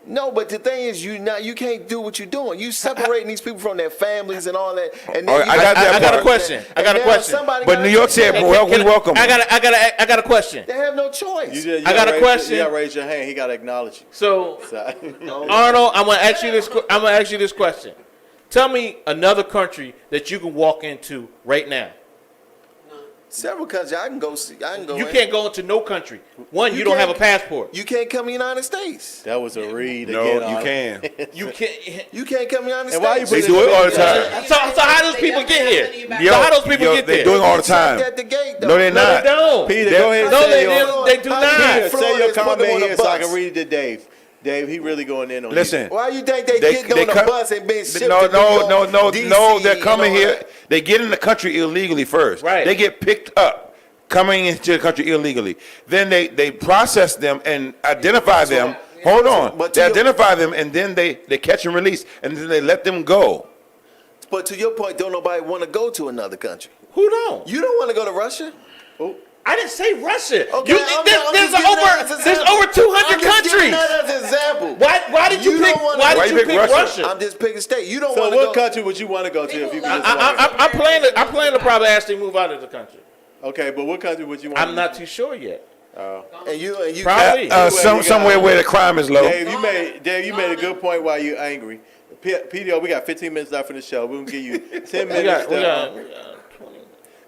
Speaker 4: No, but the thing is, you can't do what you're doing. You separating these people from their families and all that. And
Speaker 3: All right, I got that
Speaker 2: I got a
Speaker 3: part.
Speaker 2: question. I got a
Speaker 4: And now
Speaker 2: question.
Speaker 4: somebody
Speaker 3: But
Speaker 4: gotta
Speaker 3: New York
Speaker 4: take
Speaker 3: said,
Speaker 4: that.
Speaker 3: well, we welcome
Speaker 2: I
Speaker 3: them.
Speaker 2: got a question.
Speaker 4: They have no choice.
Speaker 1: You
Speaker 2: I got a question.
Speaker 1: You gotta raise your hand. He gotta acknowledge you.
Speaker 2: So,
Speaker 1: So,
Speaker 2: Arnold, I'm gonna ask you this. I'm gonna ask you this question. Tell me another country that you can walk into right now.
Speaker 4: Several countries I can go see. I can go.
Speaker 2: You
Speaker 4: in.
Speaker 2: can't go into no country. One, you don't
Speaker 4: can't-
Speaker 2: have a passport.
Speaker 4: You can't come in the United States.
Speaker 1: that was a read
Speaker 3: No,
Speaker 1: again.
Speaker 3: you
Speaker 1: Arnold.
Speaker 3: can.
Speaker 2: You can't.
Speaker 4: You can't come in the United
Speaker 1: And why you
Speaker 4: States.
Speaker 3: They do it all the time.
Speaker 2: So how those people get here?
Speaker 3: Yo,
Speaker 2: So how those people
Speaker 3: yo,
Speaker 2: get
Speaker 3: they're
Speaker 2: there?
Speaker 3: doing all the
Speaker 4: Stopped
Speaker 3: time.
Speaker 4: at the gate, though.
Speaker 3: No, they're
Speaker 2: No,
Speaker 3: not.
Speaker 2: they don't.
Speaker 1: Peter,
Speaker 3: They're-
Speaker 1: go ahead and
Speaker 2: No,
Speaker 1: say
Speaker 2: they
Speaker 1: your,
Speaker 2: they do
Speaker 4: How
Speaker 2: not.
Speaker 4: you
Speaker 1: Peter, say
Speaker 4: Florida
Speaker 1: your
Speaker 4: is putting them
Speaker 1: comment
Speaker 4: on a
Speaker 1: here so I
Speaker 4: bus.
Speaker 1: can read it to Dave. Dave, he really going in on
Speaker 3: Listen.
Speaker 4: Why you think they getting on
Speaker 3: come-
Speaker 4: a bus and being shipped
Speaker 3: No,
Speaker 4: to New York,
Speaker 3: no.
Speaker 4: DC,
Speaker 3: They're
Speaker 4: and
Speaker 3: coming
Speaker 4: all
Speaker 3: here.
Speaker 4: that?
Speaker 3: They get in the country illegally first.
Speaker 2: Right.
Speaker 3: They get picked up coming into the country illegally. Then they process them and identify them. Hold on.
Speaker 4: But
Speaker 3: They
Speaker 4: to your-
Speaker 3: identify them and then they catch and release and then they let them go.
Speaker 4: But to your point, don't nobody want to go to another country.
Speaker 2: Who don't?
Speaker 4: You don't want to go to Russia.
Speaker 2: I didn't say Russia.
Speaker 4: Okay, I'm
Speaker 2: There's
Speaker 4: just giving that as an
Speaker 2: there's
Speaker 4: example.
Speaker 2: over 200
Speaker 4: I'm just giving
Speaker 2: countries.
Speaker 4: that as an example.
Speaker 2: Why did you
Speaker 4: You
Speaker 2: pick?
Speaker 4: don't wanna-
Speaker 2: Why
Speaker 3: Why
Speaker 2: did
Speaker 3: you
Speaker 2: you
Speaker 3: pick
Speaker 2: pick
Speaker 3: Russia?
Speaker 2: Russia?
Speaker 4: I'm just picking a state. You don't
Speaker 1: So
Speaker 4: want to
Speaker 1: what
Speaker 4: go.
Speaker 1: country would you want to go to if you could just
Speaker 2: I plan to probably actually move out of the country.
Speaker 1: Okay, but what country would you want?
Speaker 2: I'm not too sure yet.
Speaker 4: And you
Speaker 2: Probably.
Speaker 3: Somewhere where the crime is low.
Speaker 1: Dave, you made a good point why you angry. PDO, we got 15 minutes left in the show. We're gonna give you 10
Speaker 2: We
Speaker 1: minutes.
Speaker 2: got 20.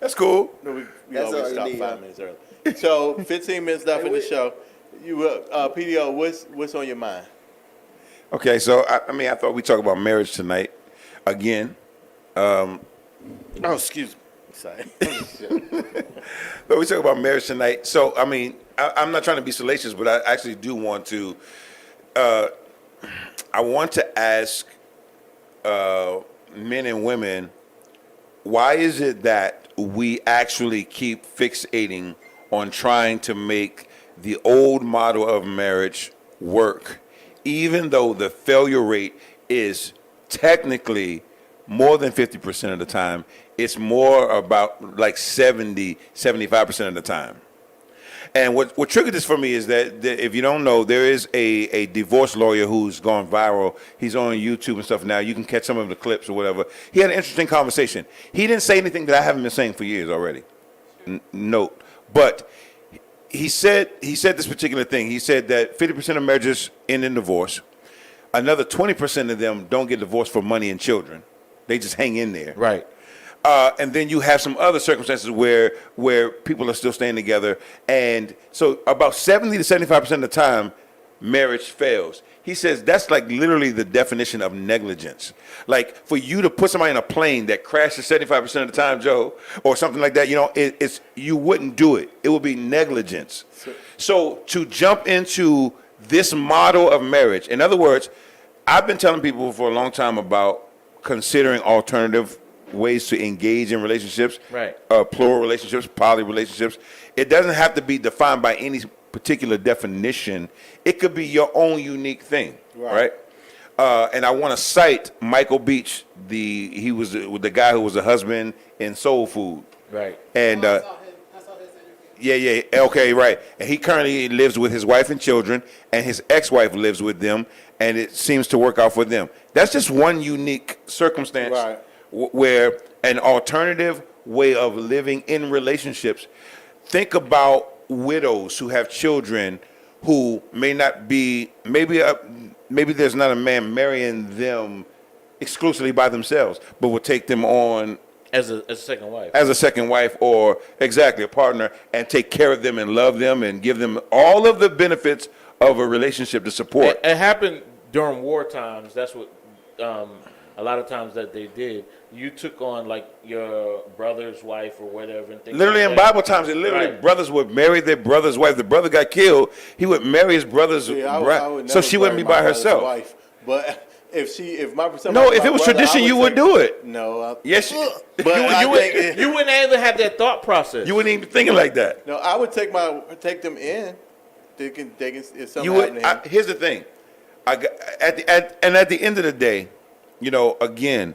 Speaker 3: That's cool.
Speaker 1: No, we
Speaker 4: That's
Speaker 1: always
Speaker 4: all you
Speaker 1: stop
Speaker 4: need,
Speaker 1: 5
Speaker 4: huh?
Speaker 1: minutes early. So 15 minutes left in the show. You, PDO, what's on your mind?
Speaker 3: Okay, so I thought we'd talk about marriage tonight again.
Speaker 1: Oh, excuse me. Sorry.
Speaker 3: But we talk about marriage tonight. So, I'm not trying to be salacious, but I actually do want to. I want to ask men and women, why is it that we actually keep fixating on trying to make the old model of marriage work, even though the failure rate is technically more than 50% of the time. It's more about like 75% of the time. And what triggered this for me is that if you don't know, there is a divorce lawyer who's gone viral. He's on YouTube and stuff now. You can catch some of the clips or whatever. He had an interesting conversation. He didn't say anything that I haven't been saying for years already. Note. But he said this particular thing. He said that 50% of marriages end in divorce. Another 20% of them don't get divorced for money and children. They just hang in there.
Speaker 2: Right.
Speaker 3: And then you have some other circumstances where people are still staying together. And so about 70 to 75% of the time, marriage fails. He says that's like literally the definition of negligence. Like for you to put somebody in a plane that crashes 75% of the time, Joe, or something like that, it's you wouldn't do it. It would be negligence. So to jump into this model of marriage, in other words, I've been telling people for a long time about considering alternative ways to engage in relationships,
Speaker 2: Right.
Speaker 3: Plural relationships, poly relationships. It doesn't have to be defined by any particular definition. It could be your own unique thing, right? And I want to cite Michael Beach. He was the guy who was a husband in Soul Food,
Speaker 2: Right.
Speaker 3: and
Speaker 5: I saw his interview.
Speaker 3: yeah, okay, right. And he currently lives with his wife and children, and his ex-wife lives with them, and it seems to work out for them. That's just one unique circumstance.
Speaker 1: Right.
Speaker 3: Where an alternative way of living in relationships. Think about widows who have children who may not be, maybe there's not a man marrying them exclusively by themselves, but will take them on
Speaker 2: As a second wife.
Speaker 3: as a second wife or exactly a partner and take care of them and love them and give them all of the benefits of a relationship to support.
Speaker 2: It happened during war times. That's what a lot of times that they did. You took on like your brother's wife or whatever. And things
Speaker 3: Literally
Speaker 2: like
Speaker 3: in
Speaker 2: that.
Speaker 3: Bible times,
Speaker 2: Right.
Speaker 3: brothers would marry their brother's wife. The brother got killed. He would marry his brother's wife, so she wouldn't be by herself.
Speaker 1: Wife. But if
Speaker 3: No, if it was tradition, you would do it.
Speaker 1: No,
Speaker 3: Yes,
Speaker 1: but I think
Speaker 2: You wouldn't even have that thought process.
Speaker 3: you wouldn't even be thinking like that.
Speaker 1: no, I would take them in. They can if something
Speaker 3: You
Speaker 1: happened
Speaker 3: would.
Speaker 1: to him.
Speaker 3: Here's the thing. At the end of the day, again,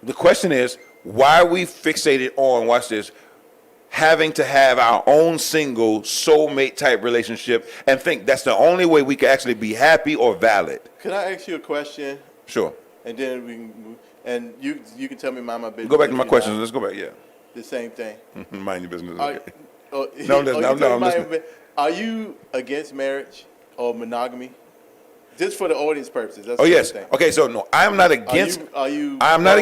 Speaker 3: the question is, why are we fixated on, watch this, having to have our own single soulmate type relationship and think that's the only way we can actually be happy or valid?
Speaker 1: Can I ask you a question?
Speaker 3: Sure.
Speaker 1: And then we can, and you can tell me my business.
Speaker 3: Go back to my
Speaker 1: if you
Speaker 3: questions.
Speaker 1: not.
Speaker 3: Let's go back. Yeah.
Speaker 1: The same thing.
Speaker 3: Mind your business.
Speaker 1: Are,
Speaker 3: Okay.
Speaker 1: oh,
Speaker 3: No, I'm listening.
Speaker 1: you
Speaker 3: No, I'm
Speaker 1: mind-
Speaker 3: listening.
Speaker 1: Are you against marriage or monogamy? Just for the audience purposes. That's
Speaker 3: Oh
Speaker 1: the
Speaker 3: yes.
Speaker 1: thing.
Speaker 3: Okay. So no, I'm not against.
Speaker 1: Are you?
Speaker 3: I'm not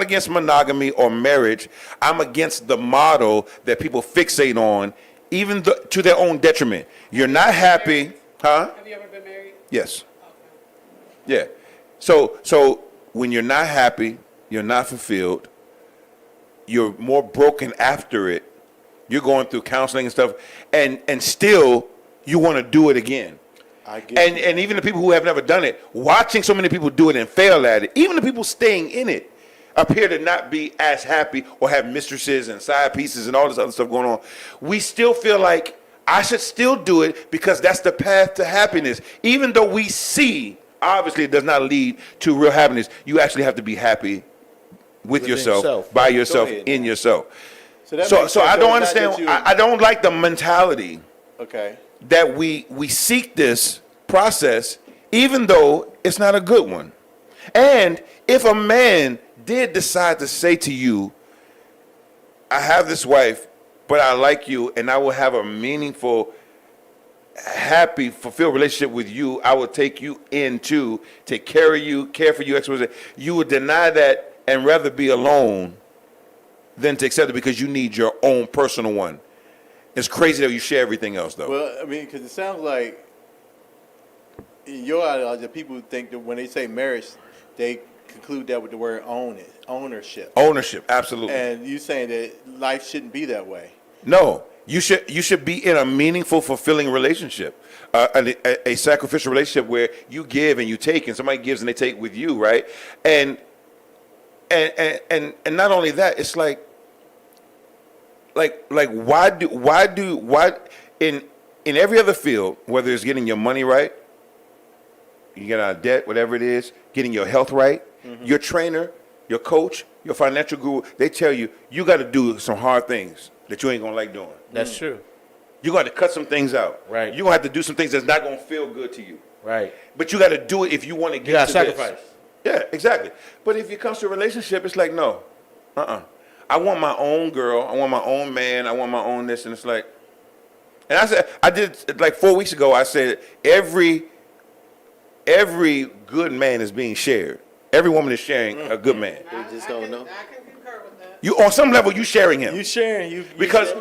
Speaker 3: against monogamy or marriage. I'm against the model that people fixate on, even to their own detriment. You're not happy, huh?
Speaker 5: Have you ever been married?
Speaker 3: Yes. Yeah. So when you're not happy, you're not fulfilled, you're more broken after it. You're going through counseling and stuff, and still you want to do it again.
Speaker 1: I get
Speaker 3: And even the people who have never done it, watching so many people do it and fail at it, even the people staying in it, appear to not be as happy or have mistresses and side pieces and all this other stuff going on. We still feel like I should still do it because that's the path to happiness. Even though we see, obviously, it does not lead to real happiness. You actually have to be happy with
Speaker 2: Within
Speaker 3: yourself,
Speaker 2: yourself.
Speaker 3: by
Speaker 1: Go
Speaker 3: yourself,
Speaker 1: ahead.
Speaker 3: in yourself.
Speaker 1: that
Speaker 3: So
Speaker 1: makes
Speaker 3: I
Speaker 1: sense.
Speaker 3: don't
Speaker 1: It's not that
Speaker 3: understand.
Speaker 1: you-
Speaker 3: I don't like the mentality
Speaker 1: Okay.
Speaker 3: that we seek this process, even though it's not a good one. And if a man did decide to say to you, I have this wife, but I like you, and I will have a meaningful, happy, fulfilled relationship with you, I will take you in to take care of you, care for you, you would deny that and rather be alone than to accept it because you need your own personal one. It's crazy that you share everything else, though.
Speaker 1: Well, I mean, because it sounds like in your ideology, people think that when they say marriage, they conclude that with the word ownership.
Speaker 3: Ownership, absolutely.
Speaker 1: And you saying that life shouldn't be that way.
Speaker 3: No, you should be in a meaningful, fulfilling relationship, a sacrificial relationship where you give and you take, and somebody gives and they take with you, right? And not only that, it's like why in every other field, whether it's getting your money right, you get out of debt, whatever it is, getting your health right, your trainer, your coach, your financial guru, they tell you, you got to do some hard things that you ain't going to like doing.
Speaker 2: That's true.
Speaker 3: You're going to cut some things out.
Speaker 2: Right.
Speaker 3: You're going to have to do some things that's not going to feel good to you.
Speaker 2: Right.
Speaker 3: But you got to do it if you want to get
Speaker 2: You got to
Speaker 3: to this.
Speaker 2: sacrifice.
Speaker 3: Yeah, exactly. But if it comes to a relationship, it's like, no, I want my own girl. I want my own man. I want my own this. And it's like, and I said, I did like 4 weeks ago, I said, every good man is being shared. Every woman is sharing a good man.
Speaker 4: They just don't know.
Speaker 5: I can concur with that.
Speaker 3: You, on some level, you sharing him.
Speaker 1: You sharing you
Speaker 3: because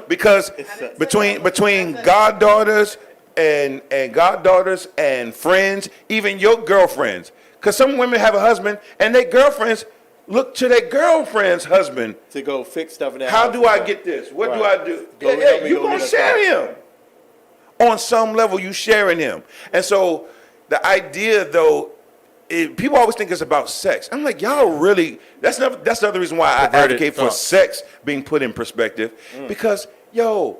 Speaker 1: It's
Speaker 3: between goddaughters and friends, even your girlfriends, because some women have a husband and their girlfriends look to their girlfriend's husband.
Speaker 1: to go fix stuff in that
Speaker 3: How
Speaker 1: house.
Speaker 3: do I get this? What do
Speaker 1: Right.
Speaker 3: I do?
Speaker 1: Go
Speaker 3: Yeah,
Speaker 1: help me
Speaker 3: you
Speaker 1: go
Speaker 3: gonna
Speaker 1: get a
Speaker 3: share him. On some level, you sharing him, and so the idea though. People always think it's about sex. I'm like, y'all really, that's the other reason why I
Speaker 2: Perverted
Speaker 3: advocate for
Speaker 2: thought.
Speaker 3: sex being put in perspective. Because, yo,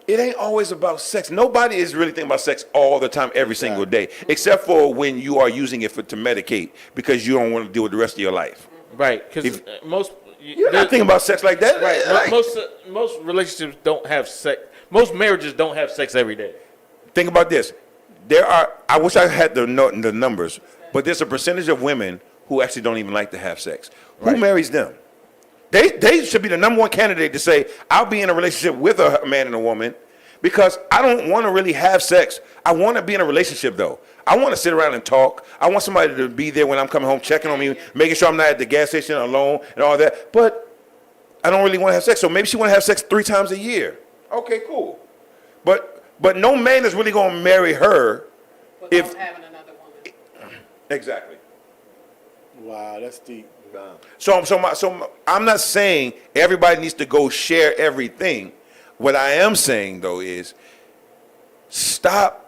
Speaker 3: it ain't always about sex. Nobody is really thinking about sex all the time, every single day, except for when you are using it to medicate because you don't want to deal with the rest of your life.
Speaker 2: Right. Because most
Speaker 3: You're not thinking about sex like that.
Speaker 2: Right.
Speaker 3: Like,
Speaker 2: Most relationships don't have sex. Most marriages don't have sex every day.
Speaker 3: think about this. I wish I had the numbers, but there's a percentage of women who actually don't even like to have sex. Who
Speaker 2: Right.
Speaker 3: marries them? They should be the number one candidate to say, I'll be in a relationship with a man and a woman because I don't want to really have sex. I want to be in a relationship, though. I want to sit around and talk. I want somebody to be there when I'm coming home, checking on me, making sure I'm not at the gas station alone and all that. But I don't really want to have sex. So maybe she want to have sex 3 times a year. Okay, cool. But no man is really going to marry her if...
Speaker 5: Without having another woman.
Speaker 3: Exactly.
Speaker 1: Wow, that's deep.
Speaker 4: Wow.
Speaker 3: So I'm not saying everybody needs to go share everything. What I am saying though is stop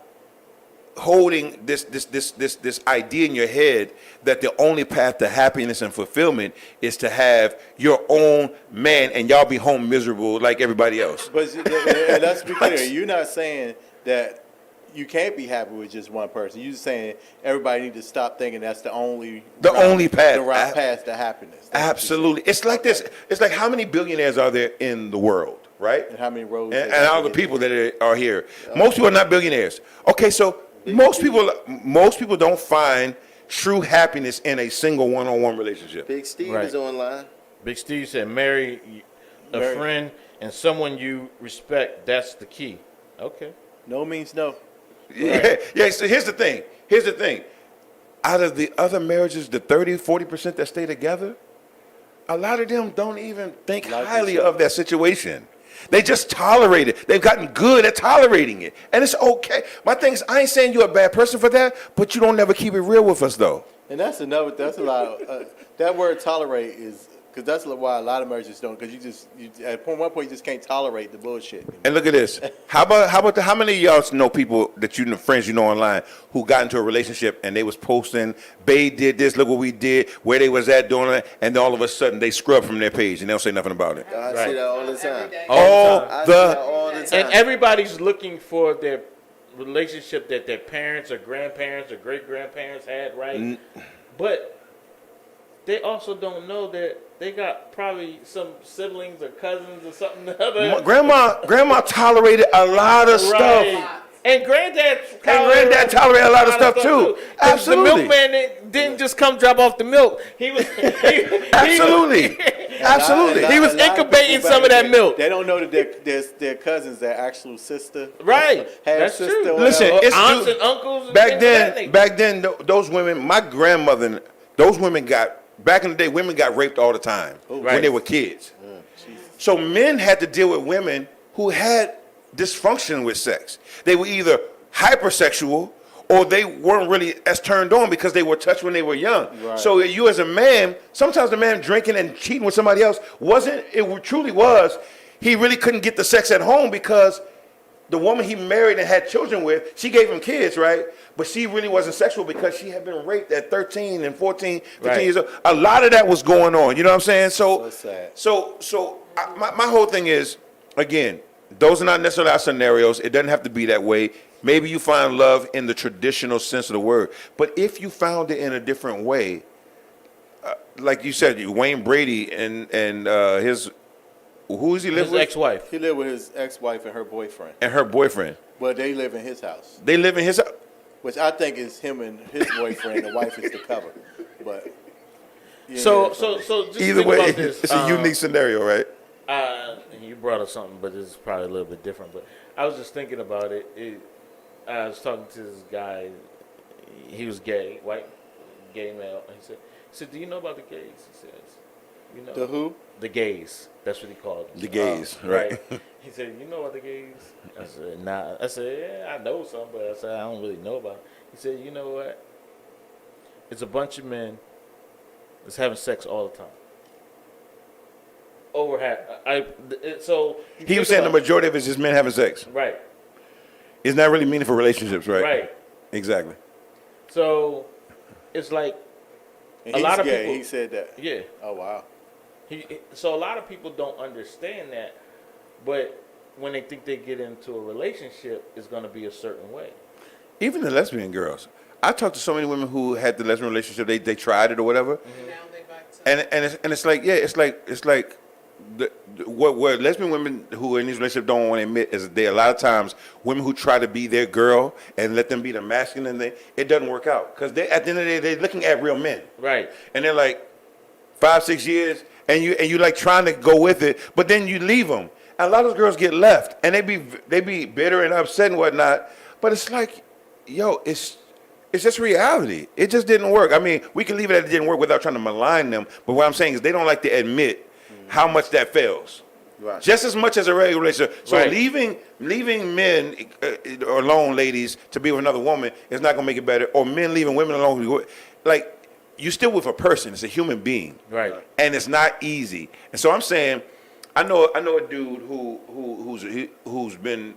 Speaker 3: holding this idea in your head that the only path to happiness and fulfillment is to have your own man and y'all be home miserable like everybody else.
Speaker 1: But and let's be clear, you're not saying that you can't be happy with just one person. You're just saying everybody needs to stop thinking that's the only
Speaker 3: only path.
Speaker 1: the right path to happiness. That's what you're
Speaker 3: Absolutely. It's like this. It's like how many billionaires are there in the world, right?
Speaker 1: saying. And how many roads?
Speaker 3: And all the people that are here. Most people are not billionaires. Okay, so most people don't find true happiness in a single one-on-one relationship.
Speaker 4: Big Steve
Speaker 2: Right.
Speaker 4: is online.
Speaker 2: Big Steve said, marry a
Speaker 1: Marry.
Speaker 2: friend and someone you respect. That's the key. Okay.
Speaker 1: No means no.
Speaker 3: Yeah. So here's the thing. Out of the other marriages, the 30-40% that stay together, a lot of them don't even think
Speaker 1: Like
Speaker 3: highly
Speaker 1: each other.
Speaker 3: of that situation. They just tolerate it. They've gotten good at tolerating it, and it's okay. My thing is, I ain't saying you're a bad person for that, but you don't never keep it real with us, though.
Speaker 1: And that's a lot of, that word tolerate is, because that's why a lot of marriages don't, because at one point you just can't tolerate the bullshit.
Speaker 3: And look at this. How many of y'all know people that friends you know online who got into a relationship and they was posting, Bae did this, look what we did, where they was at doing it, and then all of a sudden they scrub from their page and they don't say nothing about it.
Speaker 4: I
Speaker 2: Right.
Speaker 4: see that all the
Speaker 5: Every
Speaker 4: time.
Speaker 5: day.
Speaker 3: All
Speaker 4: I see that
Speaker 3: the
Speaker 4: all the time.
Speaker 2: And everybody's looking for their relationship that their parents or grandparents or great grandparents had, right? But they also don't know that they got probably some siblings or cousins or something or other.
Speaker 3: grandma tolerated a lot of stuff.
Speaker 2: Right. And granddad
Speaker 3: tolerated a lot of stuff too.
Speaker 2: 'Cause
Speaker 3: Absolutely.
Speaker 2: The milkman didn't just come drop off the milk. He was
Speaker 3: Absolutely. Absolutely.
Speaker 2: He was
Speaker 1: A lot of
Speaker 2: incubating
Speaker 1: people
Speaker 2: some of
Speaker 1: back
Speaker 2: that
Speaker 1: then,
Speaker 2: milk.
Speaker 1: They don't know that their cousins, their actual sister.
Speaker 2: Right.
Speaker 1: Half
Speaker 2: That's
Speaker 1: sister,
Speaker 2: true.
Speaker 1: whatever.
Speaker 3: Listen, it's
Speaker 2: aunts
Speaker 3: true.
Speaker 2: and uncles. And things of that nature.
Speaker 3: Back then, those women, my grandmother, those women back in the day, women got raped all the time when
Speaker 2: Right.
Speaker 3: they were kids. So men had to deal with women who had dysfunction with sex. They were either hypersexual or they weren't really as turned on because they were touched when they were young.
Speaker 1: Right.
Speaker 3: So you as a man, sometimes the man drinking and cheating with somebody else truly was, he really couldn't get the sex at home because the woman he married and had children with, she gave him kids, right? But she really wasn't sexual because she had been raped at 13 and 14, 15
Speaker 2: Right.
Speaker 3: years old. A lot of that was going on. You know what I'm saying?
Speaker 1: So sad.
Speaker 3: My whole thing is, again, those are not necessarily our scenarios. It doesn't have to be that way. Maybe you find love in the traditional sense of the word. But if you found it in a different way, like you said, Wayne Brady and his, who does he live
Speaker 2: His
Speaker 3: with?
Speaker 2: ex-wife.
Speaker 1: He lived with his ex-wife and her boyfriend.
Speaker 3: And her boyfriend.
Speaker 1: Well, they live in his house,
Speaker 3: They live in his.
Speaker 1: which I think is him and his boyfriend. The wife is the cover, but yeah,
Speaker 2: So
Speaker 1: yeah.
Speaker 2: just
Speaker 3: Either
Speaker 2: think
Speaker 3: way,
Speaker 2: about this.
Speaker 3: it's a unique scenario, right?
Speaker 2: You brought up something, but it's probably a little bit different. But I was just thinking about it. I was talking to this guy. He was gay, white, gay male. And he said, "Do you know about the gays?" He says, "You know
Speaker 1: The who?
Speaker 2: the gays. That's what he called them.
Speaker 3: The gays, right?
Speaker 2: He said, "You know about the gays?" I said, "Nah." I said, "Yeah, I know some, but I said I don't really know about it." He said, "You know what? It's a bunch of men that's having sex all the time." So
Speaker 3: He was saying the majority of it is just men having sex.
Speaker 2: right,
Speaker 3: It's not really meaningful relationships, right?
Speaker 2: right.
Speaker 3: Exactly.
Speaker 2: So it's like
Speaker 1: And
Speaker 2: A
Speaker 1: he's
Speaker 2: lot of
Speaker 1: gay.
Speaker 2: people-
Speaker 1: He said that.
Speaker 2: yeah.
Speaker 1: Oh wow.
Speaker 2: So a lot of people don't understand that, but when they think they get into a relationship, it's going to be a certain way.
Speaker 3: Even the lesbian girls. I talked to so many women who had the lesbian relationship. They tried it or whatever,
Speaker 5: And now they back to.
Speaker 3: and it's like, yeah, it's like what lesbian women who are in these relationships don't want to admit is that a lot of times women who try to be their girl and let them be the masculine thing, it doesn't work out because at the end of the day they're looking at real men,
Speaker 2: Right.
Speaker 3: and they're like 5-6 years, and you like trying to go with it, but then you leave them, and a lot of those girls get left, and they be bitter and upset and whatnot, but it's like, yo, it's just reality. It just didn't work. I mean, we can leave it at it didn't work without trying to malign them, but what I'm saying is they don't like to admit how much that fails.
Speaker 4: Right.
Speaker 3: Just as much as a regular relationship. So
Speaker 2: Right.
Speaker 3: leaving men alone, ladies, to be with another woman is not gonna make it better. Or men leaving women alone, like you're still with a person. It's a human being,
Speaker 2: Right.
Speaker 3: and it's not easy. And so I'm saying, I know a dude who's been,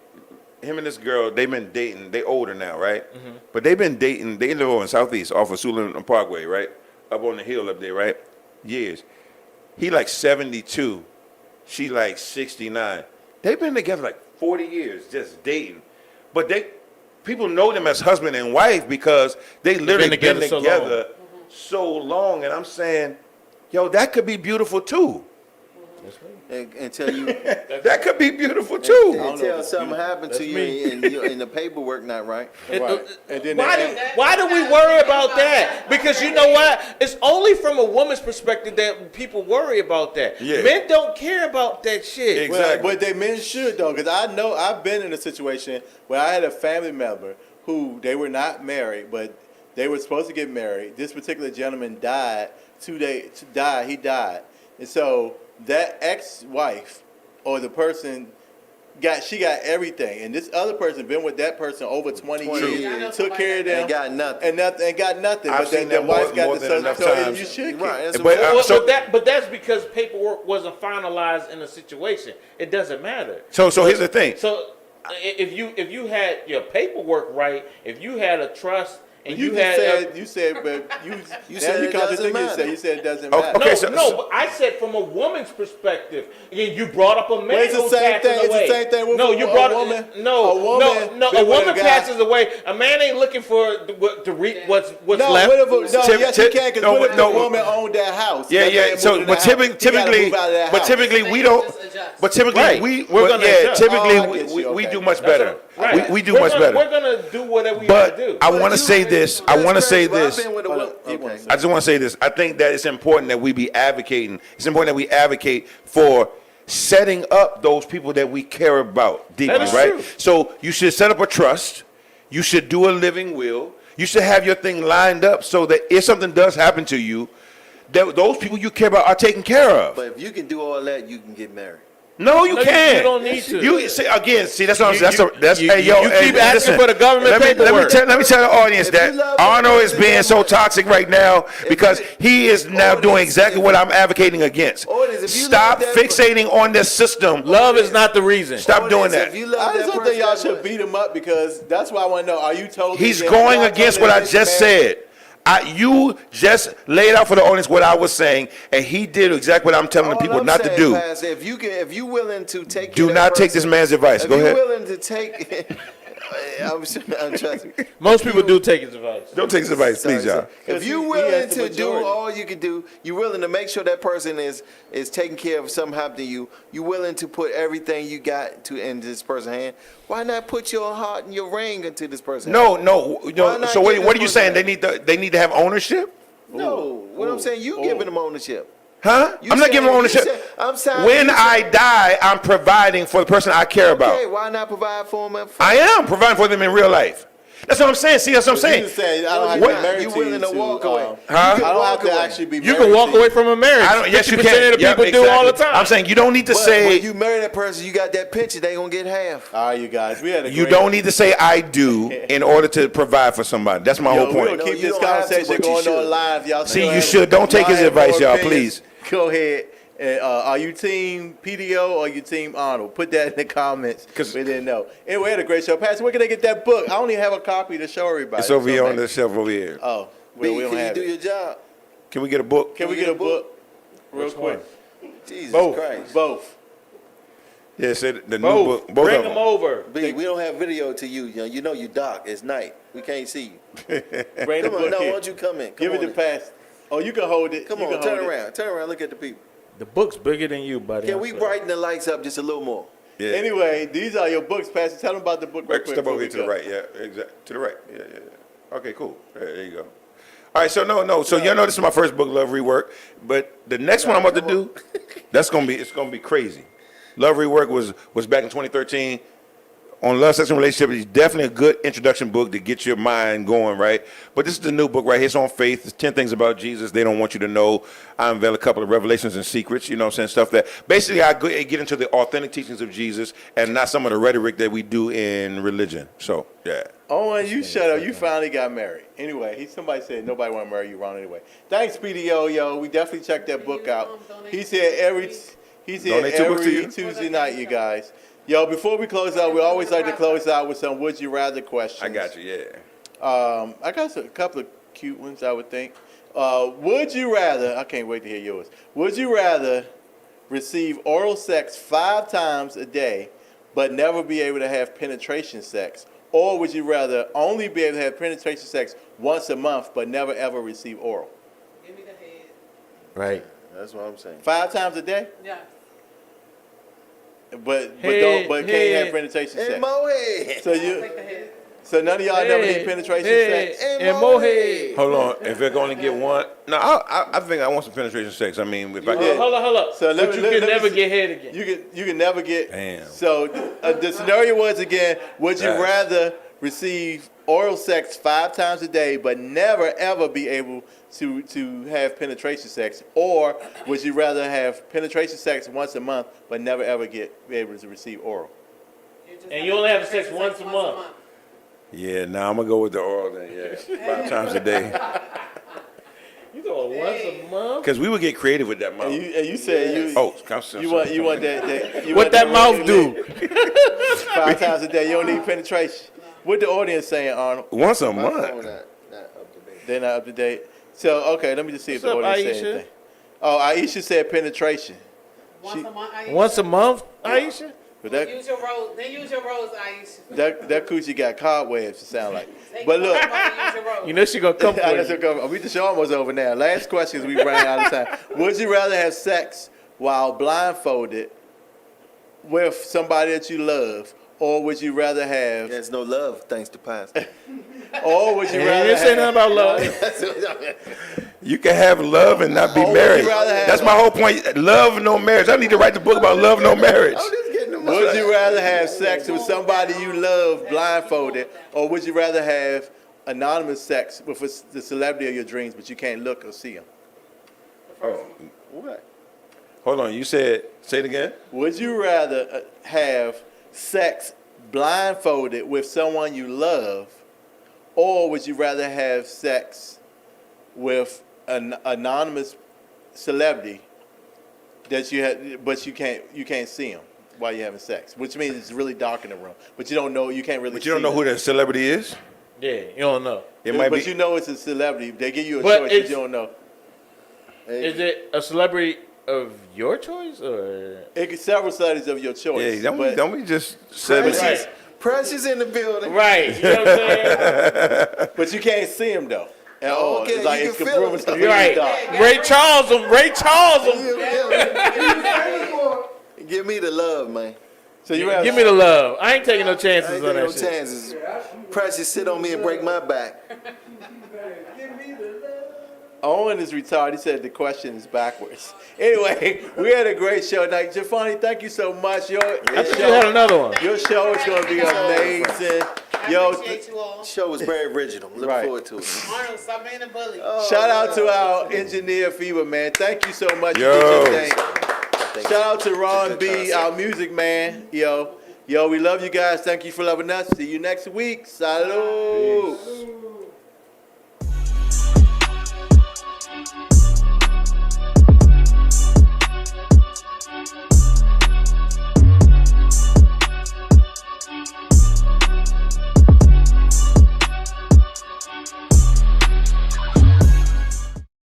Speaker 3: him and this girl, they've been dating. They older now, right? But they've been dating. They live over in Southeast, off of Suitland Parkway, right, up on the hill up there, right? Years. He like 72, she like 69. They've been together like 40 years, just dating. But people know them as husband and wife because they literally been together so long. And I'm saying, yo, that could be beautiful too.
Speaker 4: Until you
Speaker 3: That could be beautiful too.
Speaker 4: until something happened to you and the paperwork not right.
Speaker 1: Right. And then
Speaker 2: Why do we worry about that? Because you know what? It's only from a woman's perspective that people worry about that.
Speaker 3: Yeah.
Speaker 2: Men don't care about that shit.
Speaker 3: Exactly.
Speaker 1: But they men should though, because I know I've been in a situation where I had a family member who they were not married, but they were supposed to get married. This particular gentleman died. He died, and so that ex-wife or the person got everything, and this other person been with that person over 20 years,
Speaker 5: Yeah, I know
Speaker 1: took care of them,
Speaker 4: And got nothing.
Speaker 1: and got nothing.
Speaker 3: I've
Speaker 1: But
Speaker 3: seen
Speaker 1: the
Speaker 3: that
Speaker 1: wife
Speaker 3: more
Speaker 1: got
Speaker 3: than enough times.
Speaker 1: You should
Speaker 4: Right.
Speaker 1: care.
Speaker 4: That's
Speaker 3: But,
Speaker 4: what-
Speaker 3: so-
Speaker 2: but that's because paperwork wasn't finalized in a situation. It doesn't matter.
Speaker 3: So here's the thing.
Speaker 2: So if you had your paperwork right, if you had a trust and
Speaker 1: You
Speaker 2: had
Speaker 1: said, but you
Speaker 4: said it doesn't matter.
Speaker 1: You said it doesn't
Speaker 3: Oh,
Speaker 1: matter.
Speaker 3: okay,
Speaker 2: no,
Speaker 3: so-
Speaker 2: but I said from a woman's perspective. You brought up a man
Speaker 1: Well, it's the
Speaker 2: who's
Speaker 1: same
Speaker 2: passing
Speaker 1: thing. It's the
Speaker 2: away.
Speaker 1: same thing with
Speaker 2: no,
Speaker 1: a-
Speaker 2: you
Speaker 1: a
Speaker 2: brought
Speaker 1: woman.
Speaker 2: No,
Speaker 1: A woman
Speaker 2: no. A
Speaker 1: been with a
Speaker 2: woman
Speaker 1: guy.
Speaker 2: passes away. A man ain't looking for to reap what's
Speaker 1: No,
Speaker 2: left.
Speaker 1: yes, you can, because what if
Speaker 3: no,
Speaker 1: the woman owned that house?
Speaker 3: Yeah,
Speaker 1: That
Speaker 3: yeah.
Speaker 1: man
Speaker 3: So,
Speaker 1: moved in
Speaker 3: but
Speaker 1: that house. He gotta
Speaker 3: typically,
Speaker 1: move out of that
Speaker 3: but
Speaker 1: house.
Speaker 3: typically we don't.
Speaker 5: Just adjust.
Speaker 3: But typically
Speaker 2: Right.
Speaker 3: we're
Speaker 2: We're gonna adjust.
Speaker 3: typically
Speaker 1: Oh, I get you.
Speaker 3: we
Speaker 1: Okay.
Speaker 3: do much
Speaker 2: That's
Speaker 3: better.
Speaker 2: right.
Speaker 3: We do
Speaker 2: We're
Speaker 3: much
Speaker 2: gonna-
Speaker 3: better.
Speaker 2: We're gonna do whatever we
Speaker 3: But
Speaker 2: gotta do.
Speaker 3: I want to say this. I want to say this.
Speaker 4: I've been with a
Speaker 1: Hold
Speaker 4: woman.
Speaker 1: on.
Speaker 4: Okay.
Speaker 3: I just want to say this. I think that it's important that we be advocating. It's important that we advocate for setting up those people that we care about deeply,
Speaker 2: That is
Speaker 3: right?
Speaker 2: true.
Speaker 3: So you should set up a trust. You should do a living will. You should have your thing lined up so that if something does happen to you, that those people you care about are taken care of.
Speaker 4: But if you can do all that, you can get married.
Speaker 3: No, you
Speaker 2: No,
Speaker 3: can't.
Speaker 2: you don't need to.
Speaker 3: You see again. See, that's what I'm
Speaker 2: You-
Speaker 3: saying. That's
Speaker 2: you-
Speaker 3: hey, yo.
Speaker 2: you
Speaker 3: hey,
Speaker 2: keep asking
Speaker 3: listen,
Speaker 2: for the government paperwork.
Speaker 3: Let me tell the audience
Speaker 4: If you
Speaker 3: that
Speaker 4: love
Speaker 3: Arnold
Speaker 4: the
Speaker 3: is being so toxic right now because he is now
Speaker 4: Audience,
Speaker 3: doing exactly
Speaker 4: if-
Speaker 3: what I'm advocating against.
Speaker 4: Audience, if you
Speaker 3: Stop
Speaker 4: love that-
Speaker 3: fixating on this system.
Speaker 2: Love is not the reason.
Speaker 3: Stop doing
Speaker 4: Audience,
Speaker 3: that.
Speaker 4: If you love
Speaker 1: I
Speaker 4: that
Speaker 1: just don't
Speaker 4: person
Speaker 1: think y'all
Speaker 4: that
Speaker 1: should
Speaker 4: much-
Speaker 1: beat him up because that's why I want to know, are you totally
Speaker 3: He's
Speaker 1: against-
Speaker 3: going
Speaker 1: y'all
Speaker 3: against
Speaker 1: totally
Speaker 3: what I
Speaker 1: against
Speaker 3: just
Speaker 1: marriage?
Speaker 3: said. You just laid out for the audience what I was saying, and he did exactly what I'm telling the
Speaker 4: All
Speaker 3: people
Speaker 4: I'm
Speaker 3: not to
Speaker 4: saying,
Speaker 3: do.
Speaker 4: Pastor, if you willing to take
Speaker 3: Do
Speaker 4: care of that
Speaker 3: not take this
Speaker 4: person-
Speaker 3: man's advice.
Speaker 4: If
Speaker 3: Go
Speaker 4: you
Speaker 3: ahead.
Speaker 4: willing to take, I'm trusting.
Speaker 2: Most people do take his advice.
Speaker 3: Don't take his advice,
Speaker 4: Sorry,
Speaker 3: please, y'all.
Speaker 4: sir. If
Speaker 1: Because
Speaker 4: you
Speaker 1: he
Speaker 4: willing
Speaker 1: has the
Speaker 4: to do
Speaker 1: majority.
Speaker 4: all you can do, you willing to make sure that person is taken care of if something happened to you, you willing to put everything you got to in this person's hand, why not put your heart and your ring into this person's
Speaker 3: No,
Speaker 4: hand?
Speaker 3: no.
Speaker 4: Why not
Speaker 3: So
Speaker 4: give
Speaker 3: what are
Speaker 4: this
Speaker 3: you saying?
Speaker 4: person-
Speaker 3: They need to have ownership?
Speaker 4: No, what I'm saying, you giving them ownership.
Speaker 3: Huh?
Speaker 4: You
Speaker 3: I'm not
Speaker 4: saying-
Speaker 3: giving
Speaker 4: you
Speaker 3: ownership.
Speaker 4: said- I'm saying-
Speaker 3: When
Speaker 4: you
Speaker 3: I
Speaker 4: said-
Speaker 3: die, I'm providing for the person I care about.
Speaker 4: Okay, why not provide for them?
Speaker 3: I am providing for them in real life. That's what I'm saying. See, that's what I'm saying.
Speaker 1: You saying I don't have
Speaker 4: you're
Speaker 1: to be
Speaker 4: not.
Speaker 1: married
Speaker 4: You
Speaker 1: to
Speaker 4: willing to walk away.
Speaker 3: Huh?
Speaker 1: I
Speaker 4: You
Speaker 1: don't have
Speaker 4: walk
Speaker 1: to
Speaker 4: away.
Speaker 1: actually be
Speaker 2: You
Speaker 1: married
Speaker 2: can walk
Speaker 1: to
Speaker 2: away from a marriage.
Speaker 3: I don't. Yes, you
Speaker 2: 50%
Speaker 3: can.
Speaker 2: of the
Speaker 3: Yep,
Speaker 2: people do all the
Speaker 3: exactly.
Speaker 2: time.
Speaker 3: I'm saying you don't need to
Speaker 4: But
Speaker 3: say.
Speaker 4: when you marry that person, you got that pension, they gonna get half.
Speaker 1: All right, you guys, we had a
Speaker 3: You
Speaker 1: great-
Speaker 3: don't need to say I do in order to provide for somebody. That's my
Speaker 1: Yo,
Speaker 3: whole
Speaker 1: we'll
Speaker 3: point.
Speaker 4: No,
Speaker 1: keep
Speaker 4: you
Speaker 1: this
Speaker 4: don't have to,
Speaker 1: conversation
Speaker 4: but you
Speaker 1: going on
Speaker 4: should.
Speaker 1: live. Y'all
Speaker 3: See,
Speaker 1: still
Speaker 3: you
Speaker 1: have-
Speaker 3: should. Don't take
Speaker 1: y'all
Speaker 3: his
Speaker 1: have more
Speaker 3: advice, y'all,
Speaker 1: opinions.
Speaker 3: please.
Speaker 1: Go ahead. And, are you team PDO or you team Arnold? Put that in the comments.
Speaker 3: 'Cause-
Speaker 1: We didn't know. Anyway, we had a great show. Pastor, where can they get that book? I only have a copy to show everybody.
Speaker 3: It's over here on the
Speaker 1: amazing.
Speaker 3: shelf over here.
Speaker 1: Oh, well,
Speaker 4: B,
Speaker 1: we don't
Speaker 4: can you
Speaker 1: have
Speaker 4: do
Speaker 1: it.
Speaker 4: your job?
Speaker 3: Can we get a book?
Speaker 1: Can we get a book? Real
Speaker 2: Which
Speaker 1: quick.
Speaker 2: one?
Speaker 4: Jesus
Speaker 1: Both.
Speaker 4: Christ.
Speaker 1: Both.
Speaker 3: Yeah, say the new
Speaker 2: Both.
Speaker 3: book. Both
Speaker 2: Bring
Speaker 3: of
Speaker 2: them
Speaker 3: them.
Speaker 2: over.
Speaker 4: B, we don't have video to you. You know you dark. It's night. We can't see you.
Speaker 1: Bring the
Speaker 4: Come on,
Speaker 1: book
Speaker 4: no, why
Speaker 1: here.
Speaker 4: don't you come in? Come
Speaker 1: Give
Speaker 4: on
Speaker 1: it to
Speaker 4: in.
Speaker 1: Pastor. Oh, you can hold it.
Speaker 4: Come
Speaker 1: You
Speaker 4: on,
Speaker 1: can
Speaker 4: turn
Speaker 1: hold it.
Speaker 4: around. Turn around. Look at the people.
Speaker 2: The book's bigger than you, buddy.
Speaker 4: Can
Speaker 2: I'm
Speaker 4: we
Speaker 2: sorry.
Speaker 4: brighten the lights up just a little more?
Speaker 3: Yeah.
Speaker 1: Anyway, these are your books, Pastor. Tell them about the book real quick.
Speaker 3: Step
Speaker 1: before
Speaker 3: over
Speaker 1: we
Speaker 3: here to the
Speaker 1: go.
Speaker 3: right. Yeah, exactly. To the right. Yeah, yeah, yeah. Okay, cool. There you go. All right, so no. So y'all know this is my first book, Love Rework. But the next one I'm about to do, it's gonna be crazy. Love Rework was back in 2013. On love, sex, and relationship, it's definitely a good introduction book to get your mind going, right? But this is the new book right here. It's on faith. It's 10 things about Jesus they don't want you to know. I unveil a couple of revelations and secrets, you know what I'm saying? Stuff that basically I get into the authentic teachings of Jesus and not some of the rhetoric that we do in religion. So, yeah.
Speaker 1: Oh, and you shut up. You finally got married. Anyway, somebody said nobody want to marry you, Ron. Anyway, thanks, PDO, yo. We definitely checked that book out. He said every
Speaker 3: Donate 2 books to you?
Speaker 1: Tuesday night, you guys. Yo, before we close out, we always like to close out with some would you rather questions.
Speaker 3: I got you, yeah.
Speaker 1: I got a couple of cute ones, I would think. Would you rather? I can't wait to hear yours. Would you rather receive oral sex 5 times a day, but never be able to have penetration sex, or would you rather only be able to have penetration sex once a month, but never ever receive oral?
Speaker 5: Give me the head.
Speaker 2: Right.
Speaker 4: That's what I'm saying.
Speaker 1: 5 times a day,
Speaker 5: Yeah.
Speaker 1: but
Speaker 2: Head,
Speaker 1: can't
Speaker 2: head.
Speaker 1: have penetration
Speaker 4: And
Speaker 1: sex.
Speaker 4: Mohead.
Speaker 1: So none of y'all never need penetration sex.
Speaker 2: And Mohead.
Speaker 3: Hold on. If they're going to get one, no, I think I want some penetration sex. I mean, if I
Speaker 1: did.
Speaker 2: Hold up.
Speaker 1: So let
Speaker 2: But
Speaker 1: me-
Speaker 2: you
Speaker 1: let-
Speaker 2: can
Speaker 1: let me
Speaker 2: never
Speaker 1: see.
Speaker 2: get head again.
Speaker 1: You can never get.
Speaker 3: Damn.
Speaker 1: So the scenario was again: would you
Speaker 3: Nice.
Speaker 1: rather receive oral sex 5 times a day, but never ever be able to have penetration sex, or would you rather have penetration sex once a month, but never ever be able to receive oral?
Speaker 2: And you only have sex once a month.
Speaker 3: Yeah, now I'm going to go with the oral then, yeah. 5 times a day.
Speaker 2: You go once a month?
Speaker 3: Because we would get creative with that
Speaker 1: And
Speaker 3: mouth.
Speaker 1: you said you
Speaker 3: Oh,
Speaker 1: you want that you
Speaker 2: What
Speaker 1: want
Speaker 2: that
Speaker 1: the
Speaker 2: mouth
Speaker 1: oral
Speaker 2: do?
Speaker 1: 5 times a day. You don't need penetration. What the audience saying, Arnold?
Speaker 3: Once a
Speaker 4: My phone
Speaker 3: month.
Speaker 4: not up to date.
Speaker 1: They're not up to date. So okay, let me just see if the
Speaker 2: What's up,
Speaker 1: audience said
Speaker 2: Aisha?
Speaker 1: anything. Oh, Aisha said penetration.
Speaker 5: Once a month, Aisha.
Speaker 2: Once a month, Aisha?
Speaker 1: But
Speaker 5: Then
Speaker 1: that
Speaker 5: use your rose. Then use your rose, Aisha.
Speaker 1: that coochie got cobwebs. It sound like.
Speaker 5: Take
Speaker 1: But
Speaker 5: your
Speaker 1: look,
Speaker 5: rose, use your rose.
Speaker 2: You know she gonna come
Speaker 1: I
Speaker 2: for
Speaker 1: guess
Speaker 2: you.
Speaker 1: we'll go. The show almost over now. Last question, we ran out of time. Would you rather have sex while blindfolded with somebody that you love, or would you rather have,
Speaker 4: There's no love, thanks to Pastor.
Speaker 1: or would you
Speaker 2: You
Speaker 1: rather
Speaker 2: didn't say
Speaker 1: have,
Speaker 2: nothing about love.
Speaker 3: You can have love and not be
Speaker 1: Oh, would
Speaker 3: married.
Speaker 1: you rather have-
Speaker 3: That's my whole point. Love, no marriage. I need to write the book about love, no marriage.
Speaker 4: I'm just getting them.
Speaker 1: would you rather have sex with somebody you love blindfolded, or would you rather have anonymous sex with the celebrity of your dreams, but you can't look or see them?
Speaker 3: Oh,
Speaker 4: What?
Speaker 3: hold on. You said, say it again?
Speaker 1: Would you rather have sex blindfolded with someone you love, or would you rather have sex with an anonymous celebrity that you had, but you can't see them while you're having sex? Which means it's really dark in the room, but you don't know, you can't really.
Speaker 3: But you don't
Speaker 1: see
Speaker 3: know who
Speaker 1: them.
Speaker 3: that celebrity is?
Speaker 2: Yeah, you don't know.
Speaker 3: It might
Speaker 1: but
Speaker 3: be.
Speaker 1: you know it's a celebrity. They give you a
Speaker 2: But
Speaker 1: choice, but
Speaker 2: it's-
Speaker 1: you don't know.
Speaker 2: Is it a celebrity of your choice or?
Speaker 1: It could several studies of your choice.
Speaker 3: Yeah,
Speaker 1: but
Speaker 3: don't we just said it.
Speaker 2: Right.
Speaker 4: Precious in the building.
Speaker 2: Right. You know what I'm saying?
Speaker 1: But you can't see him though. At all.
Speaker 4: Okay,
Speaker 1: It's like
Speaker 4: you
Speaker 1: it's
Speaker 4: can
Speaker 1: the
Speaker 4: feel
Speaker 1: room
Speaker 4: him.
Speaker 1: is completely
Speaker 2: You're right.
Speaker 1: dark.
Speaker 2: Ray Charles him. Ray Charles him.
Speaker 4: Give me the love, man.
Speaker 1: So you have
Speaker 2: Give me the love. I ain't taking no
Speaker 4: I
Speaker 2: chances
Speaker 4: ain't
Speaker 2: on
Speaker 4: taking no
Speaker 2: that shit.
Speaker 4: chances. Precious sit on me and break my back.
Speaker 1: Owen is retarded. He said the question is backwards. Anyway, we had a great show tonight. Jafani, thank you so much.
Speaker 2: I thought you had another one.
Speaker 1: Your show is going to be amazing. Yo,
Speaker 5: Appreciate you all.
Speaker 4: Show was very original. Look
Speaker 1: Right.
Speaker 4: forward to it.
Speaker 5: Arnold, stop being a bully.
Speaker 1: shout out to our engineer, Fever, man. Thank you so much. You
Speaker 3: Yo.
Speaker 1: did your thing. Shout out to Ron B, our music man. Yo, we love you guys. Thank you for loving us. See you next week. Salud.